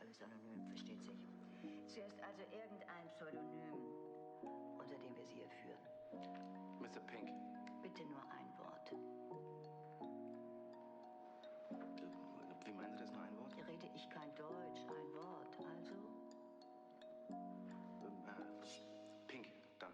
alles anonym, versteht sich. Zuerst also irgendein Pseudonym, unter dem wir Sie hier führen. Mr. Pink. Bitte nur ein Wort. Wie meinen Sie das, nur ein Wort? Hier rede ich kein Deutsch, ein Wort, also? Pink, dann.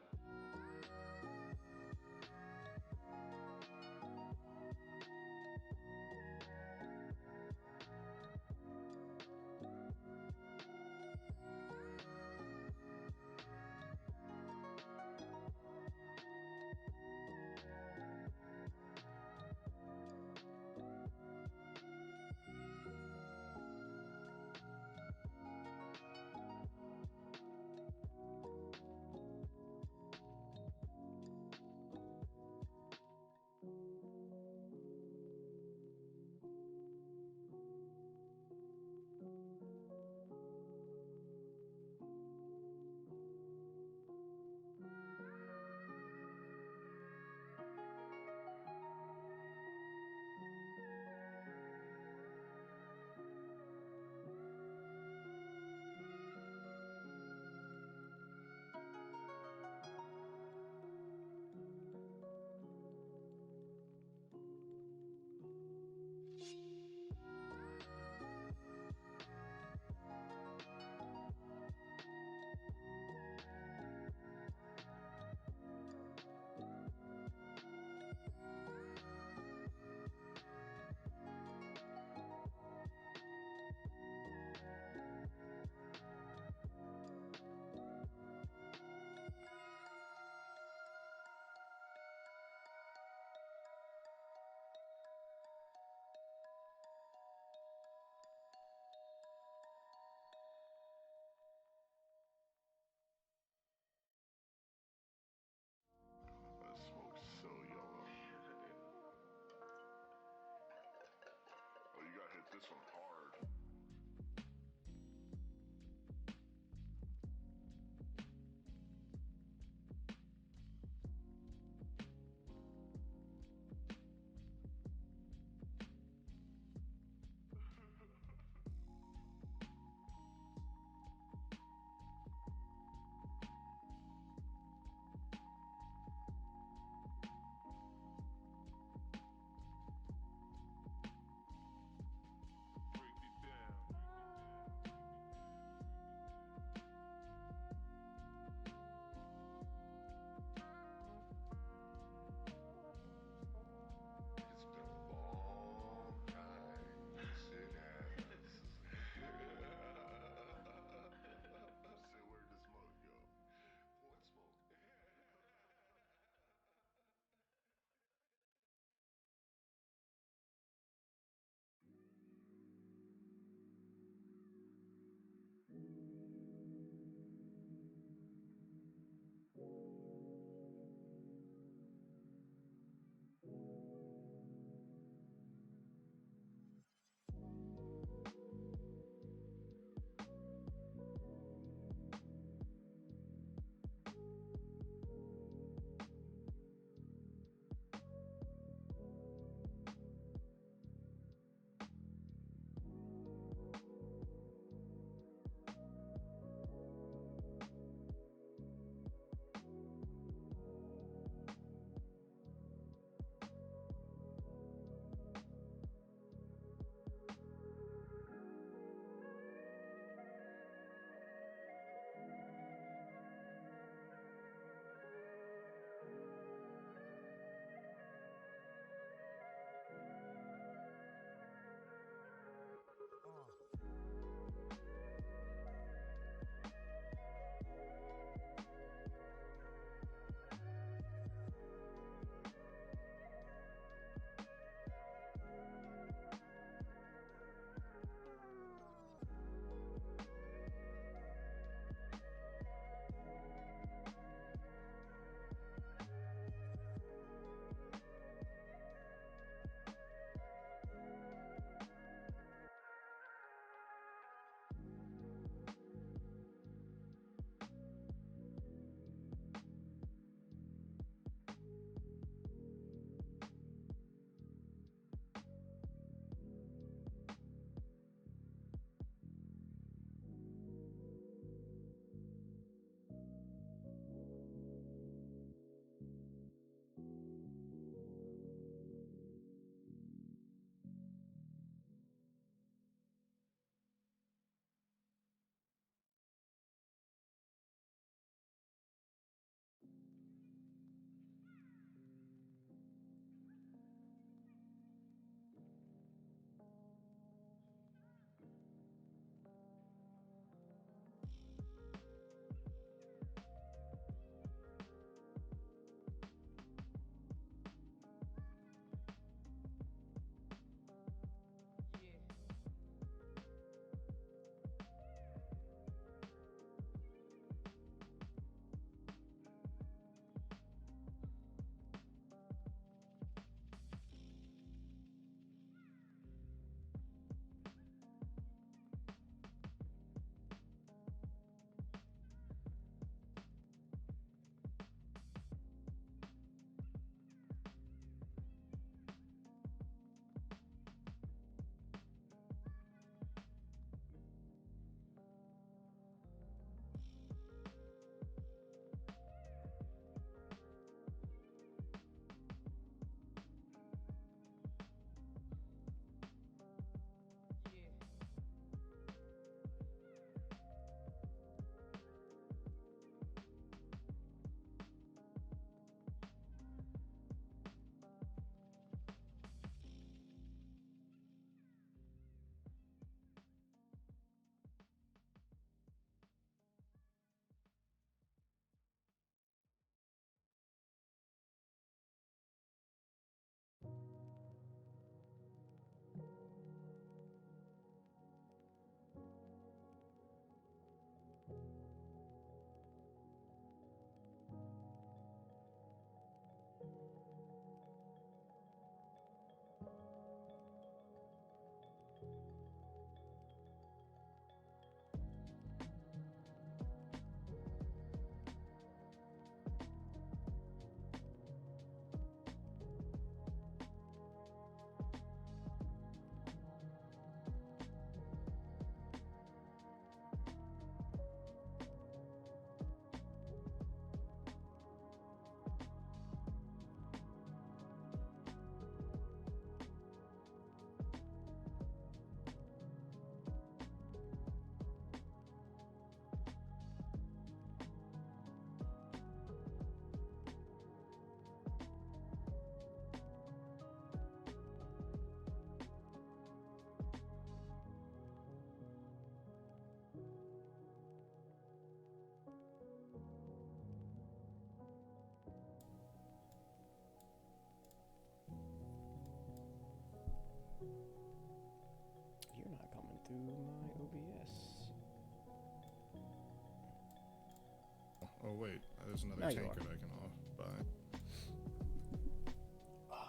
Oh wait, there's another There you tanker are. that I can buy.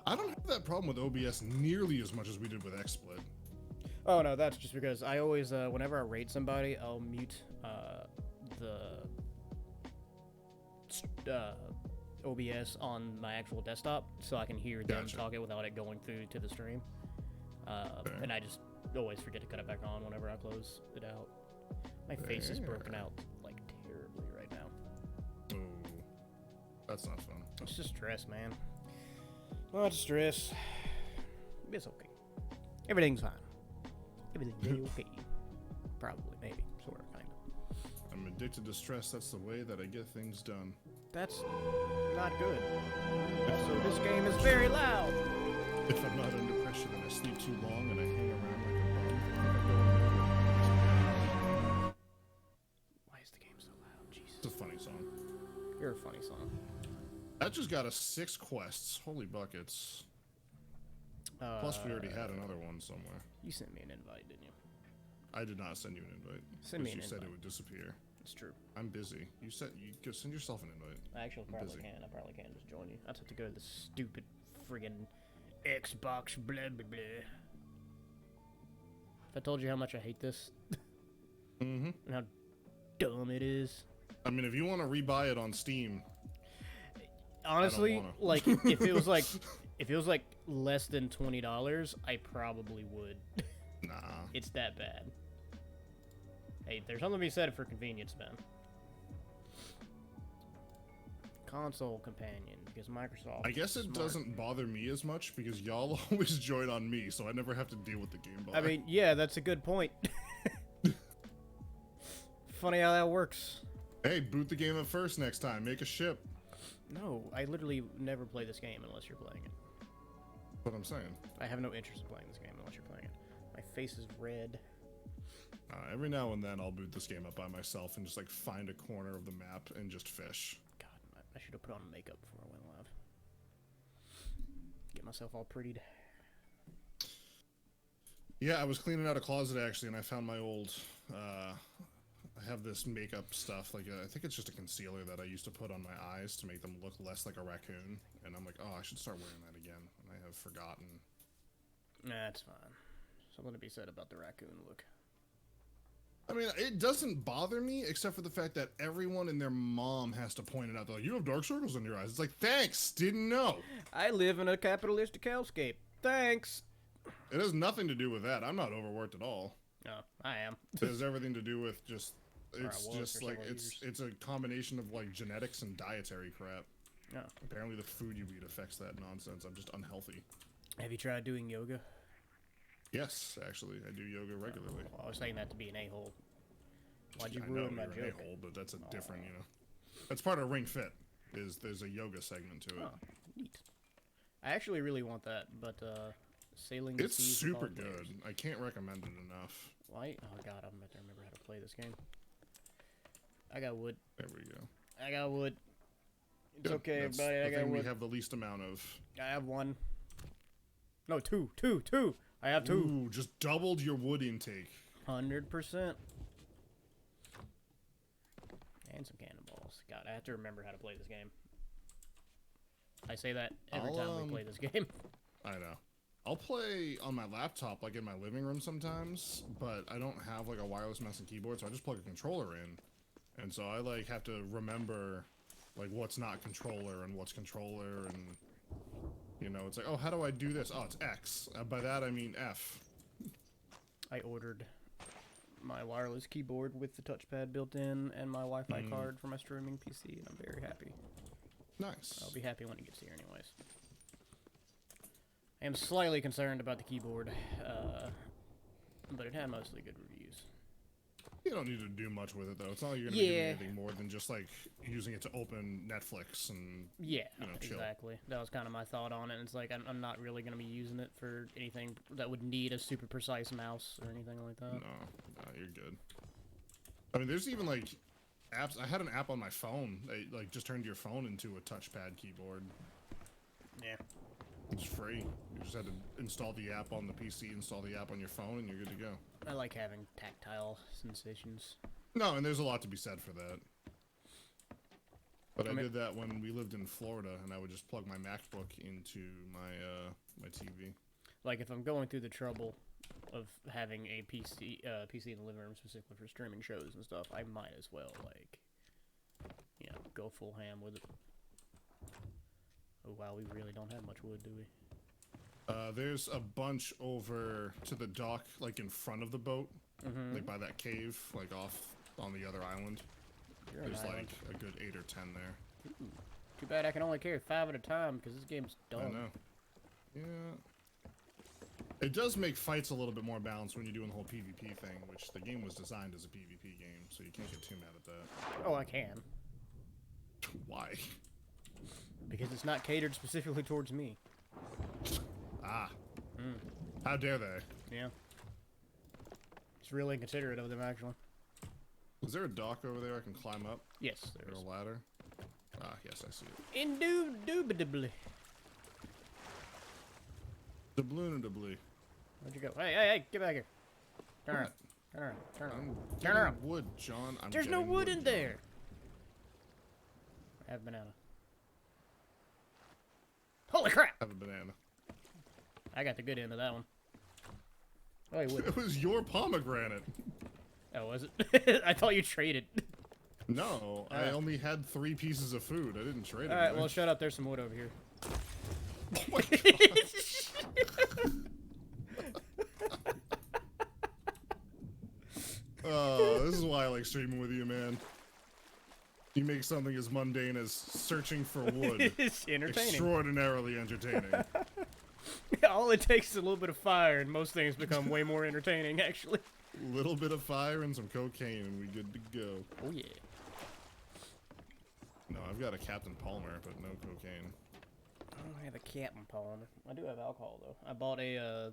I don't have that problem with OBS nearly as much as we did with XSplit. Oh no, that's just because I always, whenever I raid somebody, I'll mute the OBS on my actual desktop so I can hear them Gotcha. talking without it going through to the stream. Fair. And I just always forget to cut it back on whenever I close it out. My face is broken out like terribly right now. Oh, that's not fun. It's just stress, man. Lots of stress. It's okay. Everything's fine. Everything's okay. Probably, maybe, sort of, kind of. I'm addicted to stress. That's the way that I get things done. That's not good. So this game is very loud. If I'm not under pressure, then I sleep too long and I hang around like a bum. Why is the game so loud? Jesus. It's a funny song. You're a funny song. That just got us 6 quests. Holy buckets. Plus, we already had another one somewhere. You sent me an invite, didn't you? I did not send you an invite. Send me because an you said invite. it would disappear. It's true. I'm busy. You said you could send yourself an invite. I actually I'm probably busy. can. I probably can just join you. I just have to go to the stupid friggin' Xbox blah blah blah. If I told you how much I hate this Mm-hmm. and how dumb it is. I mean, if you want to rebuy it on Steam, Honestly, wanna. like if it was like less than $20, I probably would. nah. It's that bad. Hey, there's something to be said for convenience, man. Console companion, because Microsoft. I guess is it smart. doesn't bother me as much because y'all always join on me, so I never have to deal with the Game Boy. I mean, yeah, that's a good point. Funny how that works. hey, boot the game up first next time. Make a ship. No, I literally never play this game unless you're playing it. That's what I'm saying. I have no interest in playing this game unless you're playing it. My face is red. Every now and then I'll boot this game up by myself and just like find a corner of the map and just fish. God, I should have put on makeup before I went live. Get myself all prettied. Yeah, I was cleaning out a closet actually, and I found my old. I have this makeup stuff, like I think it's just a concealer that I used to put on my eyes to make them look less like a raccoon. And I'm like, oh, I should start wearing that again. And I have forgotten. Nah, it's fine. Something to be said about the raccoon look. I mean, it doesn't bother me, except for the fact that everyone and their mom has to point it out. They're like, you have dark circles in your eyes. It's like, thanks, didn't know. I live in a capitalistic hellscape. Thanks. It has nothing to do with that. I'm not overworked at all. No, I am. It has everything to do with just, I it's was just for like, several it's a combination of like genetics and dietary crap. No. Apparently the food you eat affects that nonsense. I'm just unhealthy. Have you tried doing yoga? Yes, actually, I do yoga regularly. Well, I was saying that to be an a-hole. Why'd you I know ruin my you're an joke? a-hole, but that's a different, you know. That's part of Ring Fit. There's a yoga segment to it. Oh, neat. I actually really want that, but sailing the It's seas with super all players. good. I can't recommend it enough. Why? Oh god, I'm about to remember how to play this game. I got wood. There we go. I got wood. It's Good. okay, That's everybody. I the got thing wood. we have the least amount of. I have one. No, two. I have two. Ooh, just doubled your wood intake. 100%. And some cannonballs. God, I have to remember how to play this game. I say that every time we play this game. I know. I'll play on my laptop, like in my living room sometimes, but I don't have like a wireless mouse and keyboard, so I just plug a controller in. And so I like have to remember like what's not controller and what's controller, and you know, it's like, oh, how do I do this? Oh, it's X. By that I mean F. I ordered my wireless keyboard with the touchpad built in and my Wi-Fi card for my streaming PC, and I'm very happy. Nice. I'll be happy when it gets here anyways. I am slightly concerned about the keyboard, but it had mostly good reviews. You don't need to do much with it though. It's not like you're gonna be doing Yeah. anything more than just like using it to open Netflix and Yeah, you know, chill. exactly. That was kind of my thought on it. It's like I'm not really going to be using it for anything that would need a super precise mouse or anything like that. No, you're good. I mean, there's even like apps. I had an app on my phone that like just turned your phone into a touchpad keyboard. Yeah. It's free. You just had to install the app on the PC, install the app on your phone, and you're good to go. I like having tactile sensations. No, and there's a lot to be said for that. But I did that when we lived in Florida, and I would just plug my MacBook into my TV. Like if I'm going through the trouble of having a PC in the living room specifically for streaming shows and stuff, I might as well like, you know, go full ham with it. Oh wow, we really don't have much wood, do we? There's a bunch over to the dock, like in front of the boat, like by that cave, like off on the other island. There's like a good 8 or 10 there. Ooh. Too bad I can only carry 5 at a time because this game's dumb. I know. Yeah. It does make fights a little bit more balanced when you're doing the whole PvP thing, which the game was designed as a PvP game, so you can't get too mad at that. Oh, I can. Why? Because it's not catered specifically towards me. Ah. How dare they? Yeah. It's really inconsiderate of them, actually. Is there a dock over there I can climb up? Yes, there Or is. a ladder? Ah, yes, I see it. Indubitably. Doubloonably. Where'd you go? Hey, hey, hey, get back here. Turn around. Turn around. Turn around. I'm Turn around. getting wood, John. There's no getting wood in John. there. I have a banana. Holy crap! I have a banana. I got the good end of that one. Oh, you would. It was your pomegranate. Oh, was it? I thought you traded. No, I only had 3 pieces of food. I didn't trade it. Alright, well, shut up. There's some wood over here. Oh my God. Oh, this is why I like streaming with you, man. You make something as mundane as searching for wood It's entertaining. extraordinarily entertaining. All it takes is a little bit of fire, and most things become way more entertaining, actually. Little bit of fire and some cocaine, and we good to go. Oh, yeah. No, I've got a Captain Palmer, but no cocaine. I don't have a Captain Palmer. I do have alcohol, though. I bought a,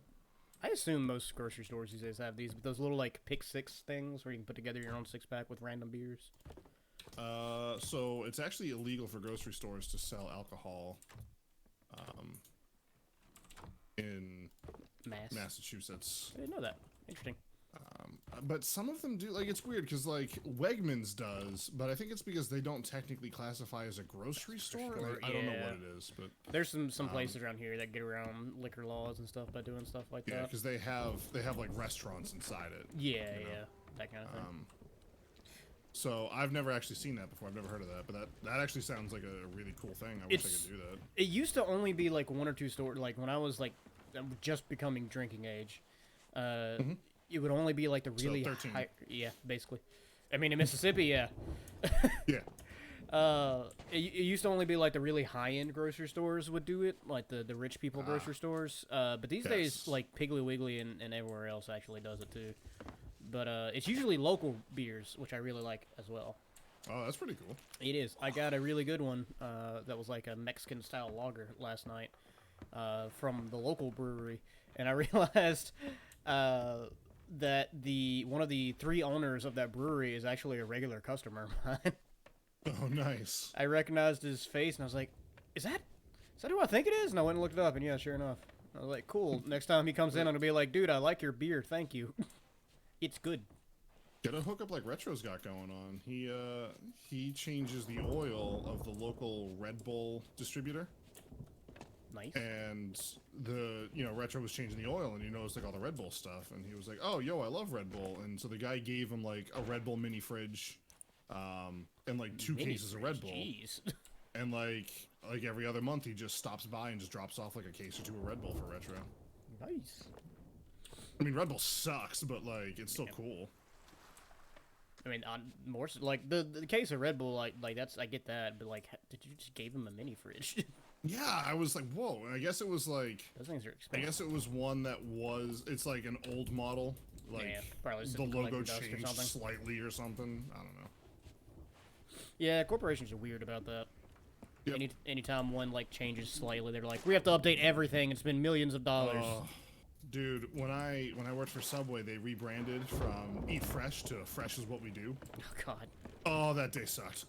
I assume most grocery stores these days have these, but those little, like, pick six things where you can put together your own six-pack with random beers. So it's actually illegal for grocery stores to sell alcohol, in Massachusetts. I didn't know that. Interesting. But some of them do. Like, it's weird because, like, Wegmans does, but I think it's because they don't technically classify as a grocery store. Like, I don't know what it is, but There's some places around here that get around liquor laws and stuff by doing stuff like yeah, that. because they have like restaurants inside it. Yeah, yeah, that kind of thing. So I've never actually seen that before. I've never heard of that, but that actually sounds like a really cool thing. I wish I could do that. It used to only be like 1 or 2 stores. Like when I was like just becoming drinking age, it would only be like the really So 13. high. Yeah, basically. I mean, in Mississippi, yeah. Yeah. It used to only be like the really high-end grocery stores would do it, like the rich people grocery stores. But these days, like Piggly Wiggly and everywhere else actually does it too. But it's usually local beers, which I really like as well. Oh, that's pretty cool. It is. I got a really good one that was like a Mexican-style lager last night from the local brewery, and I realized that one of the 3 owners of that brewery is actually a regular customer of mine. Oh, nice. I recognized his face, and I was like, is that who I think it is? And I went and looked it up, and yeah, sure enough. I was like, cool. Next time he comes in, I'm going to be like, dude, I like your beer. Thank you. It's good. Get a hookup like Retro's got going on. He changes the oil of the local Red Bull distributor. Nice. And Retro was changing the oil, and he noticed like all the Red Bull stuff, and he was like, "Oh, yo, I love Red Bull." And so the guy gave him like a Red Bull mini fridge, and like 2 cases of Red Bull. Jeez. And like every other month, he just stops by and just drops off like a case or 2 of Red Bull for Retro. Nice. I mean, Red Bull sucks, but like it's still cool. I mean, more so, like the case of Red Bull, like that's I get that, but like, did you just gave him a mini fridge? Yeah, I was like, whoa. And I guess it was like, Those things are I expensive. guess it was one that was, it's like an old model. Like, Yeah, probably just the logo collector dust or changed something. slightly or something. I don't know. Yeah, corporations are weird about that. Yep. Anytime one like changes slightly, they're like, we have to update everything. It's been millions of dollars. Dude, when I worked for Subway, they rebranded from Eat Fresh to Fresh is What We Do. Oh God. Oh, that day sucked.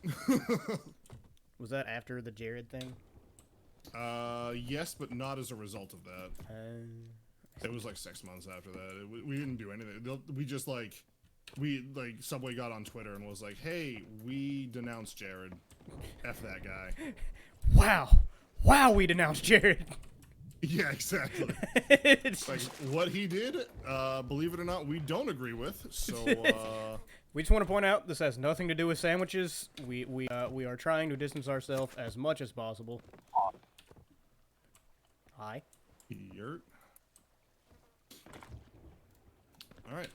Was that after the Jared thing? Yes, but not as a result of that. It was like 6 months after that. We didn't do anything. We just like Subway got on Twitter and was like, "Hey, we denounced Jared. F that guy." Wow, we denounced Jared. Yeah, exactly. Like what he did, believe it or not, we don't agree with. So we just want to point out this has nothing to do with sandwiches. We are trying to distance ourselves as much as possible. Hi. Yurt. All right.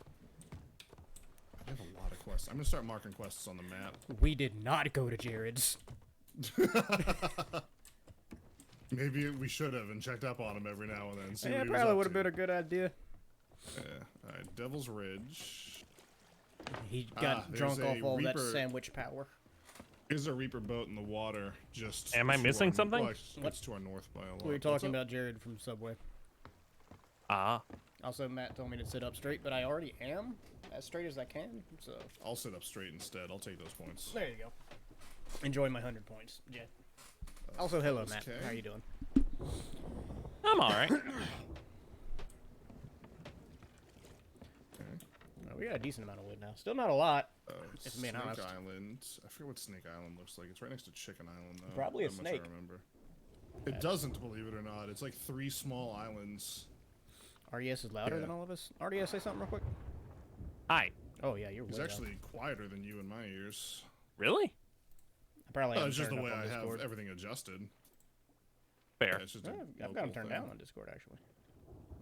I have a lot of quests. I'm gonna start marking quests on the map. We did not go to Jared's. Maybe we should have and checked up on him every now and then. See Yeah, what he was probably up would have to. been a good idea. Yeah. All right, Devil's Ridge. He got there's drunk off a all that Reaper. sandwich power. There's a Reaper boat in the water. Just. Am I to missing our- something? Well, it's to our north by a lot. We were What's talking up? about Jared from Subway. Ah. Also, Matt told me to sit up straight, but I already am as straight as I can. So I'll sit up straight instead. I'll take those points. there you go. Enjoy my 100 points. Yeah. Also, hello, Matt. okay. How you doing? I'm alright. We got a decent amount of wood now. Still not a lot. If I'm Snake being honest. Island. I forget what Snake Island looks like. It's right next to Chicken Island, though. Probably a That much snake. I remember. It doesn't, believe it or not. It's like 3 small islands. RDS is louder Yeah. than all of us. RDS, say something real quick. Hi. Oh yeah, you're He's way up. actually quieter than you in my ears. Really? I probably haven't It's just the turned way up on I have Discord. everything adjusted. Fair. Yeah, it's just a I've got local them turned thing. down on Discord, actually.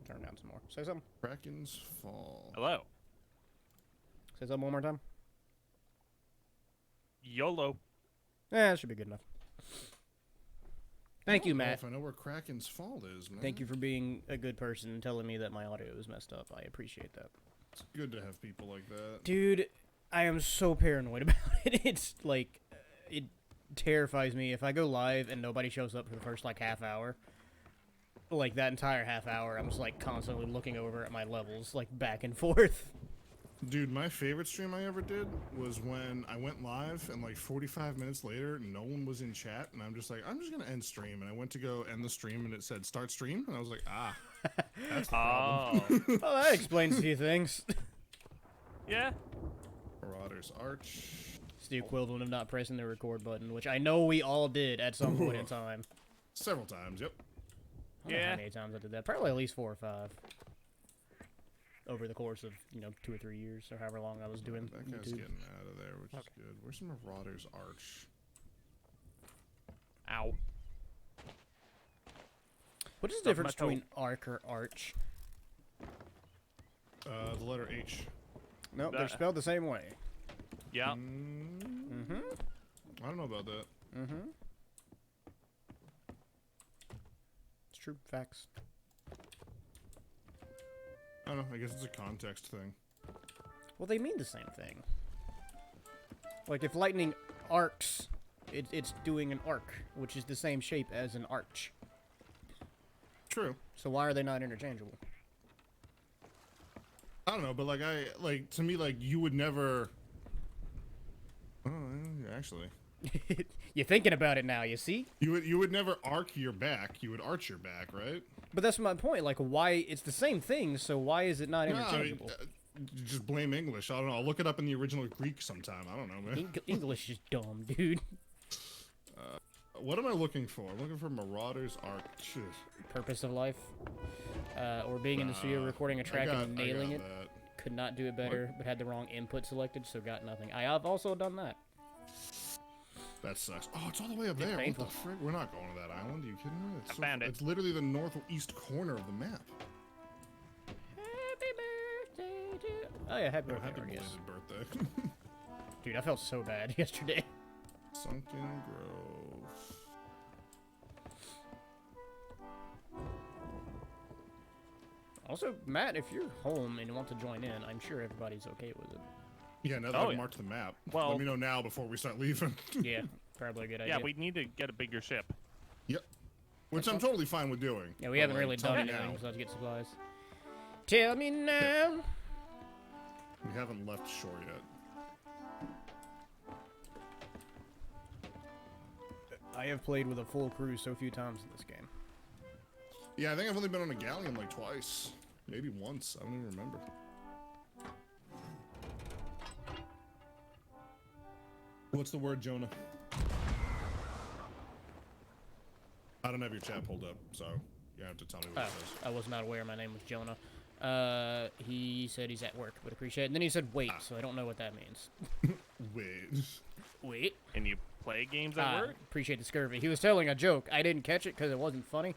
Turn down some more. Say something. Kraken's Fall. Hello. Say something one more time. YOLO. That should be good enough. Thank you, I don't know Matt. if I know where Kraken's Fall is, man. Thank you for being a good person and telling me that my audio is messed up. I appreciate that. It's good to have people like that. Dude, I am so paranoid about it. It's like, it terrifies me. If I go live and nobody shows up for the first, like, half hour, like, that entire half hour, I'm just, like, constantly looking over at my levels, like, back and forth. Dude, my favorite stream I ever did was when I went live and like 45 minutes later, no one was in chat, and I'm just like, I'm just gonna end stream, and I went to go end the stream, and it said start stream, and I was like, that's the problem. Oh. Well, that explains a few things. Yeah. Marauder's Arch. It's the equivalent of not pressing the record button, which I know we all did at some point in time. Several times, yep. I don't know Yeah. how many times I did that. Probably at least 4 or 5. Over the course of, 2 or 3 years, or however long I was doing That guy's YouTube. getting out of there, which is good. Where's the Marauder's Arch? Ow. What is the Stuck my difference toe. between arc or arch? The letter H. No, they're spelled the same way. Yeah. Mm-hmm. I don't know about that. Mm-hmm. It's true. Facts. I don't know. I guess it's a context thing. Well, they mean the same thing. Like, if lightning arcs, it's doing an arc, which is the same shape as an arch. True. So why are they not interchangeable? I don't know, but to me, you would never. Oh, actually, You're thinking about it now, you see? you would never arc your back. You would arch your back, right? But that's my point. Like, why? It's the same thing, so why is it not No, I mean, interchangeable? just blame English. I don't know. I'll look it up in the original Greek sometime. I don't know, man. English is dumb, dude. What am I looking for? I'm looking for Marauder's Arch. Purpose of life. Or being in the studio recording a track and nailing it. That. Could not do it better, but had the wrong input selected, so got nothing. I have also done that. That sucks. Oh, it's all the way up there. What painful. the frick? We're not going to that island. Are you kidding me? It's I found it. It's literally the northeast corner of the map. Happy birthday to... Oh yeah, happy birthday, Happy RDS. belated birthday. Dude, I felt so bad yesterday. Sunken Grove. Also, Matt, if you're home and you want to join in, I'm sure everybody's okay with it. Yeah, now that Oh, I've yeah. marked the map. Well- Let me know now before we start leaving. Yeah, probably a good idea. Yeah, we need to get a bigger ship. Yep. Which I'm totally fine with doing. Yeah, we But, haven't really tell done me anything now. besides get supplies. Tell me now. We haven't left shore yet. I have played with a full crew so few times in this game. Yeah, I think I've only been on a galleon like twice. Maybe once. I don't even remember. What's the word, Jonah? I don't have your chat pulled up, so you have to tell me what it says. I was not aware my name was Jonah. He said he's at work, but appreciate it. And then he said wait, so I don't know what that means. Wait. Wait. And you play games at work? Appreciate the scurvy. He was telling a joke. I didn't catch it because it wasn't funny.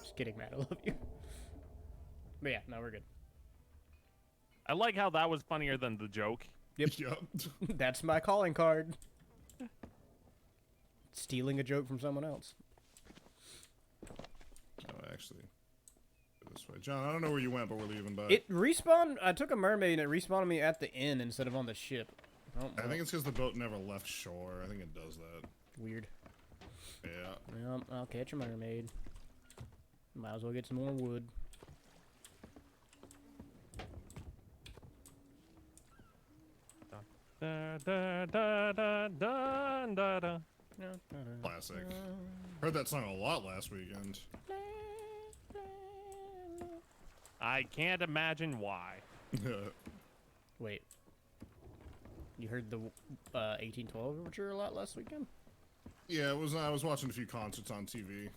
Just kidding, Matt. I love you. But yeah, no, we're good. I like how that was funnier than the joke. Yep. Yup. That's my calling card. Stealing a joke from someone else. Oh, actually, go this way. John, I don't know where you went, but we're leaving. But It respawned. I took a mermaid and it respawned me at the inn instead of on the ship. I think it's because the boat never left shore. I think it does that. Weird. Yeah. Well, I'll catch a mermaid. Might as well get some more wood. Da, da, da, da, da, da, da. Classic. Heard that song a lot last weekend. I can't imagine why. Wait. You heard the 1812 overture a lot last weekend? Yeah, it was. I was watching a few concerts on TV.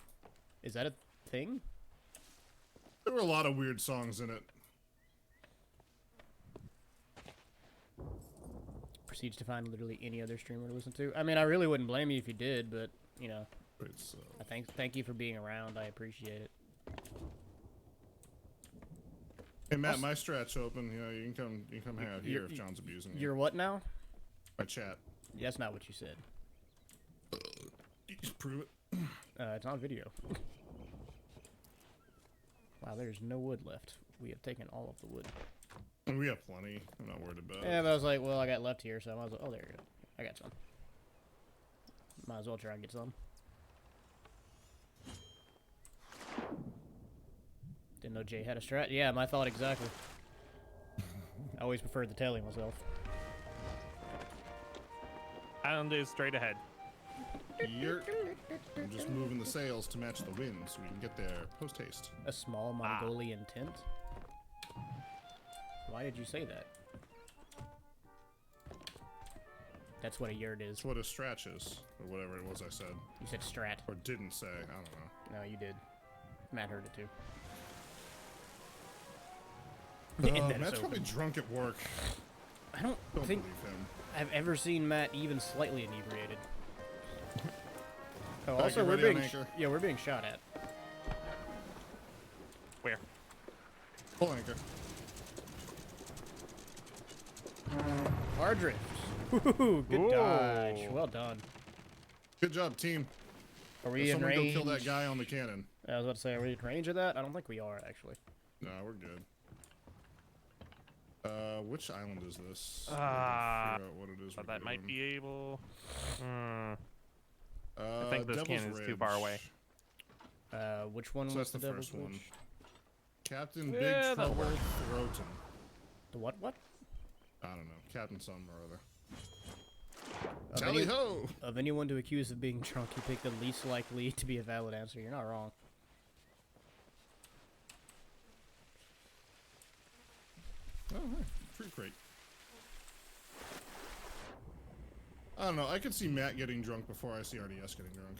Is that a thing? There were a lot of weird songs in it. Proceeds to find literally any other streamer to listen to. I mean, I really wouldn't blame you if you did, but you know, It's, I thank you for being around. I appreciate it. hey Matt, my strat's open. You know, you can come hang out here if John's abusing you. You're what now? My chat. That's not what you said. You just prove it. It's on video. Wow, there's no wood left. We have taken all of the wood. And we have plenty. I'm not worried about Yeah, it. but I was like, well, I got left here, so I might as well. Oh, there you go. I got some. Might as well try and get some. Didn't know Jay had a strat. Yeah, my thought exactly. I always preferred the telly myself. Island is straight ahead. Here, I'm just moving the sails to match the wind so we can get there post haste. A small Mongolian tent? Why did you say that? That's what a yurt is. That's what a stratch is, or whatever it was I said. You said strat. Or didn't say. I don't know. No, you did. Matt heard it too. Oh, That is Matt's open. probably drunk at work. I don't Don't think believe him. I've ever seen Matt even slightly inebriated. Oh, Alright, also get we're ready on being anchor. yeah, we're being shot at. Where? Full anchor. Hard drift. Woohoo, good Ooh. dodge. Well done. Good job, team. Are we in Someone range? go kill that guy on the cannon. I was about to say, are we in range of that? I don't think we are actually. No, we're good. Which island is this? Ah, I figure out what it is. But we're that might doing. be able. I think this cannon is too far away. Which one So was that's the the Devil's first one. Ridge? Captain Yeah, Big that Trouble works. Throton. The what? What? I don't know. Captain something or other. Of, Tally any, ho! of anyone to accuse of being drunk, you pick the least likely to be a valid answer. You're not wrong. Oh, hey, fruit crate. I don't know. I could see Matt getting drunk before I see RDS getting drunk.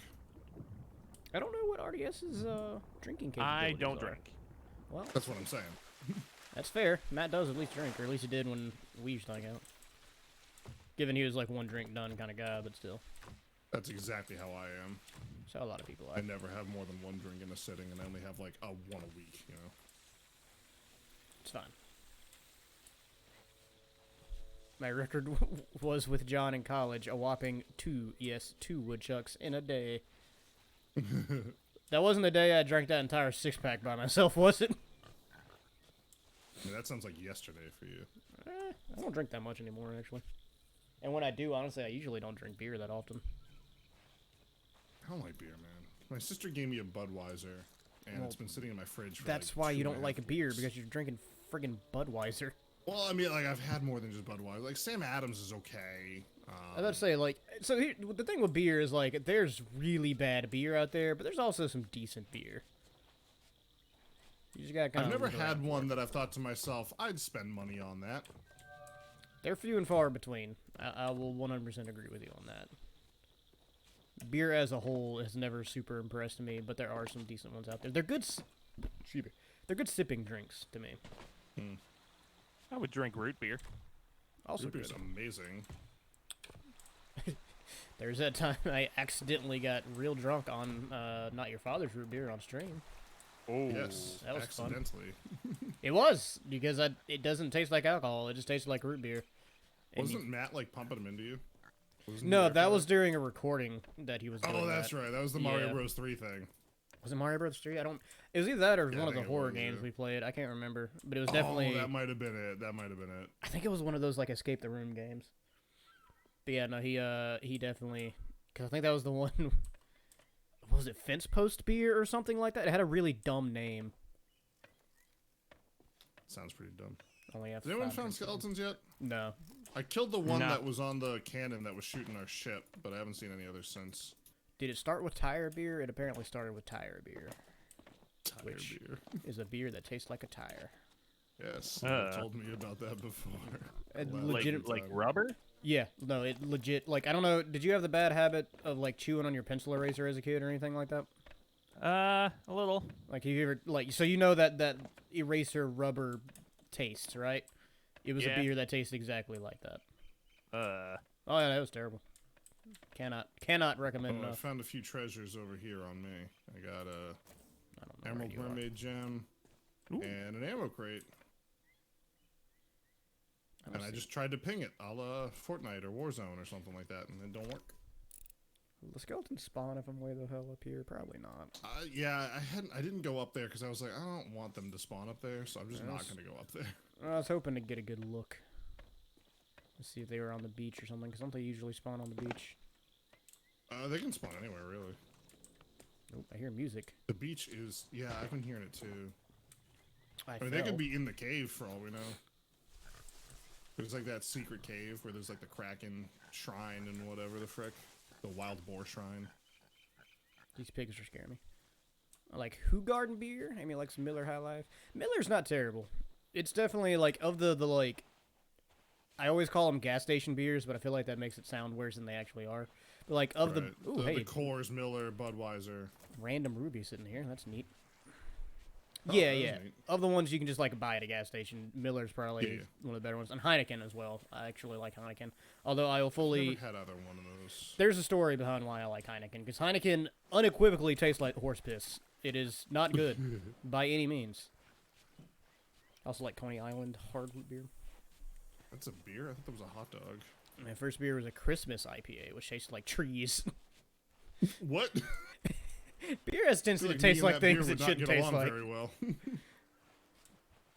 I don't know what RDS's drinking I capabilities don't are. drink. Well, That's what I'm saying. that's fair. Matt does at least drink, or at least he did when we used to hang out. Given he was like one drink done kind of guy, but still. That's exactly how I am. So a lot of people I are. never have more than one drink in a sitting, and I only have like one a week, you know? It's fine. My record was with John in college, a whopping 2 woodchucks in a day. That wasn't the day I drank that entire six-pack by myself, was it? I mean, that sounds like yesterday for you. I don't drink that much anymore, actually. And when I do, honestly, I usually don't drink beer that often. I don't like beer, man. My sister gave me a Budweiser, and Well, it's been sitting in my fridge for That's like why you 2.5 don't like beer, weeks. because you're drinking friggin' Budweiser. Well, I mean, like, I've had more than just Budweiser. Like, Sam Adams is okay. I was about to say, like, so here, the thing with beer is, like, there's really bad beer out there, but there's also some decent beer. You just gotta kind I've of. never had one that I've thought to myself, I'd spend money on that. They're few and far between. I will 100% agree with you on that. Beer as a whole has never super impressed me, but there are some decent ones out there. They're good. Excuse me. They're good sipping drinks to me. I would drink root beer. Also Root beer's good. amazing. There's that time I accidentally got real drunk on Not Your Father's root beer on stream. Oh, Yes, that was fun. accidentally. It was, because it doesn't taste like alcohol. It just tasted like root beer. And Wasn't Matt like pumping them into you? Wasn't he No, there for that was during a recording that he was doing. Oh, that's that. right. That was the Mario Yeah. Bros. 3 thing. Was it Mario Bros. 3? I don't. It was either that or Yeah, I one of the think it horror was, games yeah. we played. I can't remember, but it was definitely. Oh, that might have been it. That might have been it. I think it was one of those like escape the room games. But yeah, no, he definitely. Because I think that was the one. Was it Fence Post Beer or something like that? It had a really dumb name. Sounds pretty dumb. Only have Has anyone 5 found drinks. skeletons yet? No. I killed the one No. that was on the cannon that was shooting our ship, but I haven't seen any others since. Did it start with tire beer? It apparently started with tire beer. Tire Which- beer. Is a beer that tastes like a tire. Yes, Uh. you told me about that before. It Last legit- like time. rubber? Yeah, no, it legit. Like, I don't know. Did you have the bad habit of like chewing on your pencil eraser as a kid or anything like that? A little. Like, have you ever like? So you know that eraser rubber taste, right? It was Yeah. a beer that tasted exactly like that. Uh, Oh yeah, that was terrible. Cannot recommend Oh, I enough. found a few treasures over here on me. I got a I don't know where Emerald you are. Mermaid gem Ooh. and an ammo crate. I don't And I see- just tried to ping it, a la Fortnite or Warzone or something like that, and it don't work. Will the skeletons spawn if I'm way the hell up here? Probably not. Yeah, I didn't go up there because I was like, I don't want them to spawn up there, so I'm just not Yes. gonna go up there. I was hoping to get a good look. Let's see if they were on the beach or something, because don't they usually spawn on the beach? They can spawn anywhere really. Oh, I hear music. The beach is, yeah, I've been hearing it too. I I mean, they fell. could be in the cave for all we know. There's like that secret cave where there's like the Kraken shrine and whatever the frick. The wild boar shrine. These pigs are scaring me. I like Who Garden beer. I mean, like some Miller High Life. Miller's not terrible. It's definitely like of the like. I always call them gas station beers, but I feel like that makes it sound worse than they actually are. But like of Right. the ooh, hey, the Coors, Miller, Budweiser. random Ruby sitting here. That's neat. Oh, Yeah, that is yeah. neat. Of the ones you can just like buy at a gas station, Miller's probably Yeah. one of the better ones, and Heineken as well. I actually like Heineken, although I will fully. Never had either one of those. There's a story behind why I like Heineken, because Heineken unequivocally tastes like horse piss. It is not good by any means. I also like Coney Island hard wheat beer. That's a beer? I thought that was a hot dog. My first beer was a Christmas IPA, which tasted like trees. What? Beer has tendency to Me taste and like that beer things would it not shouldn't get taste along like. very well.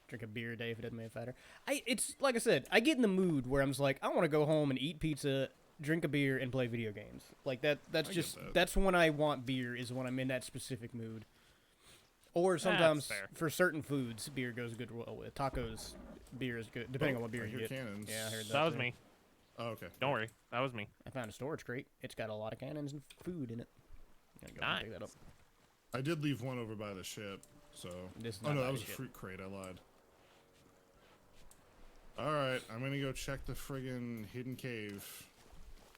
Drink a beer a day if it doesn't make it fatter. It's like I said, I get in the mood where I'm just like, I want to go home and eat pizza, drink a beer, and play video games. Like that's I get just that. that's when I want beer, is when I'm in that specific mood. Or sometimes fair. for certain foods, beer goes good well with tacos. Beer is good depending on what beer I you hear get. cannons. Yeah, I heard that. that was too. me. Oh, okay. Don't worry. That was me. I found a storage crate. It's got a lot of cannons and food in it. I'm gonna go and pick that up. I did leave one over by the ship, so. This is Oh not no, by that the was a ship. fruit crate. I lied. All right, I'm gonna go check the friggin' hidden cave.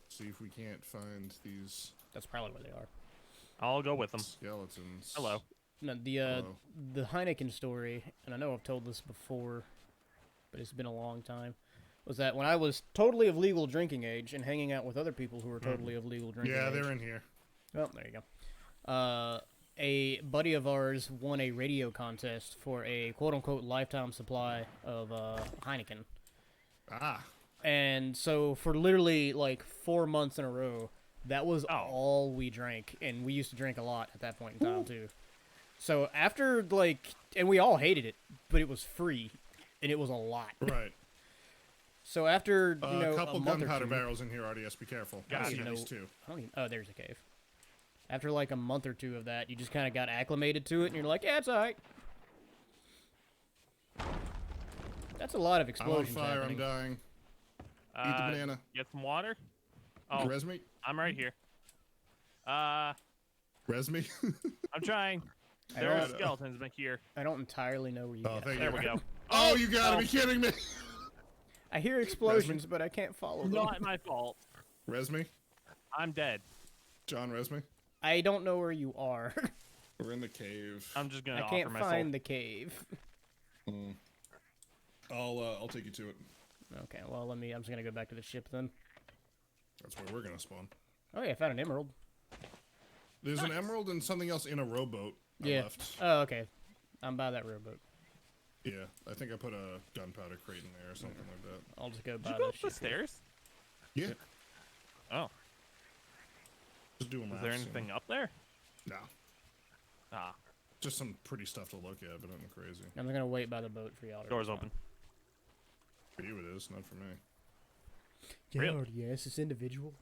See if we can't find these That's probably where they are. I'll go with them. skeletons. Hello. No, Hello. the Heineken story, and I know I've told this before, but it's been a long time, was that when I was totally of legal drinking age and hanging out with other people who were totally of legal drinking Yeah, age. they're in here. Oh, there you go. A buddy of ours won a radio contest for a quote-unquote lifetime supply of Heineken. Ah, And so for literally like 4 months in a row, that was Oh. all we drank. And we used to drink a lot at that point in time, too. So after, like, and we all hated it, but it was free, and it was a lot. right. So after, you know, A couple a month or gunpowder two, barrels in here, RDS. Be careful. Gotcha. I see You know- these too. I don't even, oh, there's a cave. After like a month or two of that, you just kind of got acclimated to it, and you're like, yeah, it's all right. That's a lot of I'm on explosions fire. happening. I'm dying. Eat the banana. Get some water. Oh, Res me. I'm right here. Res me. I'm trying. I There are don't, skeletons back here. I don't entirely know where you Oh, got. thank There you. we go. Oh, you gotta be kidding me! I hear explosions, but I can't follow them. Not my fault. Res me? I'm dead. John, res me? I don't know where you are. We're in the cave. I'm just gonna I offer can't my find soul. the cave. I'll take you to it. Okay, well, I'm just gonna go back to the ship then. That's where we're gonna spawn. Oh yeah, I found an emerald. There's an emerald and something else in a rowboat. I Yeah. left. Oh, okay. I'm by that rowboat. Yeah, I think I put a gunpowder crate in there or something like that. I'll just go Did by you go the up the ship. here. stairs? Yeah, Oh. just doing Is laps. there anything up there? No, Ah. just some pretty stuff to look at, but nothing crazy. I'm gonna wait by the boat for y'all to Door's respond. open. For you it is, not for me. Really? Yes, it's individual.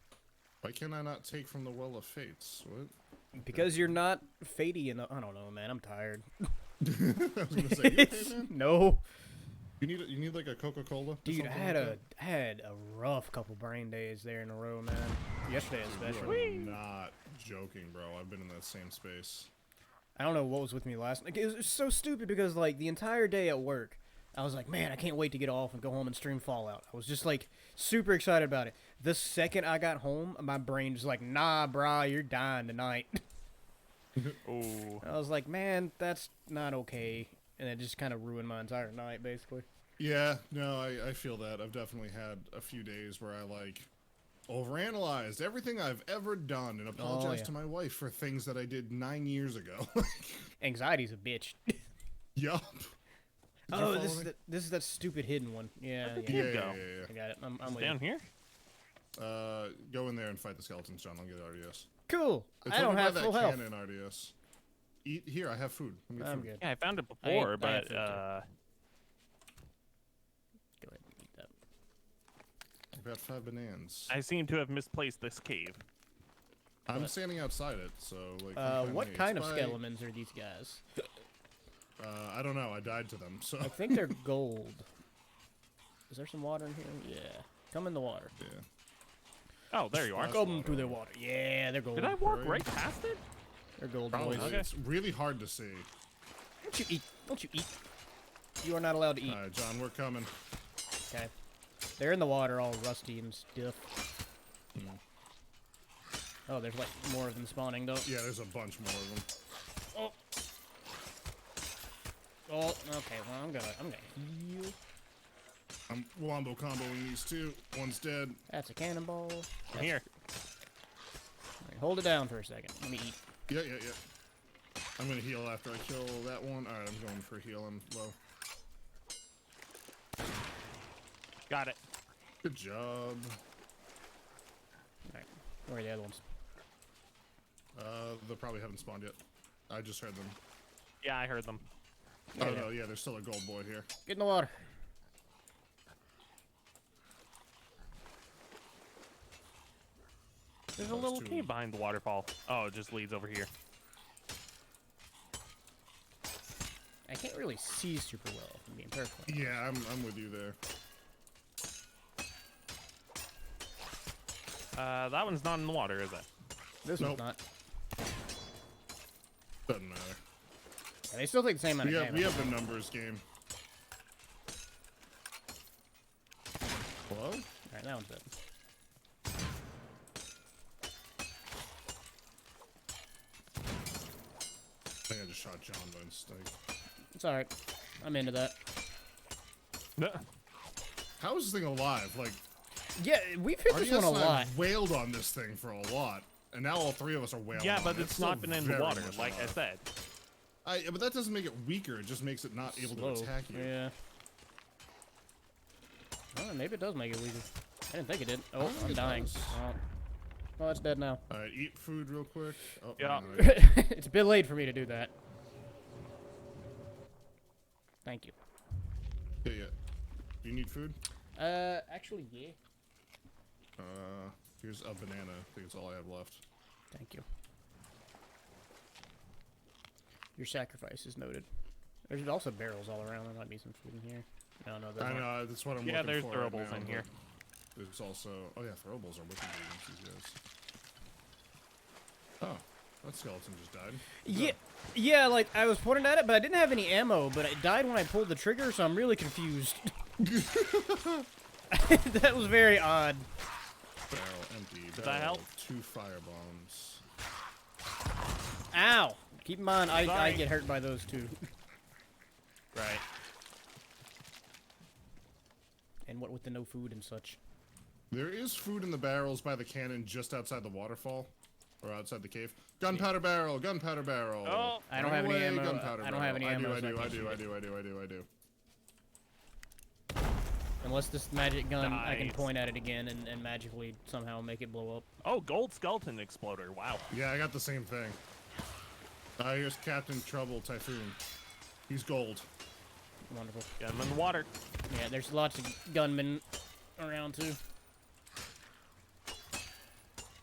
Why can I not take from the Well of Fates? What? Because you're not fatey enough. I don't know, man. I'm tired. I was gonna say, you okay, man? No, You need like a Coca-Cola? or dude, I something had like a that? had a rough couple brain days there in a row, man. Yesterday You especially. are not joking, bro. I've been in that same space. I don't know what was with me last night. It was so stupid because like the entire day at work, I was like, man, I can't wait to get off and go home and stream Fallout. I was just like super excited about it. The second I got home, my brain was like, nah, brah, you're dying tonight. Oh. I was like, man, that's not okay. And it just kind of ruined my entire night, basically. Yeah, no, I feel that. I've definitely had a few days where I like overanalyzed everything I've ever done and apologized yeah. to my wife for things that I did 9 years ago. Anxiety's a bitch. Yup. Did you Oh, follow this is me? this is that stupid hidden one. Yeah, Where'd the yeah. cave Yeah, go? I got it. I'm Down waiting. here? Go in there and fight the skeletons, John. I'll get RDS. Cool. It's I don't over by have that full health. cannon, RDS. Eat here. I have food. Let me get I'm food. good. Yeah, I found it I before, have but food, too. Go ahead and eat that. I've got 5 bananas. I seem to have misplaced this cave. I'm standing outside it, so like. come find What me. kind It's of by- skeletons are these guys? I don't know. I died to them, so. I think they're gold. Is there some water in here? Yeah. Come in the water. Yeah. Oh, there you are. Splash Come water. to the water. Yeah, they're gold. Did I walk Right. right past it? They're gold Probably. boys. Okay. It's really hard to see. Don't you eat. Don't you eat. You are not allowed to eat. All right, John, we're coming. Okay. They're in the water all rusty and stiff. Oh, there's like more of them spawning though. Yeah, there's a bunch more of them. Oh. Oh, okay. Well, I'm gonna heal. I'm wombo comboing these two. One's dead. That's a cannonball. I'm here. Alright, hold it down for a second. Let me eat. Yeah. I'm gonna heal after I kill that one. All right, I'm going for a heal. I'm low. Got it. Good job. Alright. Where are the other ones? They probably haven't spawned yet. I just heard them. Yeah, I heard them. Oh Yeah. no, yeah, there's still a gold boy here. Get in the water. There's a Those little two. cave behind the waterfall. Oh, it just leads over here. I can't really see super well, if I'm being perfect. Yeah, I'm with you there. That one's not in the water, is it? This Nope. one's not. Doesn't matter. Yeah, they still take the same amount We of have, we damage. have the numbers game. Hello? Alright, that one's dead. I think I just shot John by mistake. It's alright. I'm into that. How is this thing alive? Like, Yeah, we've hit this RDS one a and I lot. wailed on this thing for a lot, and now all 3 of us are wailing. Yeah, on but it. it's still not been in the very water, much like I alive. said. But that doesn't make it weaker. It just makes it not able Slow. to attack you. Yeah. Oh, maybe it does make it weaker. I didn't think it did. Oh, think I'm it dying. does. Oh. Well, it's dead now. All right, eat food real quick. Oh, Yeah. no, no, It's a bit late for me to do that. Thank you. yeah. Do you need food? Actually, yeah. Here's a banana. I think it's all I have left. Thank you. Your sacrifice is noted. There's also barrels all around. There might be some food in here. No, there's I not. know, that's what I'm Yeah, looking there's for right throwables now, in here. but There's also... Oh yeah, throwables are wicked against these guys. Oh. That skeleton just died. Yeah, yeah, like, I was pointing at it, but I didn't have any ammo, but it died when I pulled the trigger, so I'm really confused. That was very odd. Barrel empty. Did that Barrel, help? 2 firebombs. Ow! Keep in mind, I Sorry. get hurt by those too. Right. And what with the no food and such. There is food in the barrels by the cannon just outside the waterfall. Or outside the cave. Gunpowder barrel! Gunpowder barrel! Oh. I don't have any Away, ammo. gunpowder I don't have any barrel. ammo. I so do, I can't do, shoot I it. do, I do, I do, I do, I do. Unless this magic gun, I can Nice. point at it again and magically somehow make it blow up. Oh, gold skeleton exploder. Wow. Yeah, I got the same thing. Here's Captain Trouble Typhoon. He's gold. Wonderful. Get him in the water. Yeah, there's lots of gunmen around too.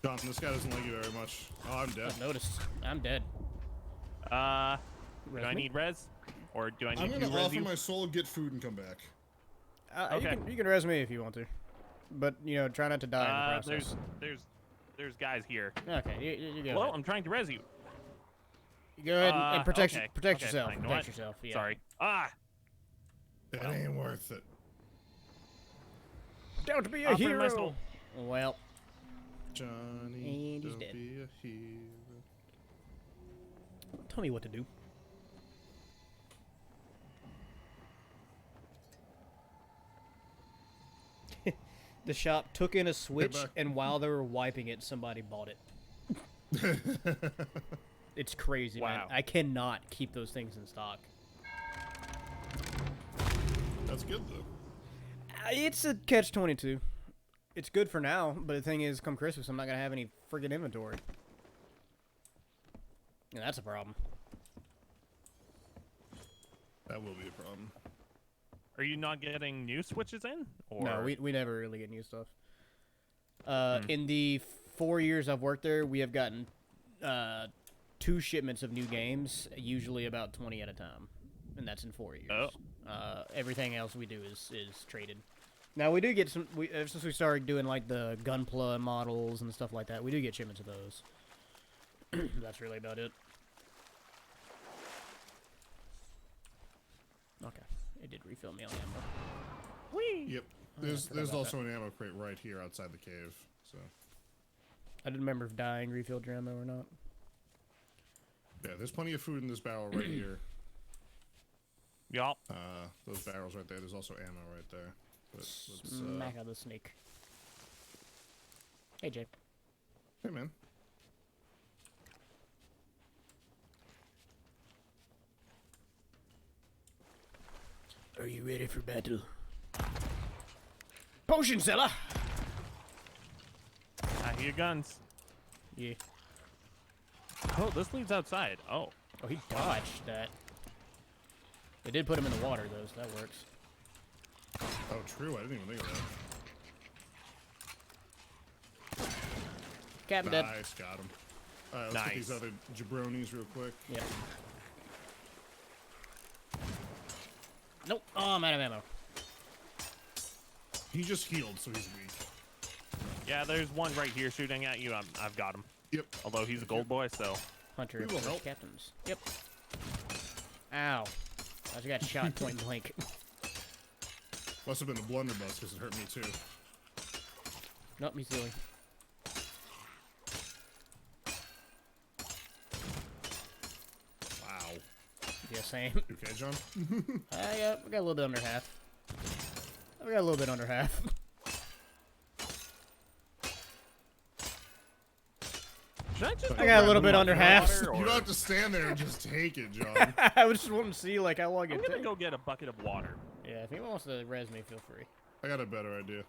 John, this guy doesn't like you very much. Oh, I'm dead. I've noticed. I'm dead. Do Res I me? need res? Or do I need I'm to gonna res offer you? my soul, get food, and come back. Okay. You can res me if you want to, but you know, try not to die in the process. There's guys here. Okay, you go. Well, ahead. I'm trying to res you. You go ahead and protect okay, protect okay, yourself. fine. You know Protect what? yourself. Yeah. Sorry. Ah! It ain't worth it. Down to be a Offering my hero. soul. Well, Johnny, And he's don't dead. be a hero. tell me what to do. The shop took in a switch, back. and while they were wiping it, somebody bought it. It's crazy, man. Wow. I cannot keep those things in stock. That's good, though. It's a catch-22. It's good for now, but the thing is, come Christmas, I'm not gonna have any friggin' inventory. And that's a problem. That will be a problem. Are you not getting new switches in? Or... No, we never really get new stuff. In the 4 years I've worked there, we have gotten 2 shipments of new games, usually about 20 at a time, and that's in 4 years. Oh. Everything else we do is traded. Now we do get some. Ever since we started doing like the Gunpla models and stuff like that, we do get shipments of those. That's really about it. Okay, it did refill me on ammo. Whee! Yep. I There's forgot about also an ammo crate right here outside the cave. So I didn't remember if dying refilled your ammo or not. yeah, there's plenty of food in this barrel right here. Yup. Those barrels right there. There's also ammo right there. But let's, Smack out the snake. Hey, Jay. hey man. Are you ready for battle? Potion seller! I hear guns. Yeah. Oh, this leads outside. Oh. Oh, he dodged that. They did put him in the water, though, so that works. Oh, true. I didn't even think of Captain that. dead. Nice, got him. All right, let's get these Nice. other jabronis real quick. Yep. Nope. Oh, I'm out of ammo. He just healed, so he's weak. Yeah, there's one right here shooting at you. I've got him. Yep. Although he's a gold boy, so. Hunter We of will first help. captains. Yep. Ow. I just got shot point blank. Must have been the blunderbuss because it hurt me too. Nope, he's silly. Wow. Yeah, same. You okay, John? Yeah, we got a little bit under half. We got a little bit under half. Should I just I got a little bit under half. You don't have to stand there and just take it, John. I was just wanting to see like how long I'm it gonna takes. go get a bucket of water. Yeah, if anyone wants to res me, feel free. I got a better idea.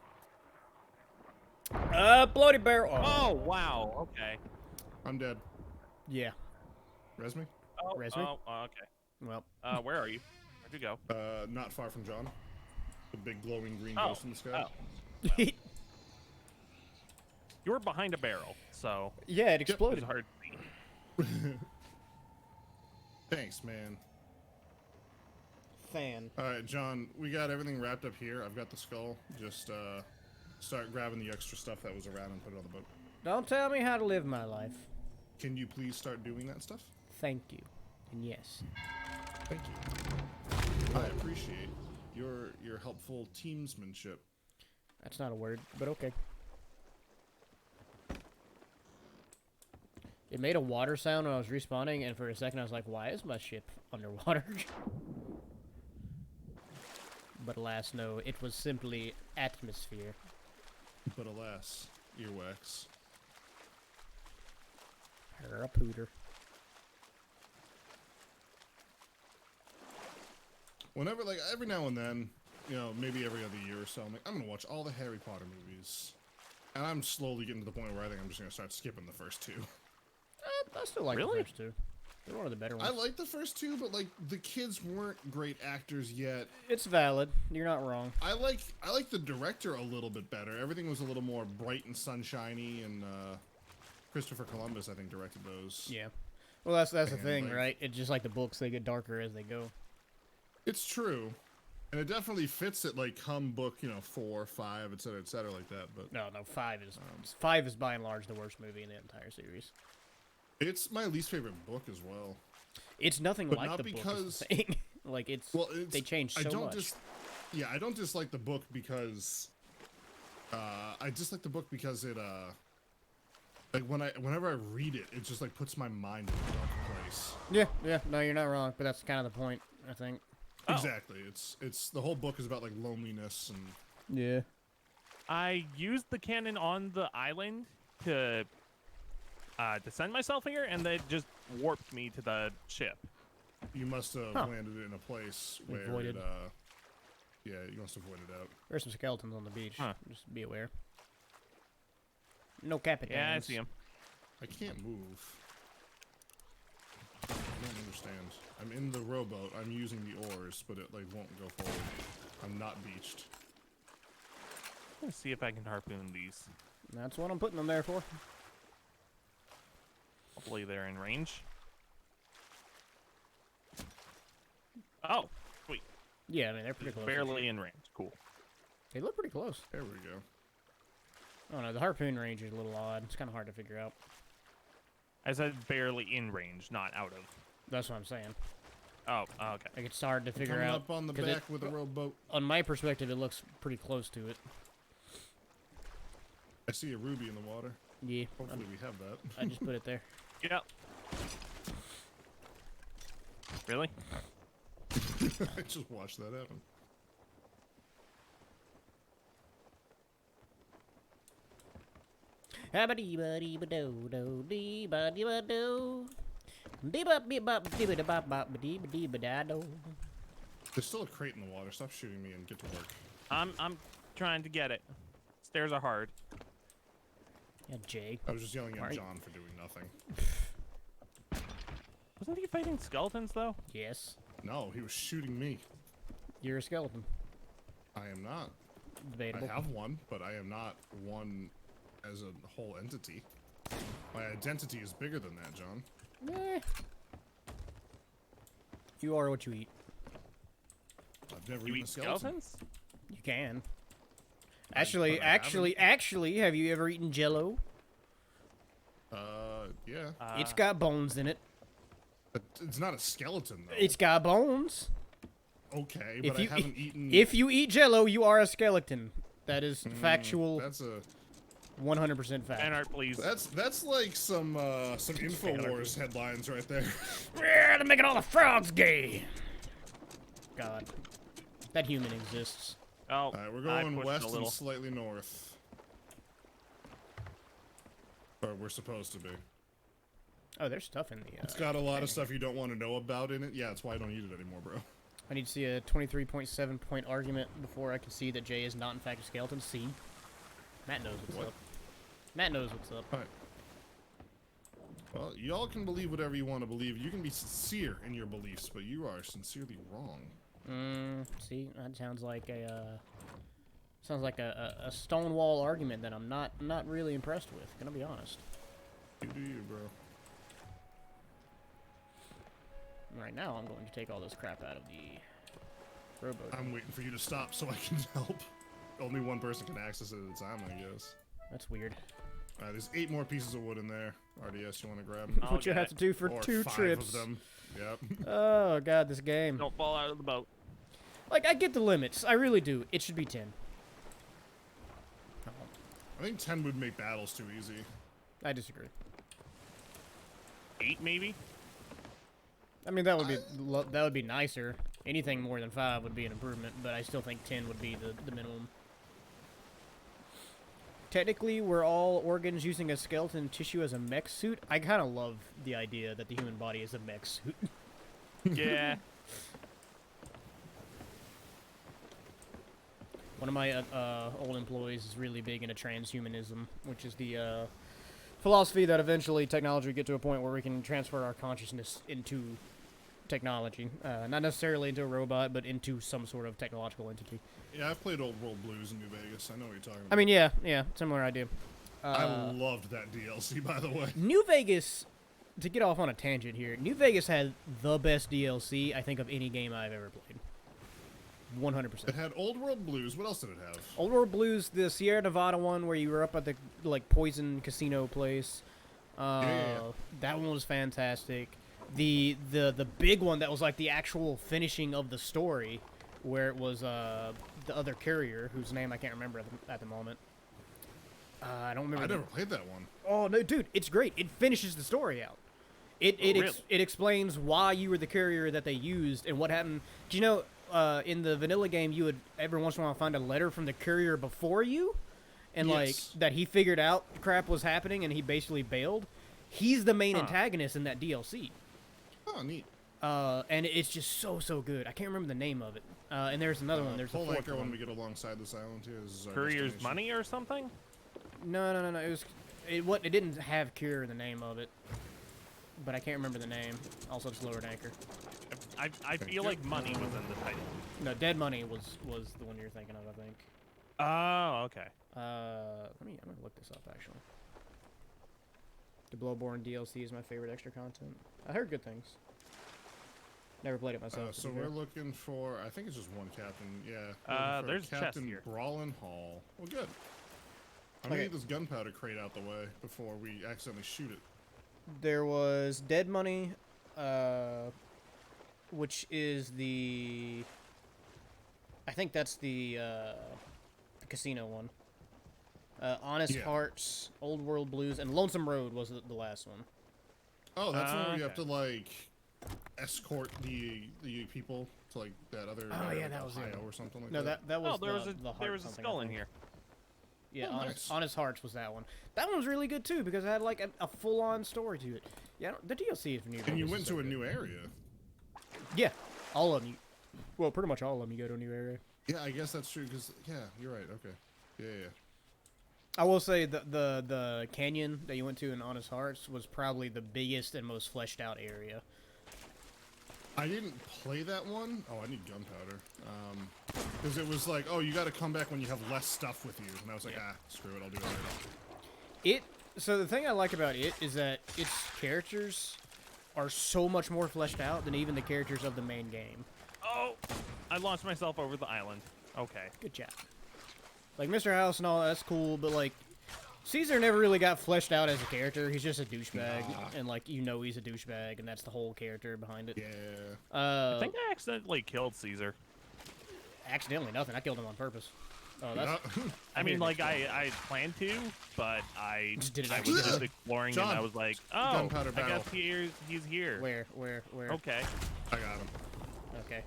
Bloody barrel. Oh, wow. Okay. I'm dead. Yeah. Res me? Oh, Res me? okay. Well. Where are you? Where'd you go? Not far from John. The big glowing green Oh, ghost in the sky. You were behind a barrel, so Yeah, it it was exploded. hard to see. Thanks, man. Fan. All right, John, we got everything wrapped up here. I've got the skull. Just start grabbing the extra stuff that was around and put it on the boat. Don't tell me how to live my life. Can you please start doing that stuff? Thank you. And yes. Thank you. I appreciate your helpful teamsmanship. That's not a word, but okay. It made a water sound when I was respawning, and for a second I was like, why is my ship underwater? But alas, no, it was simply atmosphere. But alas, earwax. Or a pooter. Whenever, like, every now and then, you know, maybe every other year or so, I'm like, I'm gonna watch all the Harry Potter movies. And I'm slowly getting to the point where I think I'm just gonna start skipping the first two. I still like Really? the first two. They're one of the better ones. I like the first two, but, like, the kids weren't great actors yet. It's valid. You're not wrong. I like the director a little bit better. Everything was a little more bright and sunshiny, and Christopher Columbus, I think, directed those. Yeah. Well, that's the And, thing, like- right? It's just like the books; they get darker as they go. It's true. And it definitely fits it, like, come book, you know, 4, 5, et cetera, like that. But No, five is by and large the worst movie in the entire series. it's my least favorite book as well. It's nothing But like not the book. Is because- the thing. Like it's they changed so much. I don't dislike the book because I dislike the book because it like whenever I read it, it just like puts my mind in a dark place. Yeah. No, you're not wrong. But that's kind of the point, I think. Oh. Exactly. It's the whole book is about like loneliness and Yeah. I used the cannon on the island to send myself here, and they just warped me to the ship. you must have Huh. landed in a place where Avoided. it yeah, you must have avoided out. There's some skeletons on the beach. Huh. Just be aware. No capitans. Yeah, I see him. I can't move. I don't understand. I'm in the rowboat. I'm using the oars, but it like won't go forward. I'm not beached. Let's see if I can harpoon these. That's what I'm putting them there for. Hopefully they're in range. Oh, sweet. Yeah, I mean they're pretty close. Barely in range. Cool. They look pretty close. There we go. I don't know. The harpoon range is a little odd. It's kind of hard to figure out. I said barely in range, not out of. That's what I'm saying. Oh, okay. Like it's hard to figure Coming out. up on the 'cause back with a rowboat. On my perspective, it looks pretty close to it. I see a ruby in the water. Yeah. Hopefully we have that. I just put it there. Yep. Really? I just watched that happen. There's still a crate in the water. Stop shooting me and get to work. I'm trying to get it. Stairs are hard. Yeah, Jay. I was just yelling at Right. John for doing nothing. Wasn't he fighting skeletons though? Yes. No, he was shooting me. You're a skeleton. I am not. Debatable. I have one, but I am not one as a whole entity. My identity is bigger than that, John. Eh. You are what you eat. I've never You eaten a eat skeleton. skeletons? You can. but Actually, I actually, have you ever eaten Jello? Yeah. It's got bones in it. But it's not a skeleton, though. It's got bones. Okay, If but you I haven't eaten... if you eat Jello, you are a skeleton. That is factual. That's a... 100% fact. Fan art, please. That's like some InfoWars headlines right there. Yeah, they're making all the frogs gay. God, that human exists. Oh, Alright, we're I going pushed west a and little. slightly north. Or we're supposed to be. Oh, there's stuff in the. It's got a lot of stuff you don't want to know about in it. Yeah, that's why I don't eat it anymore, bro. I need to see a 23.7 point argument before I can see that Jay is not in fact a skeleton. See, Matt knows what's What? up. Matt knows what's up. Alright. Well, y'all can believe whatever you want to believe. You can be sincere in your beliefs, but you are sincerely wrong. See, that sounds like a Stonewall argument that I'm not really impressed with. Gonna be honest. You do you, bro. Right now, I'm going to take all this crap out of the rowboat. I'm waiting for you to stop so I can help. Only one person can access it at a time, I guess. That's weird. There's 8 more pieces of wood in there. RDS, you want to grab? That's what you have to do for Or 2 5 trips. of them. Yep. Oh god, this game. Don't fall out of the boat. Like, I get the limits. I really do. It should be 10. I think 10 would make battles too easy. I disagree. 8 maybe. I mean, that would be nicer. Anything more than 5 would be an improvement, but I still think 10 would be the minimum. Technically, we're all organs using a skeleton tissue as a mech suit. I kind of love the idea that the human body is a mech suit. Yeah. One of my old employees is really big into transhumanism, which is the philosophy that eventually technology will get to a point where we can transfer our consciousness into technology. Not necessarily into a robot, but into some sort of technological entity. Yeah, I've played Old World Blues in New Vegas. I know what you're talking about. I mean, yeah, similar idea. I loved that DLC, by the way. New Vegas, to get off on a tangent here, New Vegas had the best DLC, I think, of any game I've ever played. 100%. It had Old World Blues. What else did it have? Old World Blues, the Sierra Nevada one where you were up at the, like, Poison Casino place. Yeah. That one was fantastic. The big one that was, like, the actual finishing of the story, where it was, the other courier, whose name I can't remember at the moment. I don't remember. I never played that one. Oh, no, dude, it's great. It finishes the story out. It explains why you were the courier that they used and what happened. Do you know, in the vanilla game, you would every once in a while find a letter from the courier before you, and like that he figured out crap was happening and he basically bailed. He's the main antagonist in that DLC. Oh, neat. And it's just so good. I can't remember the name of it. And there's another one. There's a pull fourth anchor one. when we get alongside this island here. This is our Courier's destination. Money or something? No. It didn't have Cure in the name of it, but I can't remember the name. Also, just lowered anchor. I feel like money was in the title. No, Dead Money was the one you're thinking of, I think. Oh, okay. I'm gonna look this up actually. The Blowborn DLC is my favorite extra content. I heard good things. Never played it myself. So we're looking for, I think it's just one captain. Yeah. There's a chest Captain here. Brawlin Hall. Well, good. I'm gonna get this gunpowder crate out the way before we accidentally shoot it. There was Dead Money, which is the. I think that's the casino one. Honest Hearts, Old World Blues, and Lonesome Road was the last one. Oh, that's one where you have okay. to like escort the people to like that other. Oh, yeah, like that was it. Ohio or something like No, that. that was Oh, there was the there heart was a something, skull I in think. here. Yeah, Oh, Honest, nice. Honest Hearts was that one. That one was really good too because it had like a full-on story to it. Yeah, the DLC for New Vegas. And you is went so to a good. new area. Yeah, all of them. Well, pretty much all of them. You go to a new area. Yeah, I guess that's true. Cause yeah, you're right. Okay. Yeah. I will say the canyon that you went to in Honest Hearts was probably the biggest and most fleshed out area. I didn't play that one. Oh, I need gunpowder. Because it was like, oh, you got to come back when you have less stuff with you. And I was like, screw it, I'll do it later. So the thing I like about it is that its characters are so much more fleshed out than even the characters of the main game. Oh, I launched myself over the island. Okay. Good job. Like Mr. House and all that's cool, but like Caesar never really got fleshed out as a character. He's just a douchebag, and like he's a douchebag, and that's the whole character behind it. Yeah. I think I accidentally killed Caesar. Accidentally, nothing. I killed him on purpose. Oh, that's. I mean, like I planned to, but I Just did it I was accidentally. just exploring John, and I was like, oh, gunpowder I guess barrel. he's here. Where? Okay. I got him. Okay.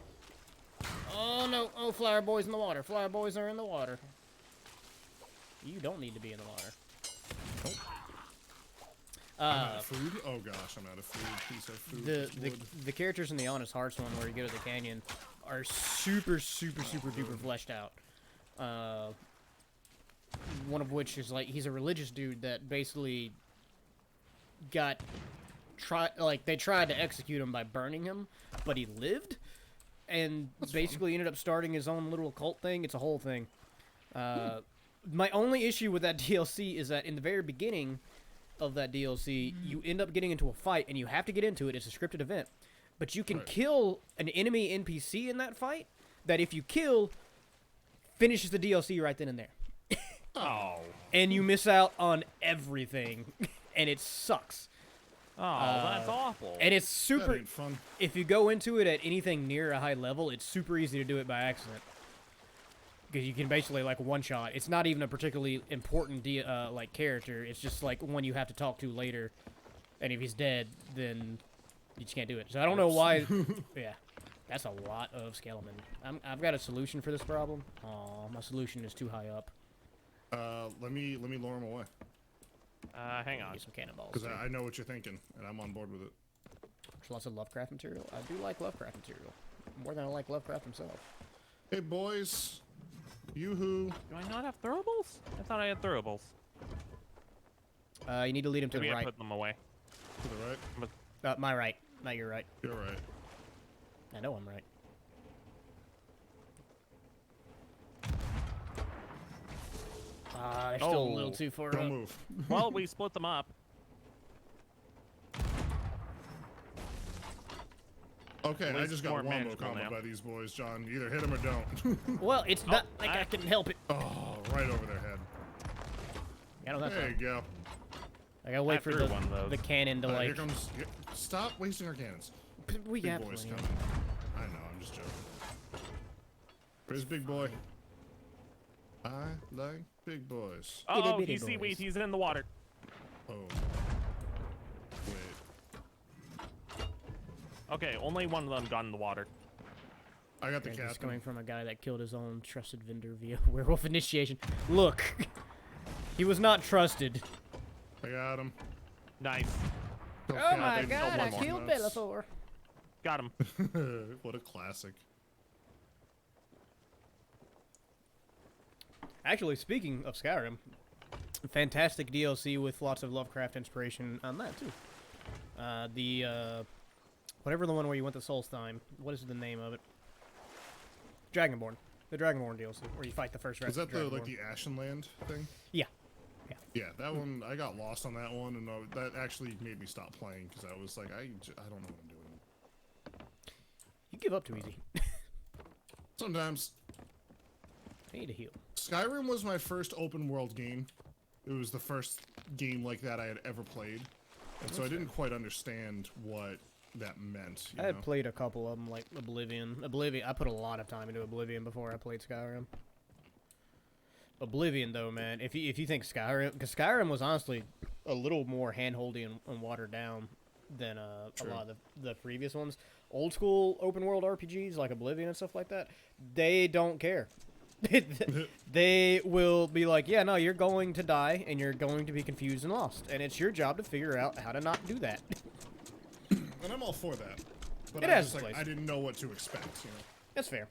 Oh no! Oh, flower boys in the water. Flower boys are in the water. You don't need to be in the water. I'm out of food. Oh gosh, I'm out of food. Piece of food. The characters in the Honest Hearts one where you go to the canyon are super duper fleshed out. One of which is like he's a religious dude that basically they tried to execute him by burning him, but he lived and basically ended up starting his own little cult thing. It's a whole thing. My only issue with that DLC is that in the very beginning of that DLC, you end up getting into a fight, and you have to get into it. It's a scripted event. But you can kill an enemy NPC in that fight that if you kill, finishes the DLC right then and there. Oh. and you miss out on everything, and it sucks. Oh, that's awful. And it's That super. ain't fun. If you go into it at anything near a high level, it's super easy to do it by accident. Because you can basically like one shot. It's not even a particularly important like character. It's just like one you have to talk to later. And if he's dead, then you just can't do it. So I don't know why. Yeah, that's a lot of skeleton. I've got a solution for this problem. Aw, my solution is too high up. Let me lure him away. Hang on. Get some cannonballs. Because too. I know what you're thinking, and I'm on board with it. There's lots of Lovecraft material. I do like Lovecraft material more than I like Lovecraft himself. Hey, boys. Yoo-hoo. Do I not have throwables? I thought I had throwables. You need to lead him to Maybe the I right. put them away. To the right. My right, not your right. You're right. I know I'm right. They're still a little Oh. too far Don't up. move. Well, we split them up. Okay, At I least just more got wombo manageable combo now. by these boys, John. Either hit them or don't. Well, it's not like I can help it. Oh, right over their head. I know that's There right. you go. I gotta wait for threw one of the those. cannon to Here like. comes... Stop wasting our cannons. We Big got boy's plenty. coming. I know, I'm just joking. Where's big boy? I like big boys. Oh, Itty bitty he's seaweed. boys. He's in the water. Oh. Wait. Okay, only one of them got in the water. I got the This is captain. coming from a guy that killed his own trusted vendor via werewolf initiation. Look, he was not trusted. I got him. Nice. Oh my they god, know I one killed more. Bellathor. Got him. What a classic. Actually, speaking of Skyrim, fantastic DLC with lots of Lovecraft inspiration on that too. Whatever the one where you went to Solstheim, what is the name of it? Dragonborn. The Dragonborn DLC, where you fight the first Is that the Dragonborn. like the Ashenland thing? Yeah. Yeah, that one, I got lost on that one, and that actually made me stop playing, because I was like, I don't know what I'm doing. You give up too easy. Sometimes. I need to heal. Skyrim was my first open world game. It was the first game like that I had ever played. And so I didn't quite understand what that meant. You I had know? played a couple of them, like Oblivion. I put a lot of time into Oblivion before I played Skyrim. Oblivion, though, man, if you think Skyrim, because Skyrim was honestly a little more hand-holdy and watered down than a lot of the previous ones. Old school open world RPGs like Oblivion and stuff like that, they don't care. They will be like, yeah, no, you're going to die and you're going to be confused and lost, and it's your job to figure out how to not do that. And I'm all for that. But It I has just, its like, place. I didn't know what to expect, you know? That's fair.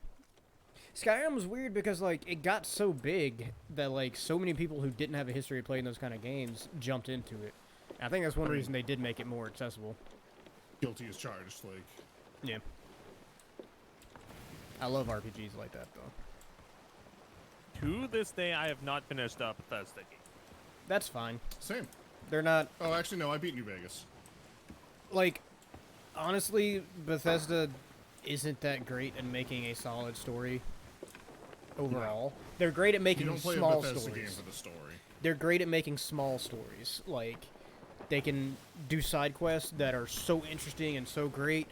Skyrim was weird because, like, it got so big that, like, so many people who didn't have a history of playing those kind of games jumped into it. I think that's one reason they did make it more accessible. Guilty as charged, like... Yeah. I love RPGs like that, though. To this day, I have not finished up Bethesda game. That's fine. Same. They're not, Oh, actually, no, I beat New Vegas. like, honestly, Bethesda isn't that great at making a solid story overall. They're great at You making don't play a small Bethesda game stories. for the story. They're great at making small stories. Like, they can do side quests that are so interesting and so great,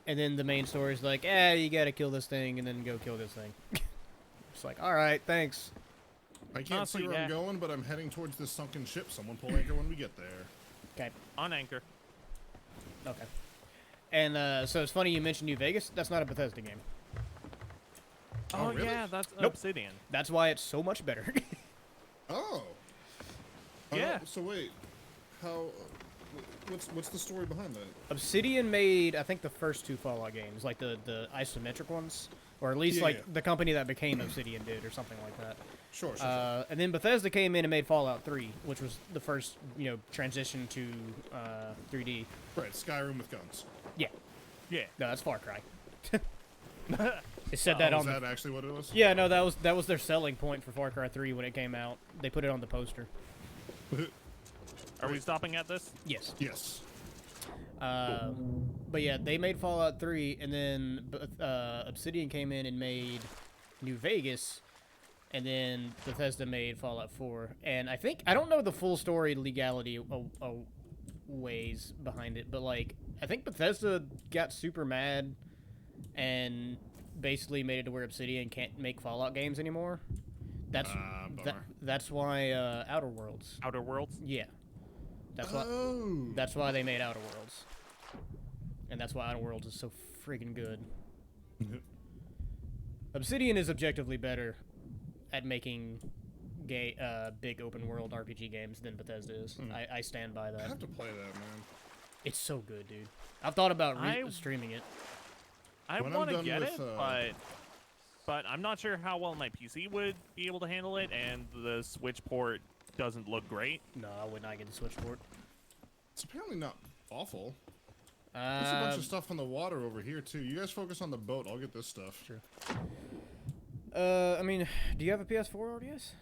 and then the main story is like, you gotta kill this thing and then go kill this thing. It's like, alright, thanks. I can't Honestly, see where I'm yeah. going, but I'm heading towards this sunken ship. Someone pull anchor when we get there. Okay. On Anchor. Okay. And, so it's funny you mentioned New Vegas. That's not a Bethesda game. Oh, really? yeah, that's Nope. Obsidian. That's why it's so much better. Oh. Yeah. So wait, how? What's the story behind that? Obsidian made, I think, the first two Fallout games, like the isometric ones, or at least Yeah, like yeah. the company that became Obsidian did, or something like that. Sure. And then Bethesda came in and made Fallout 3, which was the first, transition to 3D. Right, Skyrim with guns. Yeah, Yeah. no, that's Far Cry. It said that Oh, on. is that actually what it was? Yeah, no, that was their selling point for Far Cry 3 when it came out. They put it on the poster. Are we stopping at this? Yes. Yes. But yeah, they made Fallout 3, and then Obsidian came in and made New Vegas, and then Bethesda made Fallout 4. And I don't know the full story legality ways behind it, but like I think Bethesda got super mad and basically made it to where Obsidian can't make Fallout games anymore. That's why Outer Worlds. Outer Worlds. Yeah, that's why they made Outer Worlds, and that's why Outer Worlds is so freaking good. Obsidian is objectively better at making big open world RPG games than Bethesda is. I stand by that. I have to play that, man. It's so good, dude. I've thought about streaming it. I want to get it, but I'm not sure how well my PC would be able to handle it, and the Switch port doesn't look great. No, I would not get the Switch port. It's apparently not awful. There's a bunch of stuff on the water over here, too. You guys focus on the boat. I'll get this stuff. Sure. I mean, do you have a PS4 RDS?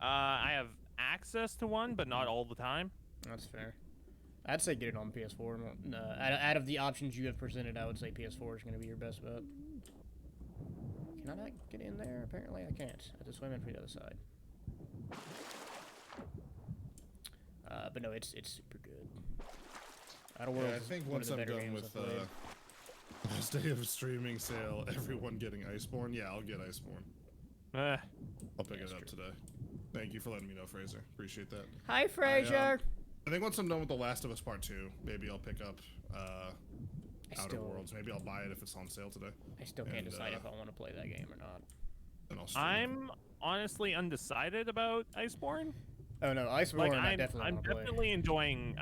I have access to one, but not all the time. That's fair. I'd say get it on PS4. Out of the options you have presented, I would say PS4 is going to be your best bet. Can I not get in there? Apparently I can't. I have to swim in from the other side. But no, it's super good. Outer Worlds I think is once one I'm of the better done games with I've played. last day of streaming sale, everyone getting Iceborne, yeah, I'll get Iceborne. I'll pick it up today. Thank you for letting me know, Fraser. Appreciate that. Hi, Fraser! I think once I'm done with The Last of Us Part 2, maybe I'll pick up Outer Worlds. Maybe I'll buy it if it's on sale today. I still can't decide if I want to play that game or not. Then I'll stream I'm honestly undecided about Iceborne. Oh no, Iceborne I definitely I'm want to play. definitely enjoying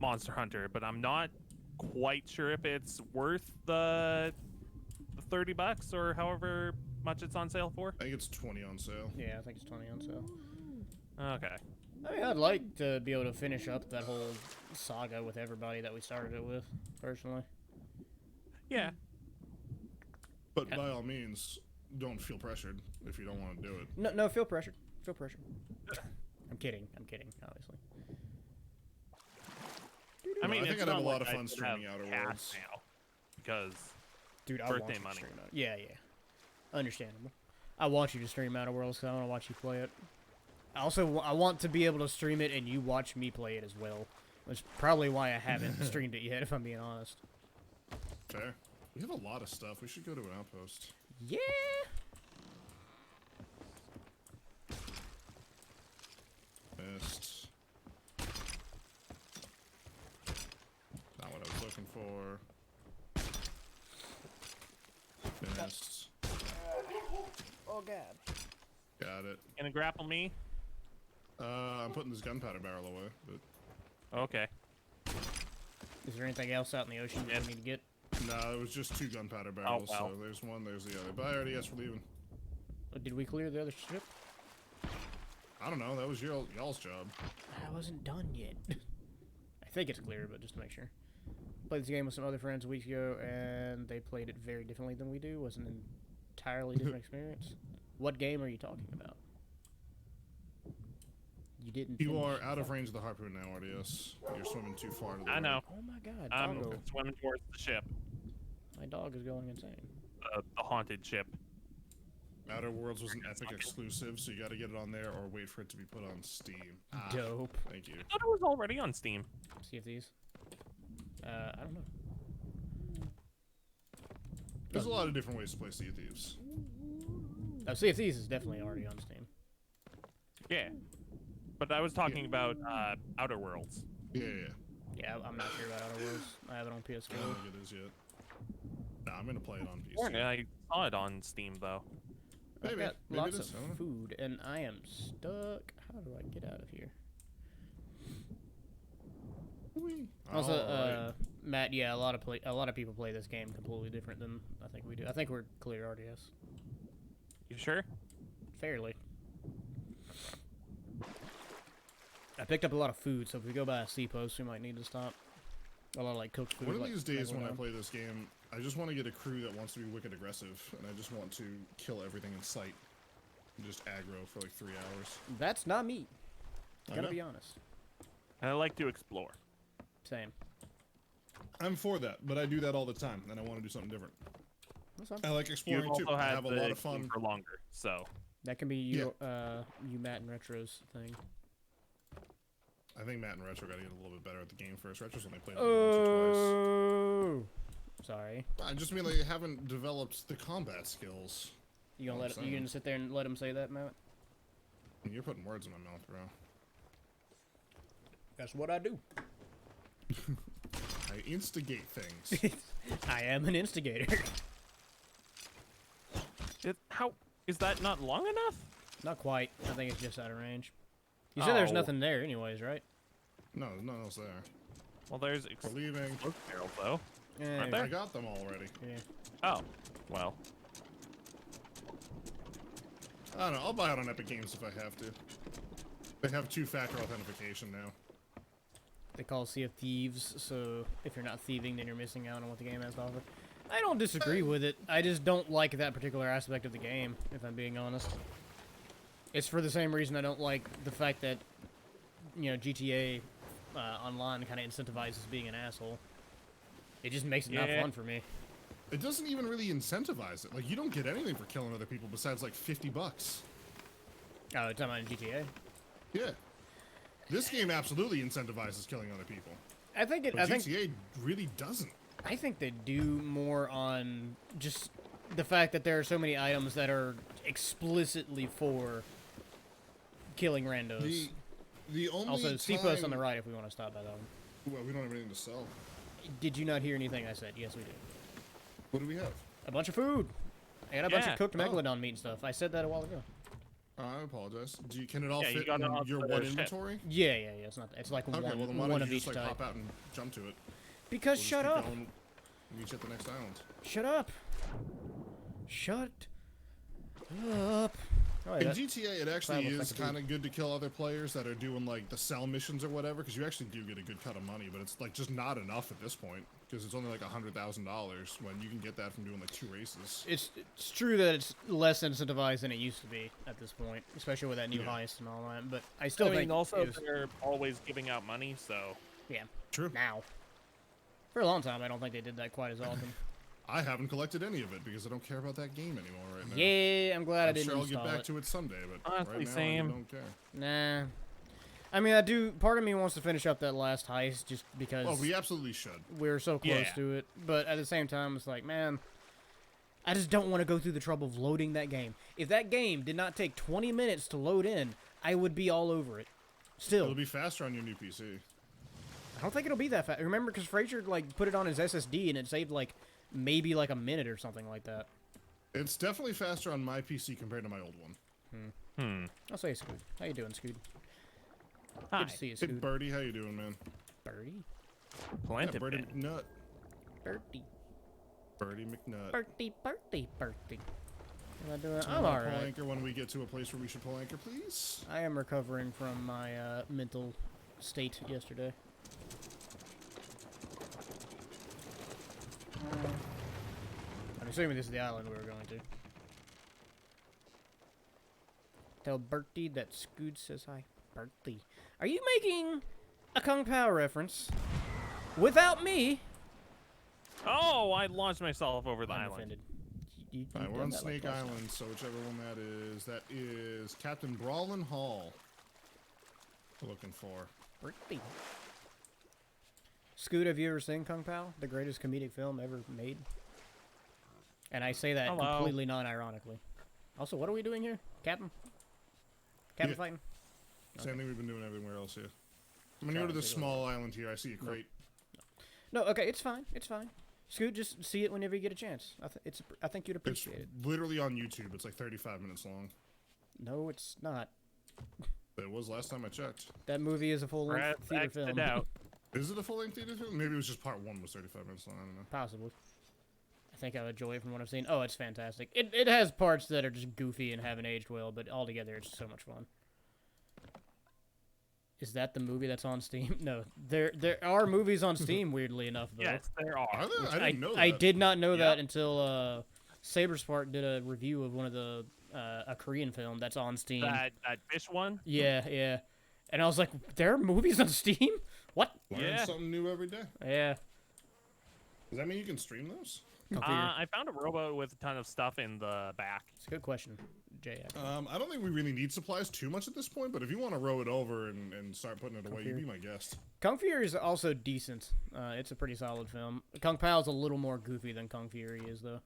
Monster Hunter, but I'm not quite sure if it's worth the $30 or however much it's on sale for. I think it's 20 on sale. Yeah, I think it's 20 on sale. Okay. I mean, I'd like to be able to finish up that whole saga with everybody that we started it with, personally. Yeah. But by all means, don't feel pressured if you don't want to do it. No, feel pressured. Feel pressured. I'm kidding, obviously. I mean, I think it's I'd have not a lot like of I fun should streaming have Outer cash Worlds. now, because Dude, I birthday want you money. To stream it. Yeah. Understandable. I want you to stream Outer Worlds because I want to watch you play it. I want to be able to stream it and you watch me play it as well. Which is probably why I haven't streamed it yet, if I'm being honest. Fair. We have a lot of stuff. We should go to an outpost. Yeah! Missed. Not what I was looking for. Missed. Oh, God. Got it. Gonna grapple me? I'm putting this gunpowder barrel away, but Okay. Is there anything else out in the ocean you need to get? no, it was just 2 gunpowder barrels. well. So there's one, there's the other. Bye, RDS, we're leaving. Did we clear the other ship? I don't know. That was y'all's job. I wasn't done yet. I think it's clear, but just to make sure. Played this game with some other friends a week ago, and they played it very differently than we do. It was an entirely different experience. What game are you talking about? You didn't. You finish. are out of range of the harpoon now, RDS. You're swimming too far to the I right. know. Oh my God! I'm Doggo. swimming towards the ship, My dog is going insane. the haunted ship. Outer Worlds was an Epic exclusive, so you got to get it on there or wait for it to be put on Steam. Dope. Thank you. I thought it was already on Steam. See if these. I don't know. There's a lot of different ways to play Sea of Thieves. Oh, see if these is definitely already on Steam. Yeah. But I was talking about Outer Worlds. Yeah. Yeah, I'm not sure about Outer Worlds. I have it on PS4. I don't think it is yet. Nah, I'm gonna play it on Or, PC. I saw it on Steam, though. I've Maybe. got Maybe lots it of is. I don't know. food, and I am stuck. How do I get out of here? Also, Alright. Matt, yeah, a lot of people play this game completely different than I think we do. I think we're clear RDS. You sure? Fairly. I picked up a lot of food, so if we go by a sea post, we might need to stop. A lot of like cooked food. One of like these days when I Megalodon. play this game, I just want to get a crew that wants to be wicked aggressive, and I just want to kill everything in sight. And just aggro for like 3 hours. That's not me. I Gotta know. be honest. And I like to explore. Same. I'm for that, but I do that all the time, and I want to do something different. That's fine. I like You've exploring too. also I had have a the lot of game fun. for longer, so That can be you, you, Matt, and Retro's thing. I think Matt and Retro got to get a little bit better at the game first. Retro's only played it once or Oh, sorry. twice. I just mean like you haven't developed the combat skills. You gonna I'm you saying. gonna sit there and let him say that, Matt? You're putting words in my mouth, bro. That's what I do. I instigate things. I am an instigator. how is that not long enough? Not quite. I think it's just out of range. You said there's Oh. nothing there, anyways, right? No, there's nothing else there. Well, there's We're leaving. explosive barrels though. Yeah. Aren't I there? got them already. Yeah. Oh, well. I don't know. I'll buy it on Epic Games if I have to. They have two-factor authentication now. They call Sea of Thieves, so if you're not thieving, then you're missing out on what the game has to offer. I don't disagree with it. I just don't like that particular aspect of the game, if I'm being honest. It's for the same reason I don't like the fact that, you know, GTA Online kind of incentivizes being an asshole. It just makes it not Yeah. fun for me. It doesn't even really incentivize it. Like, you don't get anything for killing other people besides, like, $50. Oh, you're talking about in GTA? Yeah. This game absolutely incentivizes killing other people. I think it. But I think GTA really doesn't. I think they do more on just the fact that there are so many items that are explicitly for killing randos. The only Also, see time... post on the right if we want to stop by that one. Well, we don't have anything to sell. Did you not hear anything I said? Yes, we did. What do we have? A bunch of food. I got a bunch Yeah. of cooked Oh. megalodon meat and stuff. I said that a while ago. I apologize. Can it all Yeah, you fit got in it off your the one ship. inventory? Yeah. It's not. It's like Okay, well then why one don't of you each just like type. hop out and jump to it? Because We'll shut just keep up. going, reach at the next island. Shut up. Shut up. Oh, In that, GTA, it actually looks is like a kind of good to kill other players that are doing like the sell missions or whatever, because you actually do get a good cut of money, but it's like just not enough at this point, because it's only like $100,000 when you can get that from doing like 2 races. it's true that it's less incentivized than it used to be at this point, especially with that new Yeah. heist and all that. But I still I mean, think also it was- they're always giving out money, so yeah. True. Now, for a long time, I don't think they did that quite as often. I haven't collected any of it because I don't care about that game anymore right now. Yeah, I'm glad I I'm didn't sure I'll install get back it. to it someday, but Honestly, right now same. I don't care. Nah. I mean, I do. Part of me wants to finish up that last heist just because Oh, we absolutely should. we're so close Yeah. to it. But at the same time, it's like, man, I just don't want to go through the trouble of loading that game. If that game did not take 20 minutes to load in, I would be all over it. Still, It'll be faster on your new PC. I don't think it'll be that fast. Remember, because Frazier like put it on his SSD and it saved like maybe like a minute or something like that. It's definitely faster on my PC compared to my old one. I'll say Scoot. How you doing, Scoot? hi, Good to see you, Hey, Scoot. Birdie, how you doing, man? Birdie? plenty Yeah, Birdie bit. McNut. Birdie. Birdie McNut. Birdie. What am I doing? So I'm pull alright. anchor when we get to a place where we should pull anchor, please. I am recovering from my mental state yesterday. I'm assuming this is the island we were going to. Tell Bertie that Scoot says hi. Bertie. Are you making a Kung Pao reference without me? Oh, I launched myself over the I'm island. offended. Alright, we're done on that, like, Snake twice now. Island, so whichever one that is Captain Brawlin Hall. We're looking for. Bertie. Scoot, have you ever seen Kung Pao? The greatest comedic film ever made? And I say that Hello. completely non-ironically. Also, what are we doing here? Captain? Captain Yeah. fighting? Same thing we've been doing everywhere else here. When you Try go to to this figure it small island here, I see a crate. No, okay, it's fine. It's fine. Scoot, just see it whenever you get a chance. I think you'd It's appreciate it. literally on YouTube. It's like 35 minutes long. No, it's not. It was last time I checked. That movie is a full-length Brad theater X'd it film. out. Is it a full-length theater film? Maybe it was just part 1 was 35 minutes long. I don't know. Possibly. I think I would enjoy it from what I've seen. Oh, it's fantastic. It has parts that are just goofy and haven't aged well, but altogether it's so much fun. Is that the movie that's on Steam? No, there are movies on Steam. Weirdly enough, though. Yes, there Are are. there? I didn't know that. I did not know that Yep. until Saberspark did a review of one of the a Korean film that's on Steam. That fish one. Yeah, and I was like, there are movies on Steam? What? Learn Yeah. something new every day. Yeah, Does that mean you can stream those? Kung Fu. I found a rowboat with a ton of stuff in the back. It's a good question, Jay. I don't think we really need supplies too much at this point, but if you want to row it over and start putting it away, you be my guest. Kung Fury is also decent. It's a pretty solid film. Kung Pao's a little more goofy than Kung Fury is, though.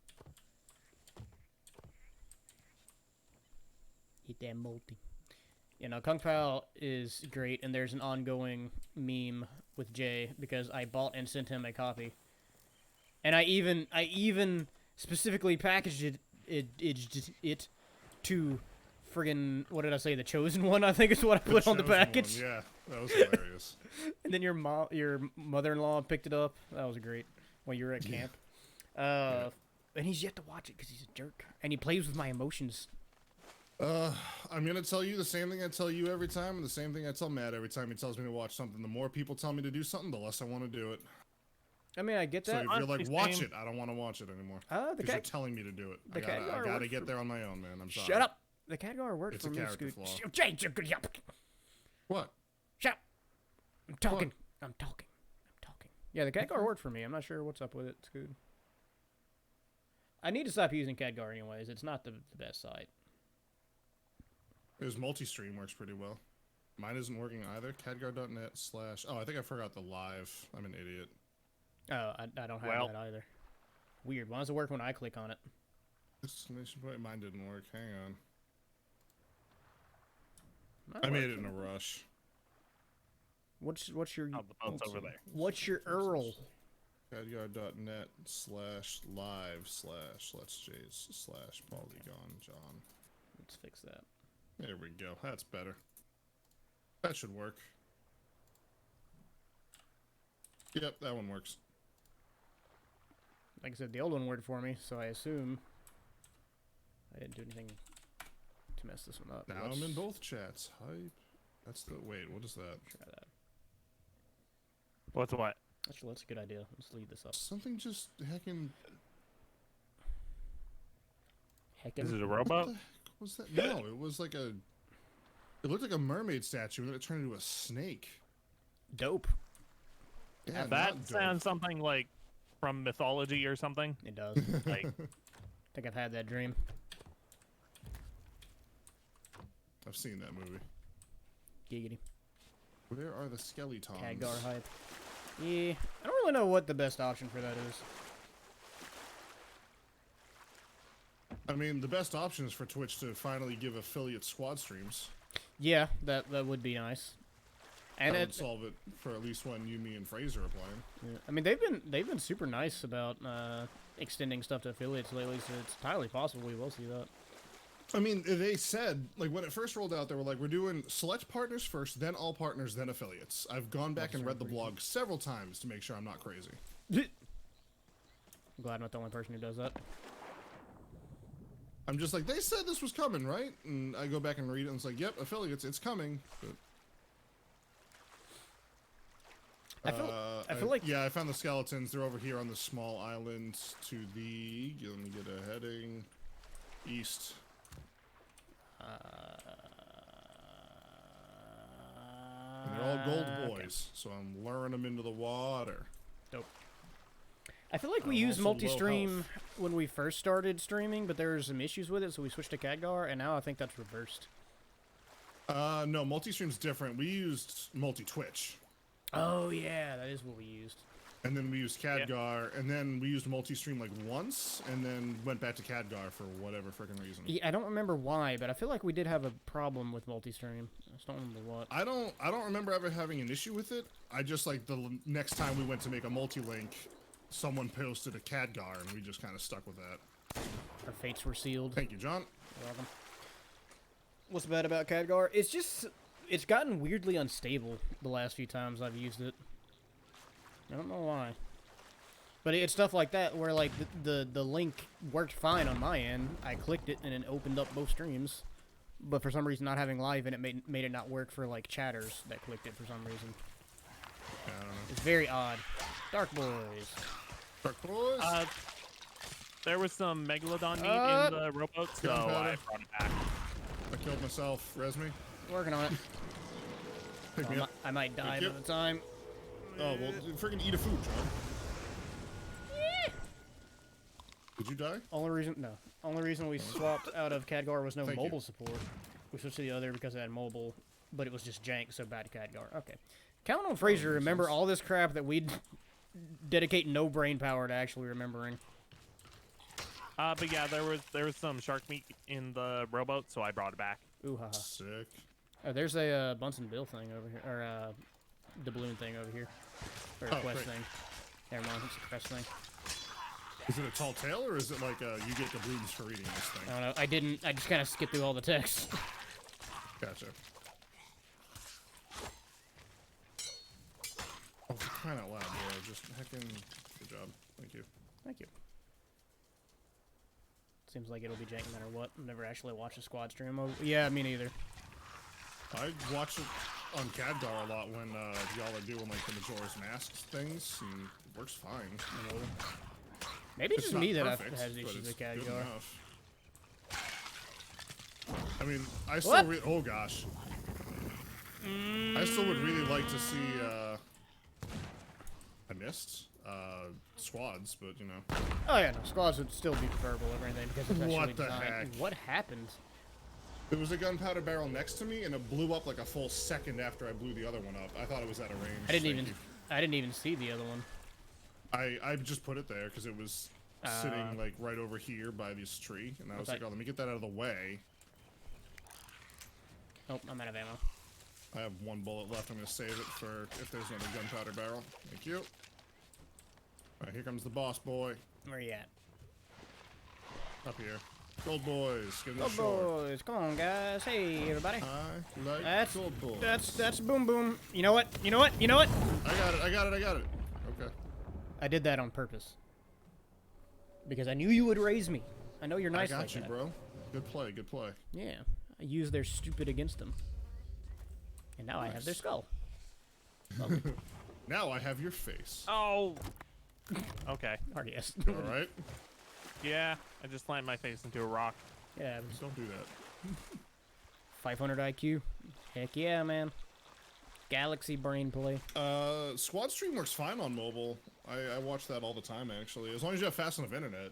Eat that multi. You know, Kung Pao is great, and there's an ongoing meme with Jay because I bought and sent him a copy, and I even specifically packaged it to friggin' what did I say? The Chosen One, I think is what I put on the package. Yeah, that was hilarious. And then your mother-in-law picked it up. That was great while you were at camp. And he's yet to watch it because he's a jerk, and he plays with my emotions. I'm gonna tell you the same thing I tell you every time, and the same thing I tell Matt every time he tells me to watch something. The more people tell me to do something, the less I want to do it. I mean, I get So that. if you're like, Honestly, watch same. it, I don't want to watch it anymore. The Because you're cat. telling me to do it. the I Khadgar gotta worked get for- there on my own, man. I'm sorry. Shut up. The Khadgar worked It's for a me, character Scoot. flaw. Jay, What? shut up. I'm talking. I'm talking. Yeah, the Khadgar worked for me. I'm not sure what's up with it, Scoot. I need to stop using Khadgar anyways. It's not the best site. His multi-stream works pretty well. Mine isn't working either. Cadgar.net/ Oh, I think I forgot the live. I'm an idiot. Oh, I don't have that either. Weird. Why does it work when I click on it? Exclamation point. Mine didn't work. Hang on. Mine I made worked. it in a rush. What's your Oh, the boat's over there. what's your URL? Cadgar.net/live/LetsJays/Polygon John. Let's fix that. There we go. That's better. That should work. Yep, that one works. Like I said, the old one worked for me, so I assume I didn't do anything to mess this one up. Now I'm in both chats. Hype. That's the wait. What is that? Try that. What's what? Actually, that's a good idea. Let's leave this up. Something just heckin'. Heckin'. Is it a What rowboat? the heck was that? No, it was like a. It looked like a mermaid statue, and then it turned into a snake. Dope. Yeah, That not dope. sounds something like from mythology or something. It does. Like, I think I've had that dream. I've seen that movie. Giggity. Where are the skeletons? Khadgar hype. Yeah, I don't really know what the best option for that is. I mean, the best option is for Twitch to finally give affiliate squad streams. Yeah, that would be nice. And That would it, solve it for at least when you, me, and Fraser are playing. yeah, I mean, they've been super nice about extending stuff to affiliates lately, so it's entirely possible we will see that. I mean, they said, like, when it first rolled out, they were like, we're doing select partners first, then all partners, then affiliates. I've gone back and read the blog several times to make sure I'm not crazy. I'm glad I'm not the only person who does that. I'm just like, they said this was coming, right? And I go back and read it, and it's like, yep, affiliates, it's coming. But, I feel like Yeah, I found the skeletons. They're over here on the small island to the... Let me get a heading. East. And they're all gold boys, so I'm luring them into the water. dope. I feel like we I'm used also low multi-stream health. when we first started streaming, but there were some issues with it, so we switched to Khadgar, and now I think that's reversed. No, multi-stream's different. We used multi-Twitch. Oh yeah, that is what we used. And then we used Khadgar, and then we used multi-stream like once, and then went back to Khadgar for whatever freaking reason. Yeah, I don't remember why, but I feel like we did have a problem with multi-stream. I just don't remember what. I don't remember ever having an issue with it. I just like next time we went to make a multi-link, someone posted a Khadgar, and we just kind of stuck with that. Our fates were sealed. Thank you, John. You're welcome. What's bad about Khadgar? It's gotten weirdly unstable the last few times I've used it. I don't know why. But it's stuff like that where like the link worked fine on my end. I clicked it and it opened up both streams. But for some reason not having live in it made it not work for like chatters that clicked it for some reason. I don't know. It's very odd. Dark Boys. Dark boys. there was some megalodon meat in the rowboat, so Gunpowder. I brought it back. I killed myself. Res me. Working on it. Pick me up. I might die you. by the time. Oh well, freaking eat a food, John. Did you die? Only reason we swapped out of Khadgar was no Thank you. mobile support. We switched to the other because it had mobile, but it was just jank, so bad Khadgar. Okay. Count on Fraser to makes remember sense. all this crap that we'd dedicate no brain power to actually remembering. But yeah, there was some shark meat in the rowboat, so I brought it back. Ooh, haha. Sick. Oh, there's a Bunsen Bill thing over here, or the balloon thing over here, or a Oh, quest great. thing. Never mind, it's a quest thing. Is it a tall tale, or is it like you get doubloons for reading this thing? I don't know. I didn't. I just kind of skipped through all the text. Gotcha. Oh, for crying out loud, bro. Just heckin' good job. Thank you. Thank you. Seems like it'll be jank no matter what. I've never actually watched a squad stream. Oh, yeah, me neither. I watch it on Khadgar a lot when y'all are doing like the Majora's Mask things, and it works fine. Maybe it's just not me that perfect, has but issues it's with good Khadgar. enough. I mean, I still What? oh gosh. I still would really like to see I missed squads, but you know. Oh yeah, no, squads would still be preferable over anything because it's actually What the designed. heck? What happened? There was a gunpowder barrel next to me, and it blew up like a full second after I blew the other one up. I thought it was at a range. I didn't Thank even. you. I didn't even see the other one. I just put it there because it was sitting like right over here by this tree, and I was Okay. like, oh, let me get that out of the way. Oh, I'm out of ammo. I have one bullet left. I'm gonna save it for if there's another gunpowder barrel. Thank you. All right, here comes the boss boy. Where you at? Up here. Gold boys, get in the Gold shore. boys, come on, guys. Hey, everybody. I like That's gold boys. that's boom boom. You know what? You know what? You know what? I got it. I got it. I got it. Okay. I did that on purpose because I knew you would raise me. I know you're nice I got like you, that. bro. Good play. Good play. Yeah, I used their stupid against them, and now I have their Nice. skull. Now I have your face. Oh. Okay. RDS. All right. Yeah, I just slammed my face into a rock. Yeah, Just don't do that. 500 IQ. Heck yeah, man. Galaxy brain play. Squad Stream works fine on mobile. I watch that all the time, actually. As long as you have fast enough internet.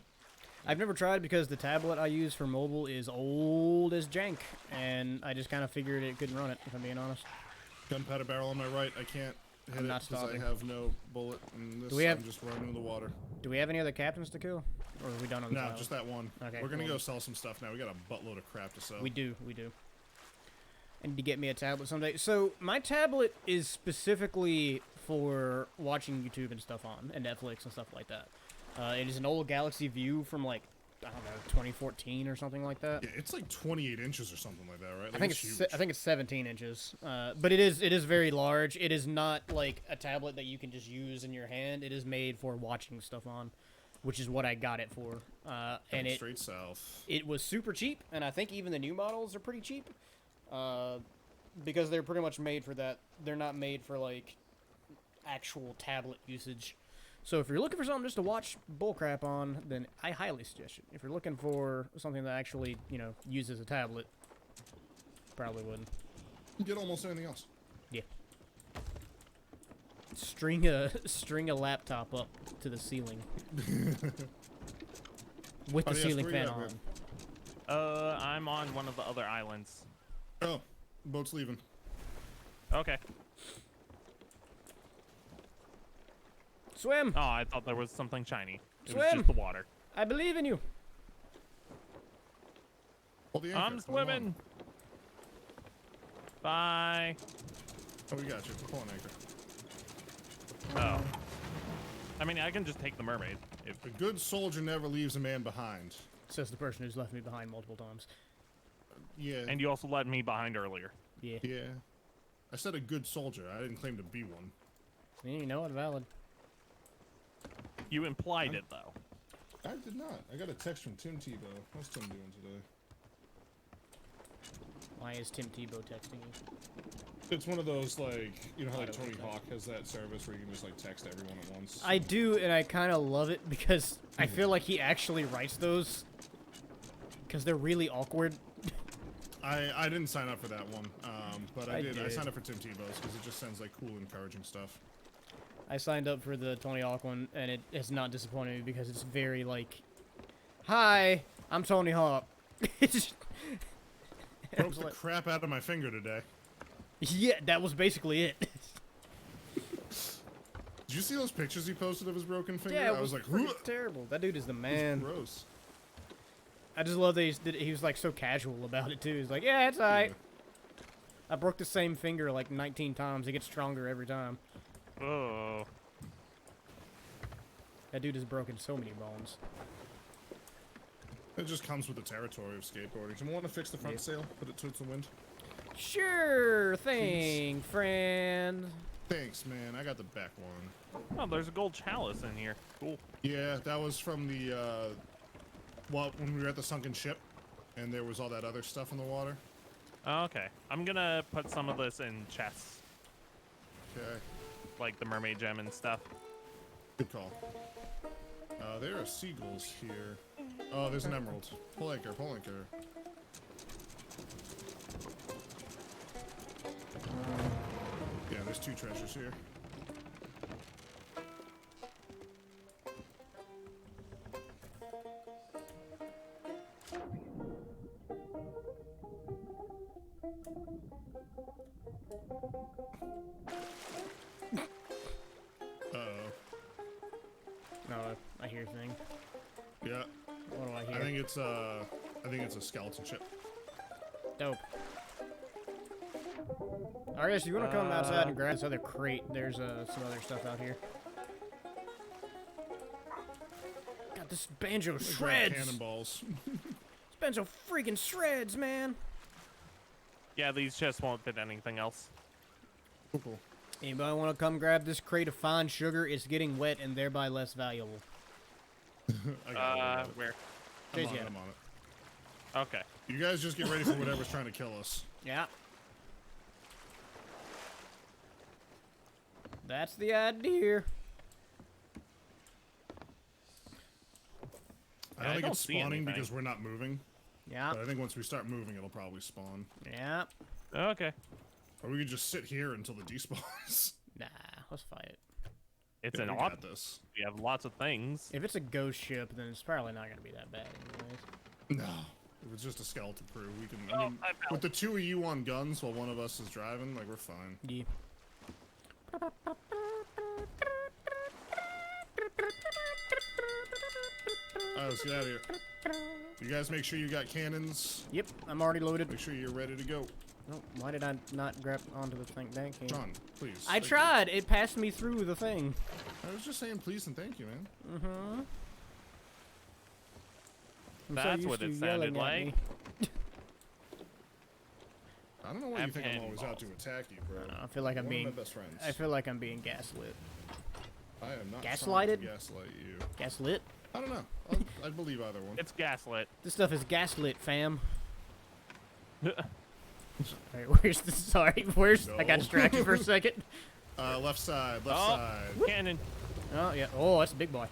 I've never tried because the tablet I use for mobile is old as jank, and I just kind of figured it couldn't run it, if I'm being honest. Gunpowder barrel on my right. I can't hit I'm it not because I stopping. have no bullet. And this, Do we have- I'm just running in the water. Do we have any other captains to kill? Or are we done on the No, island? just that one. Okay, We're gonna cool. go sell some stuff now. We got a buttload of crap to sell. We do. I need to get me a tablet someday. So, my tablet is specifically for watching YouTube and stuff on, and Netflix and stuff like that. It is an old Galaxy View from, like, I don't know, 2014 or something like that. Yeah, it's like 28 inches or something like that, right? Like I think huge. I think it's 17 inches, but it is very large. It is not like a tablet that you can just use in your hand. It is made for watching stuff on, which is what I got it for. And Heading it straight south. it was super cheap, and I think even the new models are pretty cheap, because they're pretty much made for that. They're not made for like actual tablet usage. So if you're looking for something just to watch bullcrap on, then I highly suggest it. If you're looking for something that actually, you know, uses a tablet, probably wouldn't. You get almost anything else. Yeah. String a laptop up to the ceiling. With the RDS, ceiling where you fan at, on. man? I'm on one of the other islands. Oh, boat's leaving. Okay. Swim! Oh, I thought there was something shiny. It was Swim! just the water. I believe in you. Hold the anchor. I'm Hold swimming. Bye. on. Oh, we got you. Pull an anchor. Oh. I mean, I can just take the mermaid. If A good soldier never leaves a man behind. Says the person who's left me behind multiple times. Yeah. And you also left me behind earlier. Yeah. Yeah. I said a good soldier. I didn't claim to be one. Yeah, you know what? Valid. You implied it, though. I did not. I got a text from Tim Tebow. How's Tim doing today? Why is Tim Tebow texting you? It's one of those, like, you know how like Auto Tony text. Hawk has that service where you can just like text everyone at once. I do, and I kind of love it because I feel like he actually writes those. Because they're really awkward. I didn't sign up for that one, but I I did. I did. signed up for Tim Tebow's because it just sounds like cool, encouraging stuff. I signed up for the Tony Hawk one, and it has not disappointed me because it's very, like, Hi, I'm Tony Hawk. It's Broke the crap out of my finger today. yeah, that was basically it. Did you see those pictures he posted of his broken finger? Yeah, it I was like, freaking terrible. That dude is the man. gross. I just love that he was like so casual about it too. He's like, yeah, it's alright. Yeah. I broke the same finger like 19 times. It gets stronger every time. Oh. That dude has broken so many bones. It just comes with the territory of skateboarding. Someone want to fix the front sail? Put it towards the wind? Sure thing, friend. Thanks, man. I got the back one. Oh, there's a gold chalice in here. Cool. Yeah, that was from the, well, when we were at the sunken ship, and there was all that other stuff in the water. Oh, okay. I'm gonna put some of this in chests, Okay. like the mermaid gem and stuff. Good call. There are seagulls here. Oh, there's an emerald. Pull anchor, pull anchor. Yeah, there's 2 treasures here. Uh-oh. No, I hear thing. Yeah. What do I I hear? think it's a skeleton ship. Dope. RDS, you want to come outside and grab this other crate? There's some other stuff out here. God, this banjo Grab shreds. Cannonballs. This banjo freaking shreds, man. Yeah, these chests won't fit anything else. Cool. Anybody want to come grab this crate of fine sugar? It's getting wet and thereby less valuable. I got it. Where? I'm Jay's on got it, it. I'm on it. Okay. You guys just get ready for whatever's trying to kill us. Yeah. That's the idea. I don't think don't it's see spawning anything. because we're not moving. Yeah. But I think once we start moving, it'll probably spawn. Yeah. Okay. Or we could just sit here until the despawns. Nah, let's fight it. It's Yeah, an we got option. this. We have lots of things. If it's a ghost ship, then it's probably not gonna be that bad anyways. No. If it's just a skeleton crew, we can. Oh, I mean, I found- with the 2 of you on guns while one of us is driving, like, we're fine. Yeah. Alright, let's get out of here. You guys make sure you got cannons. Yep, I'm already loaded. Make sure you're ready to go. Oh, why did I not grab onto the thing? Thank you. John, please. I Thank you. tried. It passed me through the thing. I was just saying please and thank you, man. Mm-hmm. I'm so That's used what to it you sounded yelling at like. me. I don't know why I'm you think I'm always out to cannonballs. attack you, bro. I feel like I'm One being. of my best friends. I feel like I'm being gaslit. I am not Gaslighted? trying to gaslight you. Gaslit? I don't know. I believe either one. It's gaslit. This stuff is gaslit, fam. Alright, where's the? Sorry, where's? I got No. distracted for a second. Left side, left Oh, side. cannon. Oh yeah. Oh, that's a big boy.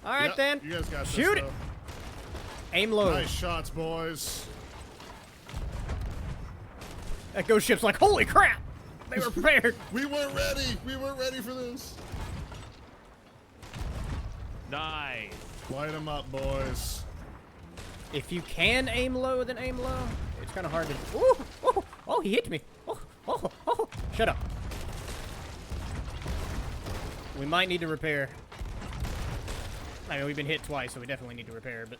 All right Yep, then. You guys got this, Shoot it. though. Aim low. Nice shots, boys. That ghost ship's like, holy crap! They were prepared. We weren't ready. We weren't ready for this. Nice. Light them up, boys. If you can aim low, then aim low. It's kind of hard to. Ooh, oh, oh, he hit me. Oh, oh, oh. Shut up. We might need to repair. I mean, we've been hit twice, so we definitely need to repair. But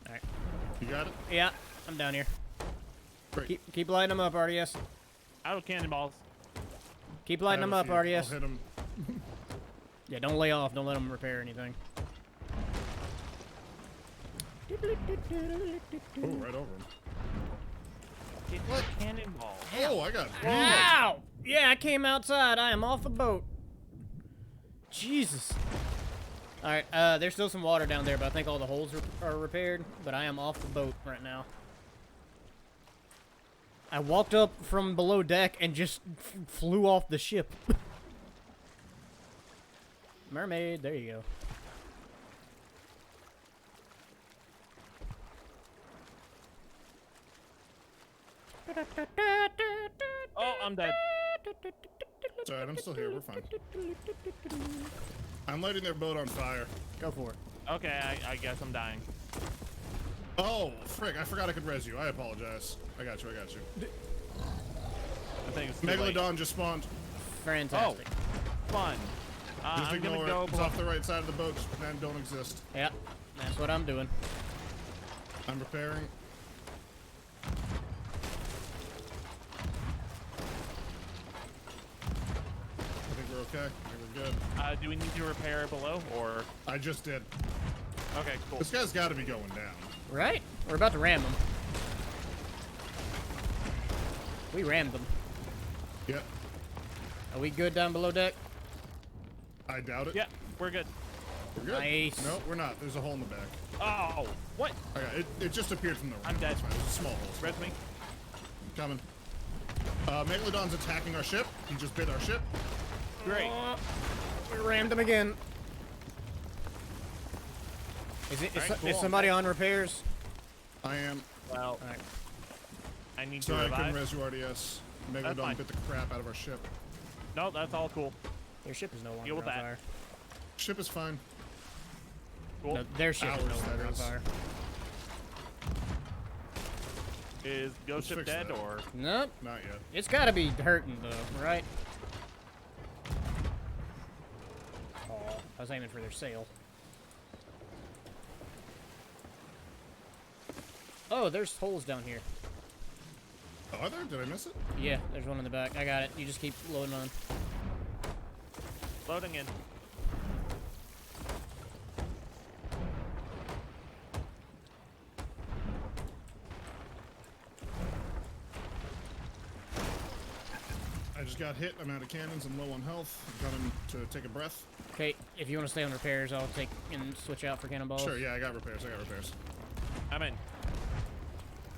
all right. You got it? Yeah, I'm down here. Great. Keep lighting them up, RDS. Out of cannonballs. Keep lighting them up, I'll RDS. hit 'em. Yeah, don't lay off. Don't let them repair anything. Oh, right over him. Get the cannonballs. Oh, I got bombed. Ow! Yeah, I came outside. I am off the boat. Jesus. Alright, there's still some water down there, but I think all the holes are repaired. But I am off the boat right now. I walked up from below deck and just flew off the ship. Mermaid, there you go. Oh, I'm dead. It's alright, I'm still here. We're fine. I'm lighting their boat on fire. Go for it. Okay, I guess I'm dying. Oh, frick, I forgot I could res you. I apologize. I got you. I think it's too late. Megalodon just spawned. Fantastic. Fun. Just I'm gonna ignore go. it. It's off the right side of the boat. Just pretend don't exist. Yep, that's what I'm doing. I'm repairing. I think we're okay. I think we're good. Do we need to repair below or? I just did. Okay, cool. This guy's got to be going down. Right? We're about to ram them. We rammed them. Yep. Are we good down below deck? I doubt it. Yeah, we're good. We're good. Nice. No, we're not. There's a hole in the back. Oh, what? Okay, it just appeared from the ramp. I'm dead. It's fine. There's a small hole. Res me. Coming. Megalodon's attacking our ship. He just bit our ship. Great. We rammed them again. Is Alright, cool. somebody on repairs? I am. Well, Alright. I need to Sorry, I couldn't revive. res you RDS. That's Megalodon fine. bit the crap out of our ship. No, that's all cool. Their ship is no longer Deal with on that. fire. Ship is fine. Cool. No, their ship is Ours, no longer that on is. fire. Is Ghost Ship fix dead that. or? Nope. Not yet. It's gotta be hurting though, right? Oh, I was aiming for their sail. Oh, there's holes down here. Oh, are there? Did I miss it? Yeah, there's one in the back. I got it. You just keep loading on. Loading in. I just got hit. I'm out of cannons. I'm low on health. I'm coming to take a breath. Okay, if you want to stay on repairs, I'll take and switch out for cannonballs. Sure, yeah, I got repairs. I'm in.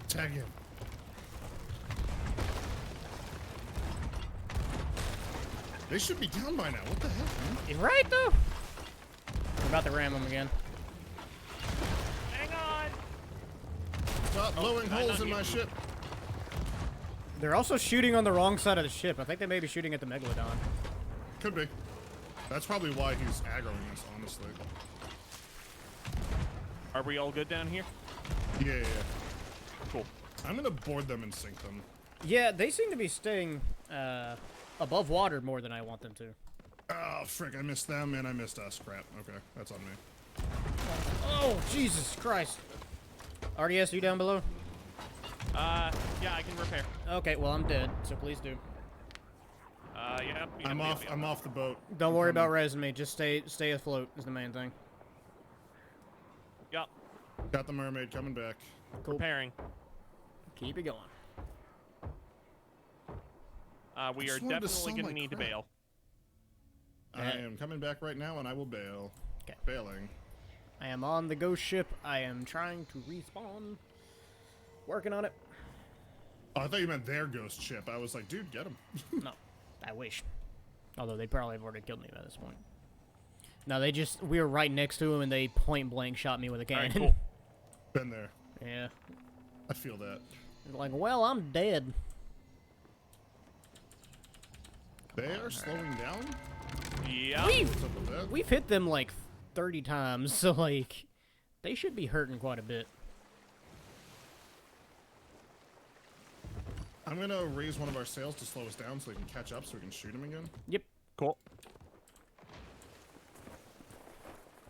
Tag him. They should be down by now. What the heck, man? You're right though. We're about to ram them again. Hang on. Stop blowing not holes in you. my ship. They're also shooting on the wrong side of the ship. I think they may be shooting at the Megalodon. Could be. That's probably why he's aggroing us, honestly. Are we all good down here? Yeah. Cool. I'm gonna board them and sink them. Yeah, they seem to be staying above water more than I want them to. Oh, frick, I missed them and I missed us. Crap. Okay, that's on me. Oh, Jesus Christ. RDS, you down below? Yeah, I can repair. Okay, well, I'm dead, so please do. Yep. I'm off the boat. Don't worry about resing me. Just stay afloat is the main thing. Yep. Got the mermaid coming back. Cool. Repairing. Keep it going. We just are wanted to definitely sell going to my need to crap. bail. I am coming back right now and I will bail. Okay. Bailing. I am on the ghost ship. I am trying to respawn. Working on it. Oh, I thought you meant their ghost ship. I was like, dude, get him. No, I wish. Although they probably have already killed me by this point. No, we were right next to him and they point blank shot me with a All cannon. right, cool. Been there. Yeah. I feel that. Like, well, I'm dead. They are slowing down? Yeah. What's up with that? We've hit them like 30 times, so like, they should be hurting quite a bit. I'm gonna raise one of our sails to slow us down so we can catch up so we can shoot him again. Yep. Cool.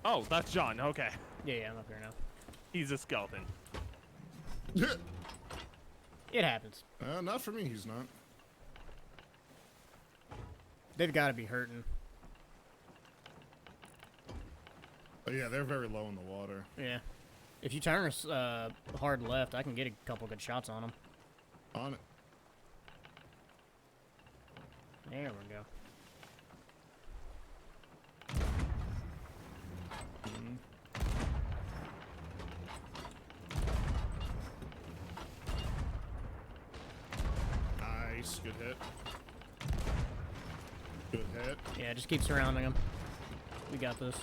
Oh, that's John. Okay. Yeah, I'm up here now. He's a skeleton. It happens. Not for me, he's not. They've got to be hurting. Oh yeah, they're very low in the water. Yeah. If you turn us hard left, I can get a couple good shots on them. On it. There we go. Nice, good hit. Good hit. Yeah, just keep surrounding them. We got this.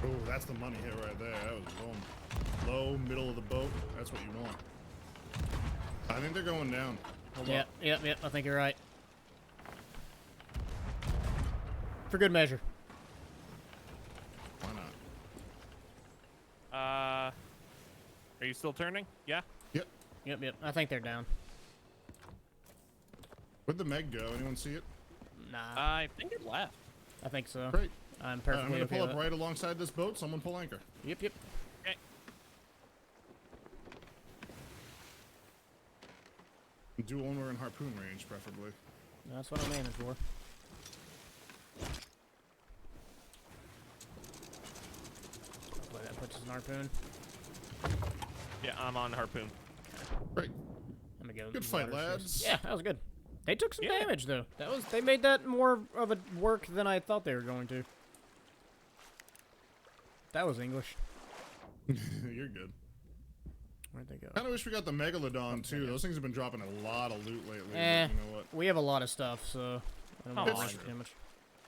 Oh, that's the money hit right there. That was boom. Low, middle of the boat. That's what you want. I think they're going down. Hold Yeah, on. yep, I think you're right. For good measure. Are you still turning? Yeah. Yep. Yep. I think they're down. Where'd the Meg go? Anyone see it? Nah, I think it left. I think so. Great. I'm I'm perfectly gonna okay pull with up it. right alongside this boat. Someone pull anchor. Yep. Okay. Do one when we're in harpoon range, preferably. That's what I'm aiming for. Hopefully that puts us in harpoon. Yeah, I'm on harpoon. Great. I'm gonna go. Good fight, water first. lads. Yeah, that was good. They took some Yeah. damage though. They made that more of a work than I thought they were going to. That was English. You're good. Where'd they go? Kind of wish we got the Megalodon too. Those things have been dropping a lot of loot lately. but Eh. You know what? We have a lot of stuff, so I don't Aw. know It's about true. too much.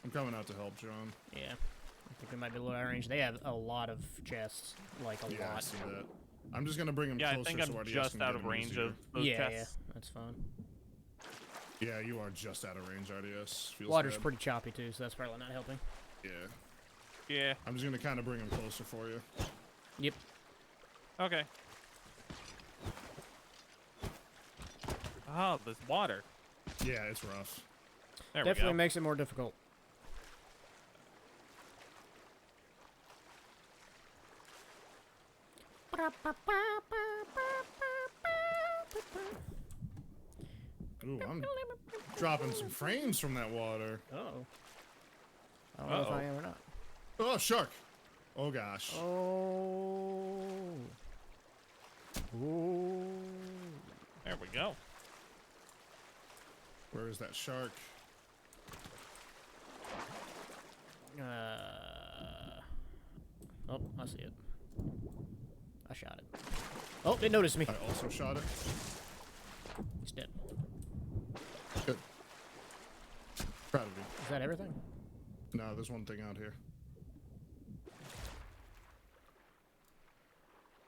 I'm coming out to help, John. Yeah, I think we might be a little out of range. They have a lot of chests, like a Yeah, I lot. see that. I'm just gonna bring him Yeah, I closer think I'm so RDS just can out get of him range easier. of those Yeah, chests. that's fine. Yeah, you are just out of range, RDS. Feels Water's bad. pretty choppy too, so that's probably not helping. Yeah. Yeah. I'm just gonna kind of bring him closer for you. Yep. Okay. Oh, this water. Yeah, it's rough. There Definitely we go. makes it more difficult. Ooh, I'm dropping some frames from that water. Uh-oh. I don't know if I am or not. Oh, shark. Oh, gosh. Oh. Ooh. There we go. Where is that shark? Oh, I see it. I shot it. Oh, it noticed me. I also shot it. It's dead. Good. Proud of you. Is that everything? No, there's one thing out here.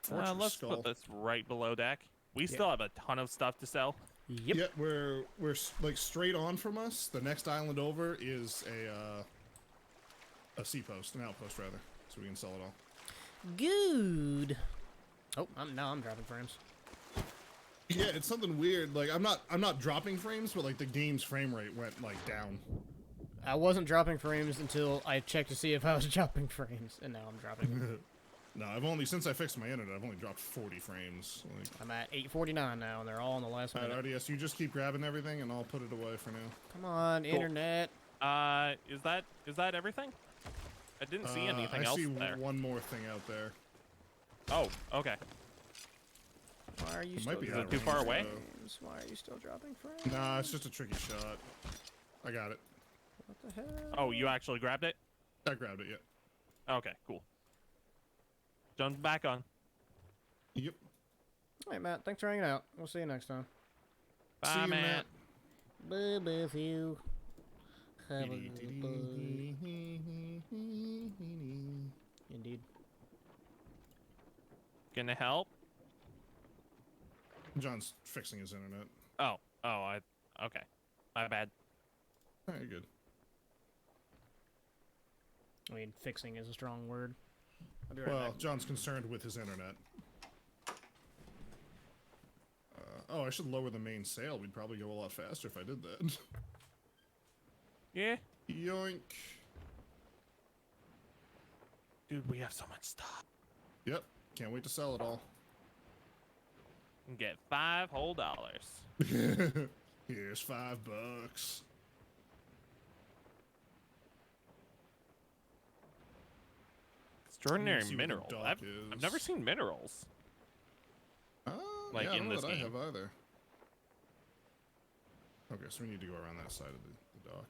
Fortress Let's skull. put this right below deck. We still have a ton of stuff to sell. Yep. Yeah, we're like straight on from us. The next island over is a sea post, an outpost rather, so we can sell it all. Good. Oh, now I'm dropping frames. Yeah, it's something weird. Like I'm not dropping frames, but like the game's frame rate went like down. I wasn't dropping frames until I checked to see if I was dropping frames, and now I'm dropping. No, I've only since I fixed my internet, I've only dropped 40 frames. Like, I'm at 849 now, and they're all in the last all right, minute. RDS, you just keep grabbing everything, and I'll put it away for now. Come on, internet. Is that everything? I didn't see anything I else see there. one more thing out there. Oh, okay. Why are you It still might be dropping out of too far range, away? though. frames? Why are you still dropping frames? Nah, it's just a tricky shot. I got it. What the hell? Oh, you actually grabbed it? I grabbed it. Yeah. Okay, cool. Jump back on. Yep. Hey, Matt. Thanks for hanging out. We'll see you next time. Bye, See you, Matt. Matt. Bye, bye, you. Have a good bye. Indeed. Gonna help? John's fixing his internet. Okay. My bad. Very good. I mean, fixing is a strong word. I'll be right Well, back. John's concerned with his internet. Oh, I should lower the main sail. We'd probably go a lot faster if I did that. Yeah. Yoink. Dude, we have so much stuff. Yep. Can't wait to sell it all. And get $5 whole. Here's $5. Extraordinary see what the mineral. dock I've never is. seen minerals. Like, yeah, I in don't know this that I game. have either. Okay, so we need to go around that side of the dock.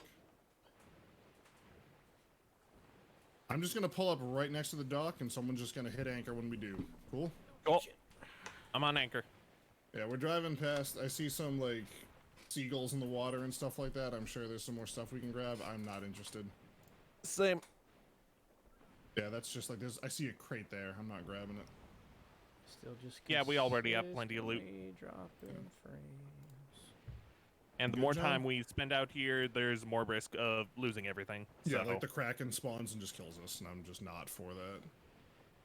I'm just gonna pull up right next to the dock, and someone's just gonna hit anchor when we do. Cool? Cool. I'm on anchor. Yeah, we're driving past. I see some, like, seagulls in the water and stuff like that. I'm sure there's some more stuff we can grab. I'm not interested. Same. Yeah, that's just like, I see a crate there. I'm not grabbing it. Still just Yeah, we already have plenty of loot. consistently dropping frames. And the Good more job. time we spend out here, there's more risk of losing everything. Yeah, So, like the Kraken spawns and just kills us, and I'm just not for that.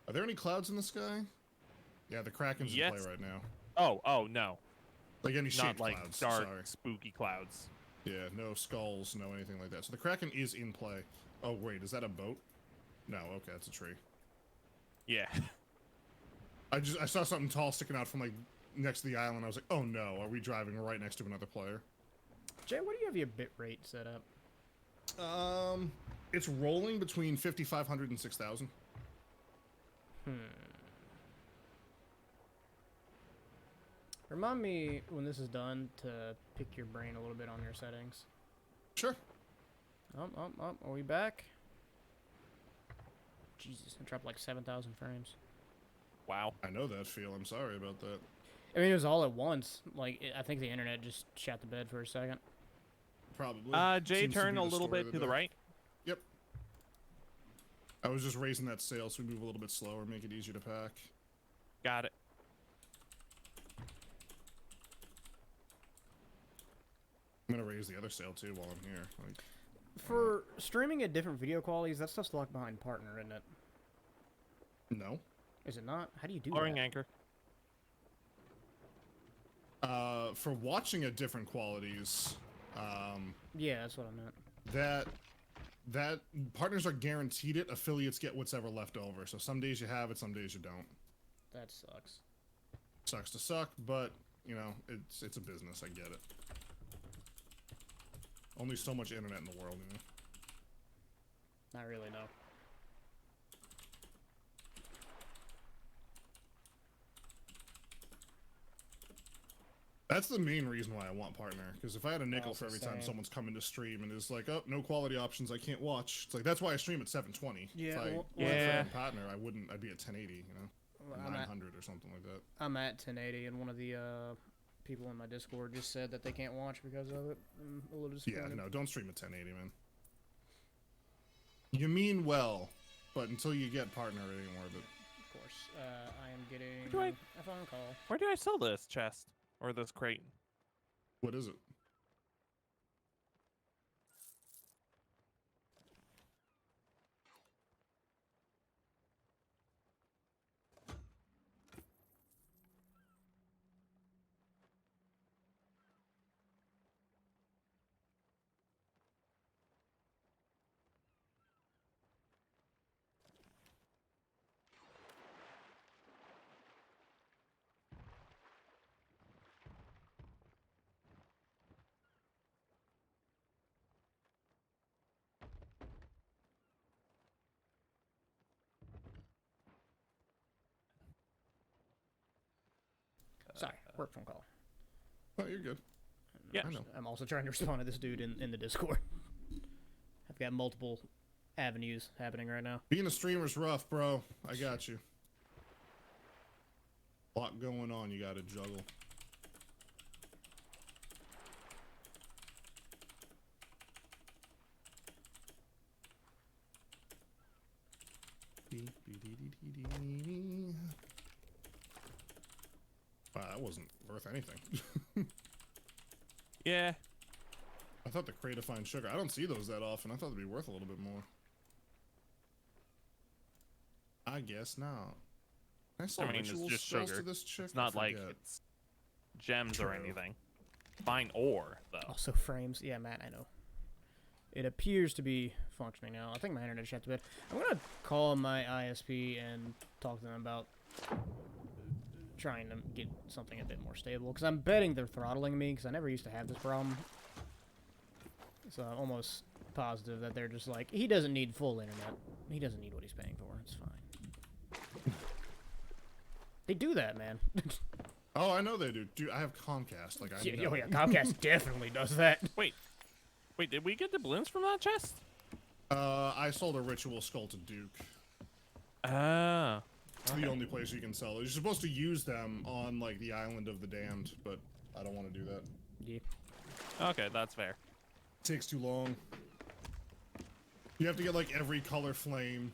Are there any clouds in the sky? Yeah, the Kraken's in Yes. play right now. Oh no, Like any not shaped like clouds. dark, Sorry. spooky clouds. Yeah, no skulls, no anything like that. So the Kraken is in play. Oh wait, is that a boat? No, okay, that's a tree. Yeah. I saw something tall sticking out from like next to the island. I was like, oh no, are we driving right next to another player? Jay, what do you have your bit rate set up? It's rolling between 5,500 and 6,000. Remind me when this is done to pick your brain a little bit on your settings. Sure. Are we back? Jesus, I dropped like 7,000 frames. Wow. I know that feel. I'm sorry about that. I mean, it was all at once. Like, I think the internet just shot the bed for a second. Probably. Jay, Seems to turn be a the little story bit of to the day. right. Yep. I was just raising that sail so we move a little bit slower, make it easier to pack. Got it. I'm gonna raise the other sail too while I'm here. Like, For streaming at different video qualities, that stuff's locked behind partner, isn't it? no. Is it not? How do you do Lowering that? anchor. For watching at different qualities, Yeah, that's what I meant. that partners are guaranteed it. Affiliates get whatever left over. So some days you have it, some days you don't. That sucks. Sucks to suck, but you know it's a business. I get it. Only so much internet in the world, you know. Not really, no. That's the main reason why I want partner. Because if I had a nickel That's for every time insane. someone's coming to stream and is like, oh, no quality options, I can't watch. It's like that's why I stream at 720. Yeah, If I well, had partner, I wouldn't. I'd be at 1080. You know, Well, 900 or something like that. I'm at 1080, and one of the people in my Discord just said that they can't watch because of it. I'm a little Yeah, disappointed. no, don't stream at 1080, man. You mean well, but until you get partner, it ain't worth it. Of course. I am getting do I- a phone call. Where do I sell this chest or this crate? What is it? Sorry, work phone call. Oh, you're good. Yeah. I know. I'm also trying to respond to this dude in the Discord. I've got multiple avenues happening right now. Being a streamer's rough, bro. I got you. A lot going on. You got to juggle. Wow, that wasn't worth anything. Yeah. I thought the crate of fine sugar. I don't see those that often. I thought they'd be worth a little bit more. I guess not. I saw I mean, it's ritual just spells sugar. to this chick. It's I not like forget. it's gems or True. anything. Fine ore, though. Also frames. Yeah, Matt, I know. It appears to be functioning now. I think my internet shut a bit. I'm gonna call my ISP and talk to them about trying to get something a bit more stable. Because I'm betting they're throttling me, because I never used to have this problem. So I'm almost positive that they're just like, he doesn't need full internet. He doesn't need what he's paying for. It's fine. They do that, man. Oh, I know they do. Dude, I have Comcast. Like, I know. yeah, Comcast definitely does that. Wait, did we get the balloons from that chest? I sold a ritual skull to Duke. Ah. It's the only place you can sell it. You're supposed to use them on, like, the Island of the Damned, but I don't want to do that. Yeah. Okay, that's fair. Takes too long. You have to get, like, every color flame,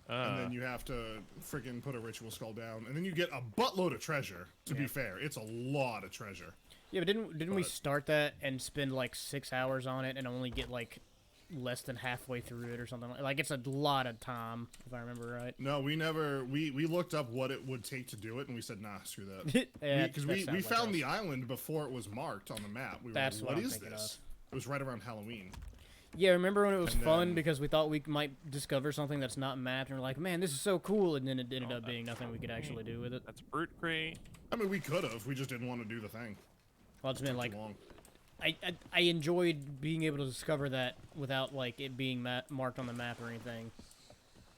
and then you have to freaking put a ritual skull down, and then you get a buttload of treasure. To be fair, it's a lot of treasure. Yeah, but didn't we But- start that and spend like 6 hours on it and only get like less than halfway through it or something. Like it's a lot of time, if I remember right. No, we never. We looked up what it would take to do it, and we said, nah, screw that. Yeah, Because that we sounds like found us. the island before it was marked on the map. We were That's like, what I'm is thinking this? It was right around Halloween. Yeah, remember when it was And fun then- because we thought we might discover something that's not mapped, and we're like, man, this is so cool, and then it ended up being nothing we could actually do with it. That's fruit crate. I mean, we could have. We just didn't want to do the thing. Well, it's been like, Too long. I enjoyed being able to discover that without like it being marked on the map or anything.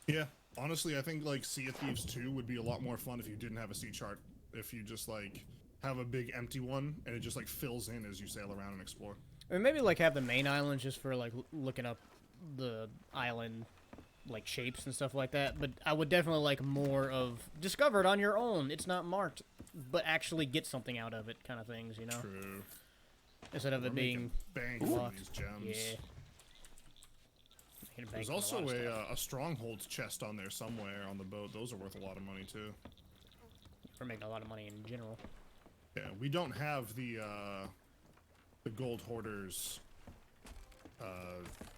Yeah, honestly, I think like Sea of Thieves 2 would be a lot more fun if you didn't have a sea chart. If you just like have a big empty one and it just like fills in as you sail around and explore. Or maybe like have the main island just for like looking up the island like shapes and stuff like that. But I would definitely like more of discover it on your own. It's not marked, but actually get something out of it, kind of things, you know. True. Instead of We're it being making bank from locked. these gems. Yeah. Making a bank There's from a also lot of stuff. a stronghold chest on there somewhere on the boat. Those are worth a lot of money too. We're making a lot of money in general. Yeah, we don't have the gold hoarders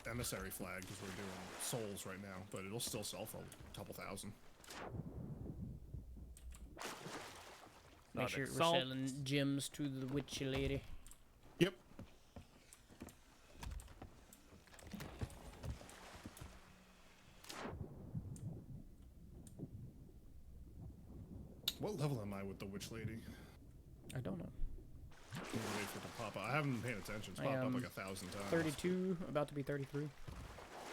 emissary flag because we're doing souls right now, but it'll still sell for a couple thousand. Make Not sure we're salt. selling gems to the witchy lady. Yep. What level am I with the witch lady? I don't know. I'm gonna wait for it to pop up. I haven't been paying attention. It's I popped up am like 1,000 times. 32, about to be 33.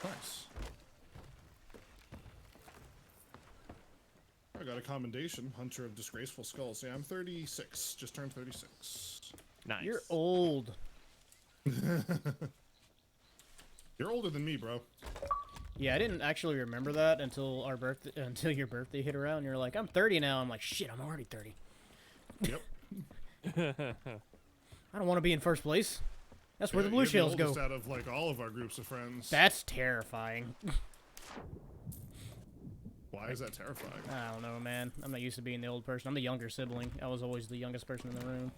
Nice. I got a commendation. Hunter of Disgraceful Skulls. Yeah, I'm 36. Just turned 36. Nice. You're old. You're older than me, bro. Yeah, I didn't actually remember that until our birthday, until your birthday hit around. You're like, I'm 30 now. I'm like, shit, I'm already 30. Yep. I don't want to be in first place. That's where the blue you're shells the go. oldest out of like all of our groups of friends. That's terrifying. Why is that terrifying? I don't know, man. I'm not used to being the old person. I'm the younger sibling. I was always the youngest person in the room.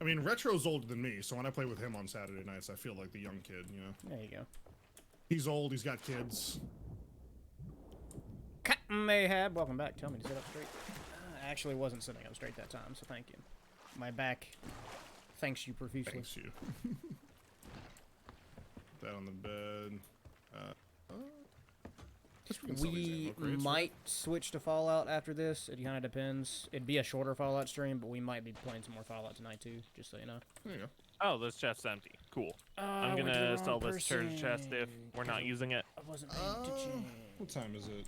I mean, Retro's older than me, so when I play with him on Saturday nights, I feel like the young kid, you know? There you go. He's old, he's got kids. Captain Mayhab, welcome back. Tell me to sit up straight. I actually wasn't sitting up straight that time, so thank you. My back thanks you profusely. Thanks you. Put that on the bed. Guess can sell these We ammo crates, right? might switch to Fallout after this. It kind of depends. It'd be a shorter Fallout stream, but we might be playing some more Fallout tonight too, just so you know. There you go. Oh, this chest's empty. Cool. I'm went to the gonna wrong sell this treasure person. chest if we're not using it. I wasn't paying attention. What time is it?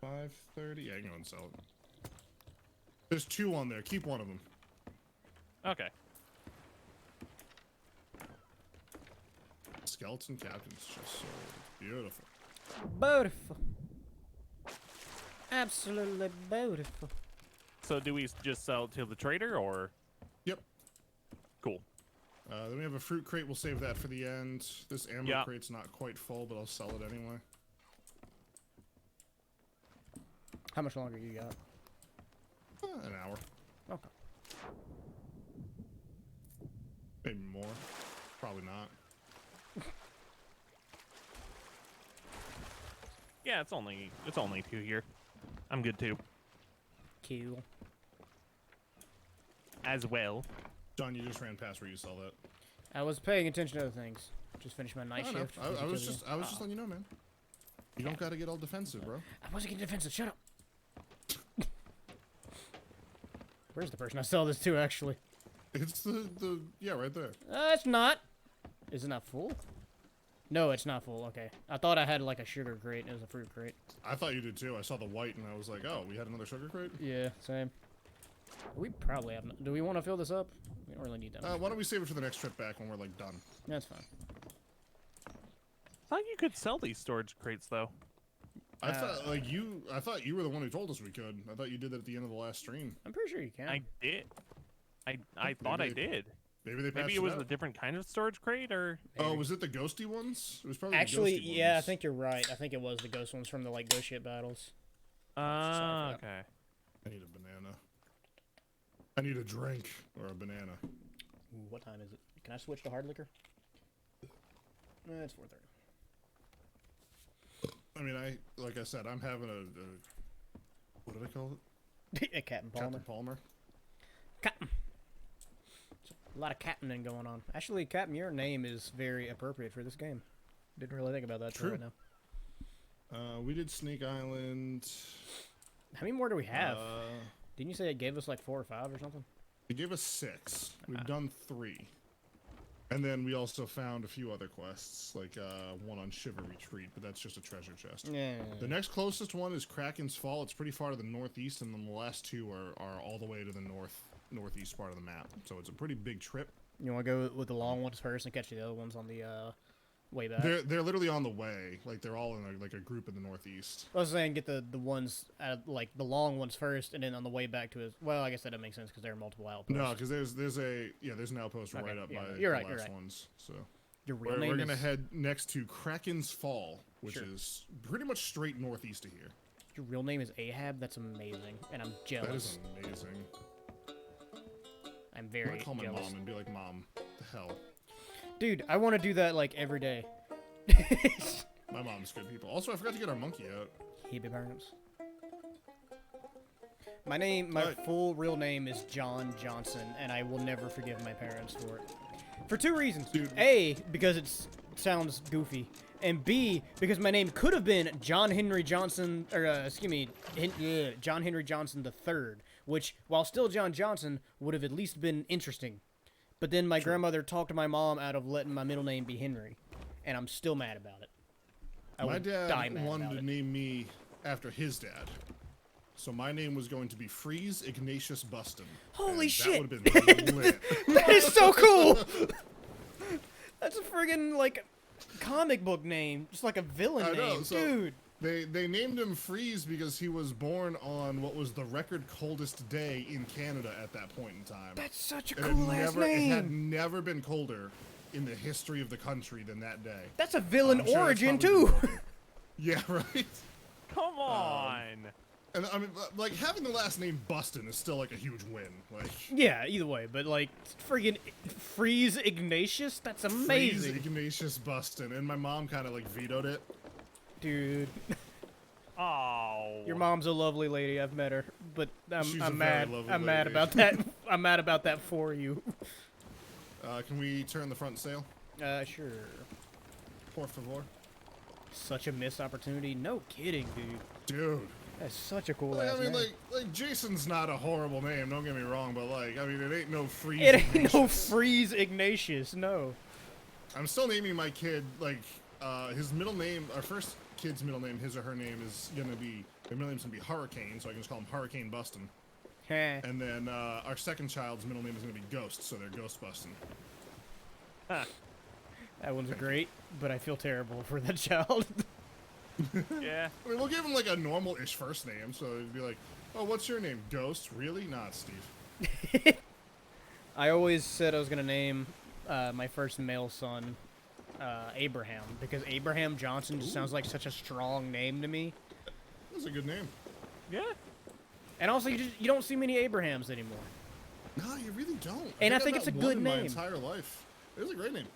5:30? Yeah, you can go and sell it. There's 2 on there. Keep one of them. Okay. Skeleton Captain's just sold. Beautiful. Beautiful. Absolutely beautiful. So do we just sell it to the trader or? Yep. Cool. Then we have a fruit crate. We'll save that for the end. This ammo Yeah. crate's not quite full, but I'll sell it anyway. How much longer you got? An hour. Okay. Maybe more. Probably not. Yeah, it's only 2 here. I'm good too. Cool. As well. John, you just ran past where you sell that. I was paying attention to other things. Just finished my night I know. shift. I was just letting you know, man. You don't gotta get all defensive, bro. I wasn't getting defensive. Shut up. Where's the person I sell this to, actually? It's the yeah, right there. It's not. Is it not full? No, it's not full. Okay. I thought I had like a sugar crate. It was a fruit crate. I thought you did too. I saw the white and I was like, oh, we had another sugar crate? Yeah, same. We probably have. Do we want to fill this up? We don't really need that. much. Why don't we save it for the next trip back when we're like done? That's fine. I thought you could sell these storage crates though. I thought you were the one who told us we could. I thought you did that at the end of the last stream. I'm pretty sure you can. I did. I thought I did. Maybe they passed Maybe it was out. a different kind of storage crate or. Oh, was it the ghosty ones? It was probably Actually, the ghosty yeah, I ones. think you're right. I think it was the ghost ones from the like ghost ship battles. Ah, for that. okay. I need a banana. I need a drink or a banana. Ooh, what time is it? Can I switch to hard liquor? It's 4:30. I mean, like I said, I'm having a what do they call it? A Captain Palmer. Captain Palmer. Captain. A lot of captaining going on. Actually, Captain, your name is very appropriate for this game. Didn't really think about that till True. right now. We did Snake Island. How many more do we have? Didn't you say it gave us like 4 or 5 or something? It gave us 6. We've done 3. And then we also found a few other quests, like one on Shiver Retreat, but that's just a treasure chest. Yeah. The next closest one is Kraken's Fall. It's pretty far to the northeast, and then the last 2 are all the way to the northeast part of the map. So it's a pretty big trip. You want to go with the long ones first and catch the other ones on the way back? They're literally on the way. Like they're all in a group in the northeast. I was saying get the ones, like the long ones first, and then on the way back to his. Well, I guess that doesn't make sense because there are multiple outposts. No, because there's an outpost Okay, right up yeah, by you're the right, you're last right. ones. So Your real we're name gonna is. head next to Kraken's Fall, which Sure. is pretty much straight northeast of here. Your real name is Ahab. That's amazing, and I'm jealous. That is amazing. I'm I'm very gonna call my jealous. mom and be like, Mom, the hell. Dude, I want to do that like every day. My mom's good people. Also, I forgot to get our monkey out. He be parents. My full real name is John Johnson, and I will never forgive my parents for it. For 2 reasons. Dude. A, because it sounds goofy, and B, because my name could have been John Henry Johnson, or John Henry Johnson III, which, while still John Johnson, would have at least been interesting. But then my grandmother talked my mom out of letting my middle name be Henry, and I'm still mad about it. I My would die dad mad wanted about to it. name me after his dad. So my name was going to be Freeze Ignatius Buston. Holy and shit. That would have been lit. That is so cool! That's a friggin' like comic book name, just like a villain I know, name, so- dude. They named him Freeze because he was born on what was the record coldest day in Canada at that point in time. That's such a It had cool ass It had name. never been colder in the history of the country than that day. That's a villain I'm sure that's origin probably too. the record. Yeah, right? Come on. And I mean, like, having the last name Buston is still, like, a huge win. Like, Yeah, either way, but like friggin' Freeze Ignatius, that's Freeze amazing, Ignatius Buston. And my mom kind of, like, vetoed it. dude. Oh. Your mom's a lovely lady. I've met her, but She's a I'm very mad. lovely I'm mad lady. about that. I'm mad about that for you. Can we turn the front sail? Sure. Por favor. Such a missed opportunity. No kidding, dude. Dude. That's such a cool Like, ass I mean, name. like Jason's not a horrible name, don't get me wrong, but, like, I mean, it ain't no Freeze It ain't no Ignatius. Freeze Ignatius, no. I'm still naming my kid, like, his middle name, our first kid's middle name, his or her name is gonna be, their middle name's gonna be Hurricane, so I can just call him Hurricane Buston. Heh. And then, our second child's middle name is gonna be Ghost, so they're Ghost Buston. That one's great, but I feel terrible for that child. Yeah. I mean, we'll give him, like, a normal-ish first name, so it'd be like, oh, what's your name? Ghost? Really? Nah, it's Steve. I always said I was gonna name my first male son Abraham, because Abraham Johnson just sounds like such a strong name to me. That's a good name. Yeah. And also, you don't see many Abrahams anymore. No, you really don't. And I I've think got it's a one good in name. my entire life. It is a great name.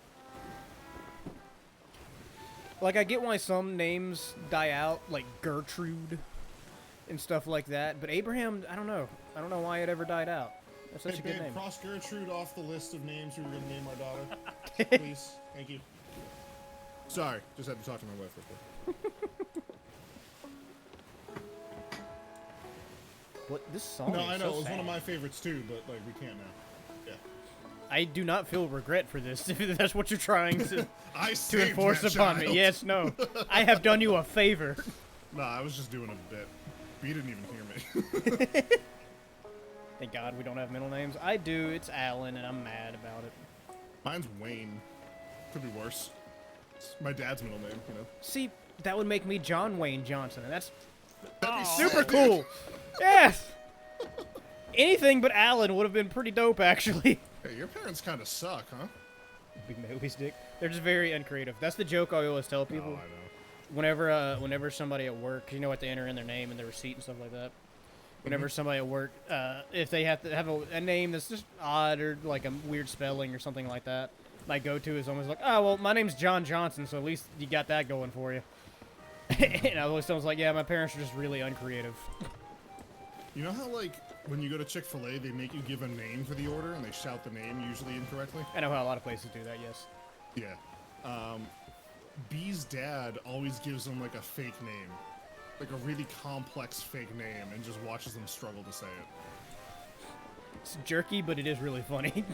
Like, I get why some names die out, like Gertrude and stuff like that, but Abraham, I don't know. I don't know why it ever died out. That's such Hey, a good babe, name. cross Gertrude off the list of names we were going to name our daughter. Please. Thank you. Sorry, just had to talk to my wife real quick. What, this song No, is I know, so it was sad. one of my favorites too, but, like, we can't now. Yeah. I do not feel regret for this, if that's what you're trying to, I to saved enforce that upon child. me. Yes, no. I have done you a favor. Nah, I was just doing a bit. But you didn't even hear me. Thank God we don't have middle names. I do. It's Alan, and I'm mad about it. Mine's Wayne. Could be worse. It's my dad's middle name, you know. See, that would make me John Wayne Johnson, and that's That'd be super sick, dude. cool. Yes! Anything but Alan would have been pretty dope, actually. Hey, your parents kind of suck, huh? Big movie stick. They're just very uncreative. That's the joke I always tell people. Oh, I know. Whenever somebody at work, you know what, they enter in their name and their receipt and stuff like that. Whenever somebody at work, if they have to have a name that's just odd or like a weird spelling or something like that, my go-to is almost like, oh, well, my name's John Johnson, so at least you got that going for you. And I always was like, yeah, my parents are just really uncreative. You know how, like, when you go to Chick-fil-A, they make you give a name for the order, and they shout the name, usually incorrectly? I know how a lot of places do that, yes. Yeah. B's dad always gives them, like, a fake name. Like, a really complex fake name, and just watches them struggle to say it. It's jerky, but it is really funny.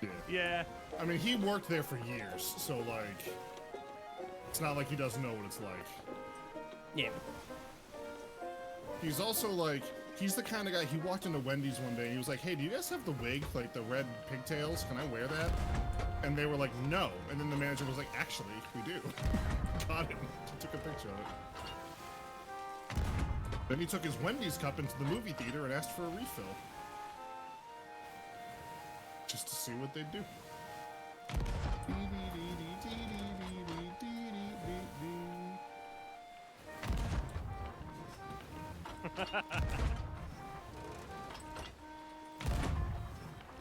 Yeah. Yeah. I mean, he worked there for years, so, like, it's not like he doesn't know what it's like. Yeah. He's also, like, he's the kind of guy, he walked into Wendy's one day, and he was like, hey, do you guys have the wig, like, the red pigtails? Can I wear that? And they were like, no. And then the manager was like, actually, we do. Got him. He took a picture of it. Then he took his Wendy's cup into the movie theater and asked for a refill. Just to see what they'd do.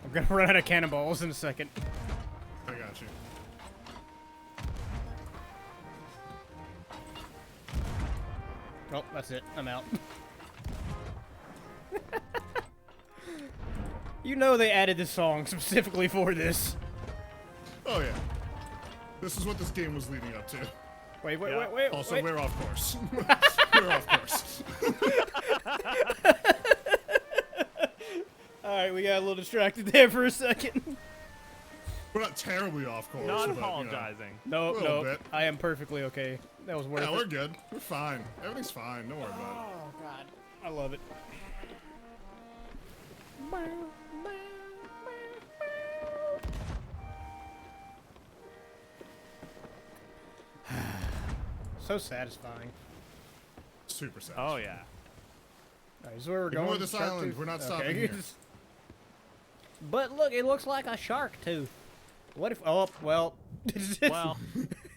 I'm gonna run out of cannonballs in a second. I got you. Oh, that's it. I'm out. You know they added this song specifically for this. Oh, yeah. This is what this game was leading up to. Wait. Also, wait. we're off course. We're off course. Alright, we got a little distracted there for a second. We're not terribly off course. Not but, you know. apologizing. No, little no. bit. I am perfectly okay. That was worth Yeah, it. we're good. We're fine. Everything's fine. Don't worry about it. Oh, God. I love it. So satisfying. Super sad. Oh yeah. Alright, this is where we're Ignore going. this Shark island. tooth? We're not Okay. stopping here. But look, it looks like a shark tooth. What if? Oh, well. Well,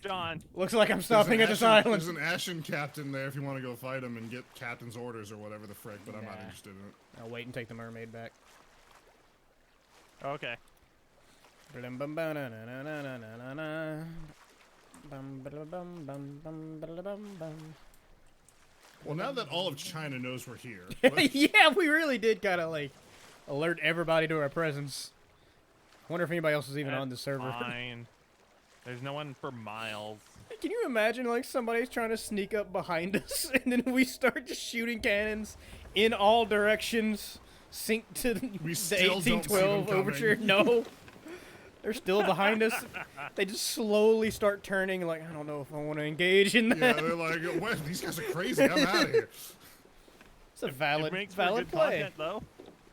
John. Looks like I'm stopping at this island. There's an Ashen captain there if you want to go fight him and get captain's orders or whatever the frick, but I'm not Nah. interested in it. I'll wait and take the mermaid back. Okay. Well, now that all of China knows we're here, Yeah, we really did kind of like alert everybody to our presence. Wonder if anybody else is even on the server. Fine. There's no one for miles. Can you imagine like somebody's trying to sneak up behind us and then we start just shooting cannons in all directions, sync to We the still don't see them 1812 coming. overture? No. They're still behind us. They just slowly start turning like, I don't know if I want to engage in yeah, that. they're like, what? These guys are crazy. I'm out of here. It's a It valid, makes for valid good play. content, though.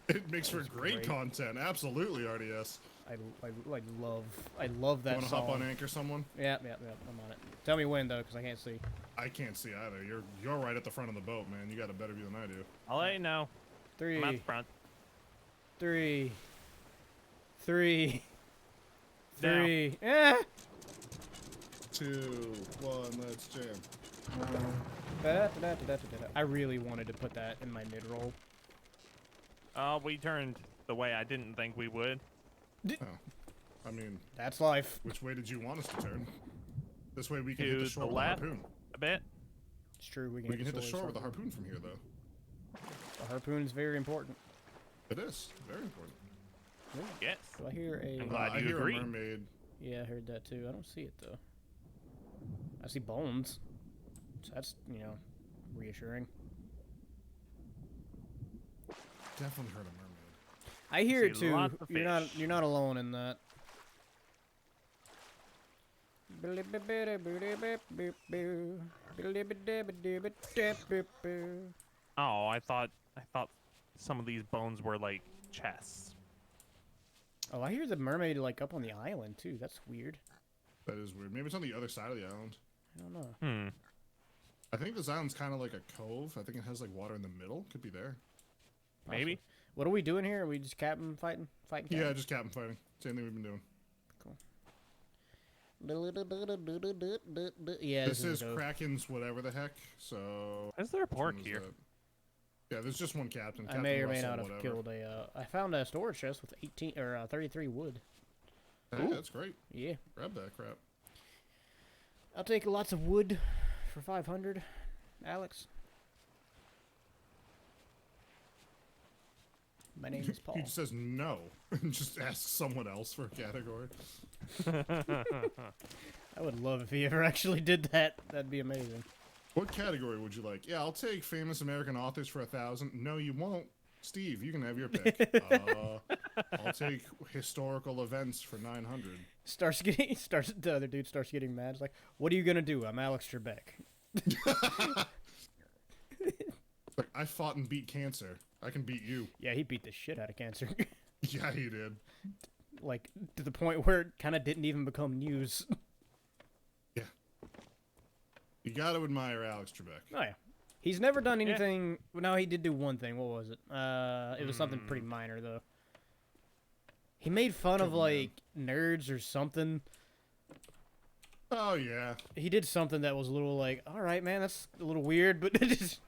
It makes for great great. content. Absolutely, RDS. I love that You want to song. hop on anchor someone? Yeah, I'm on it. Tell me when though, because I can't see. I can't see either. You're right at the front of the boat, man. You got a better view than I do. I'll let you know. I'm at the front. Three. Now. Eh. 2, 1, let's jam. I really wanted to put that in my mid-roll. We turned the way I didn't think we would. Oh. I mean, That's life. which way did you want us to turn? This way we can To hit the the shore with a left. harpoon. A bit. It's true. We We can hit the slowly shore with a start- harpoon from here, though. The harpoon is very important. It is. Very important. Yes. Do I hear a? I'm glad I you hear agree. a mermaid. Yeah, I heard that too. I don't see it though. I see bones. So that's reassuring. Definitely heard a mermaid. I hear it See too. lots of fish. You're not alone in that. Oh, I thought some of these bones were like chests. Oh, I hear the mermaid like up on the island too. That's weird. That is weird. Maybe it's on the other side of the island. I don't know. Hmm. I think this island's kind of like a cove. I think it has like water in the middle. Could be there. Maybe. What are we doing here? Are we just captain fighting? Yeah, just captain fighting. Same thing we've been doing. Yeah, This is a cove. Kraken's whatever the heck. So. Is there a pork which one here? is that? Yeah, there's just one captain. I may or may Russell, not have whatever. killed a. I found a storage chest with 18 or 33 wood. Hey, that's great. Yeah, Grab that crap. I'll take lots of wood for 500. Alex? My name is Paul. He just says no and just asks someone else for a category. I would love if he ever actually did that. That'd be amazing. What category would you like? Yeah, I'll take famous American authors for 1,000. No, you won't. Steve, you can have your pick. I'll take historical events for 900. The other dude starts getting mad. It's like, what are you gonna do? I'm Alex Trebek. Like, I fought and beat cancer. I can beat you. Yeah, he beat the shit out of cancer. Yeah, he did. Like, to the point where it kind of didn't even become news. Yeah. You gotta admire Alex Trebek. Oh, yeah. He's never done anything... Yeah. No, he did do one thing. What was it? It was something pretty minor, though. He made fun of, like, nerds or something. Oh, yeah. He did something that was a little like, alright, man, that's a little weird, but just...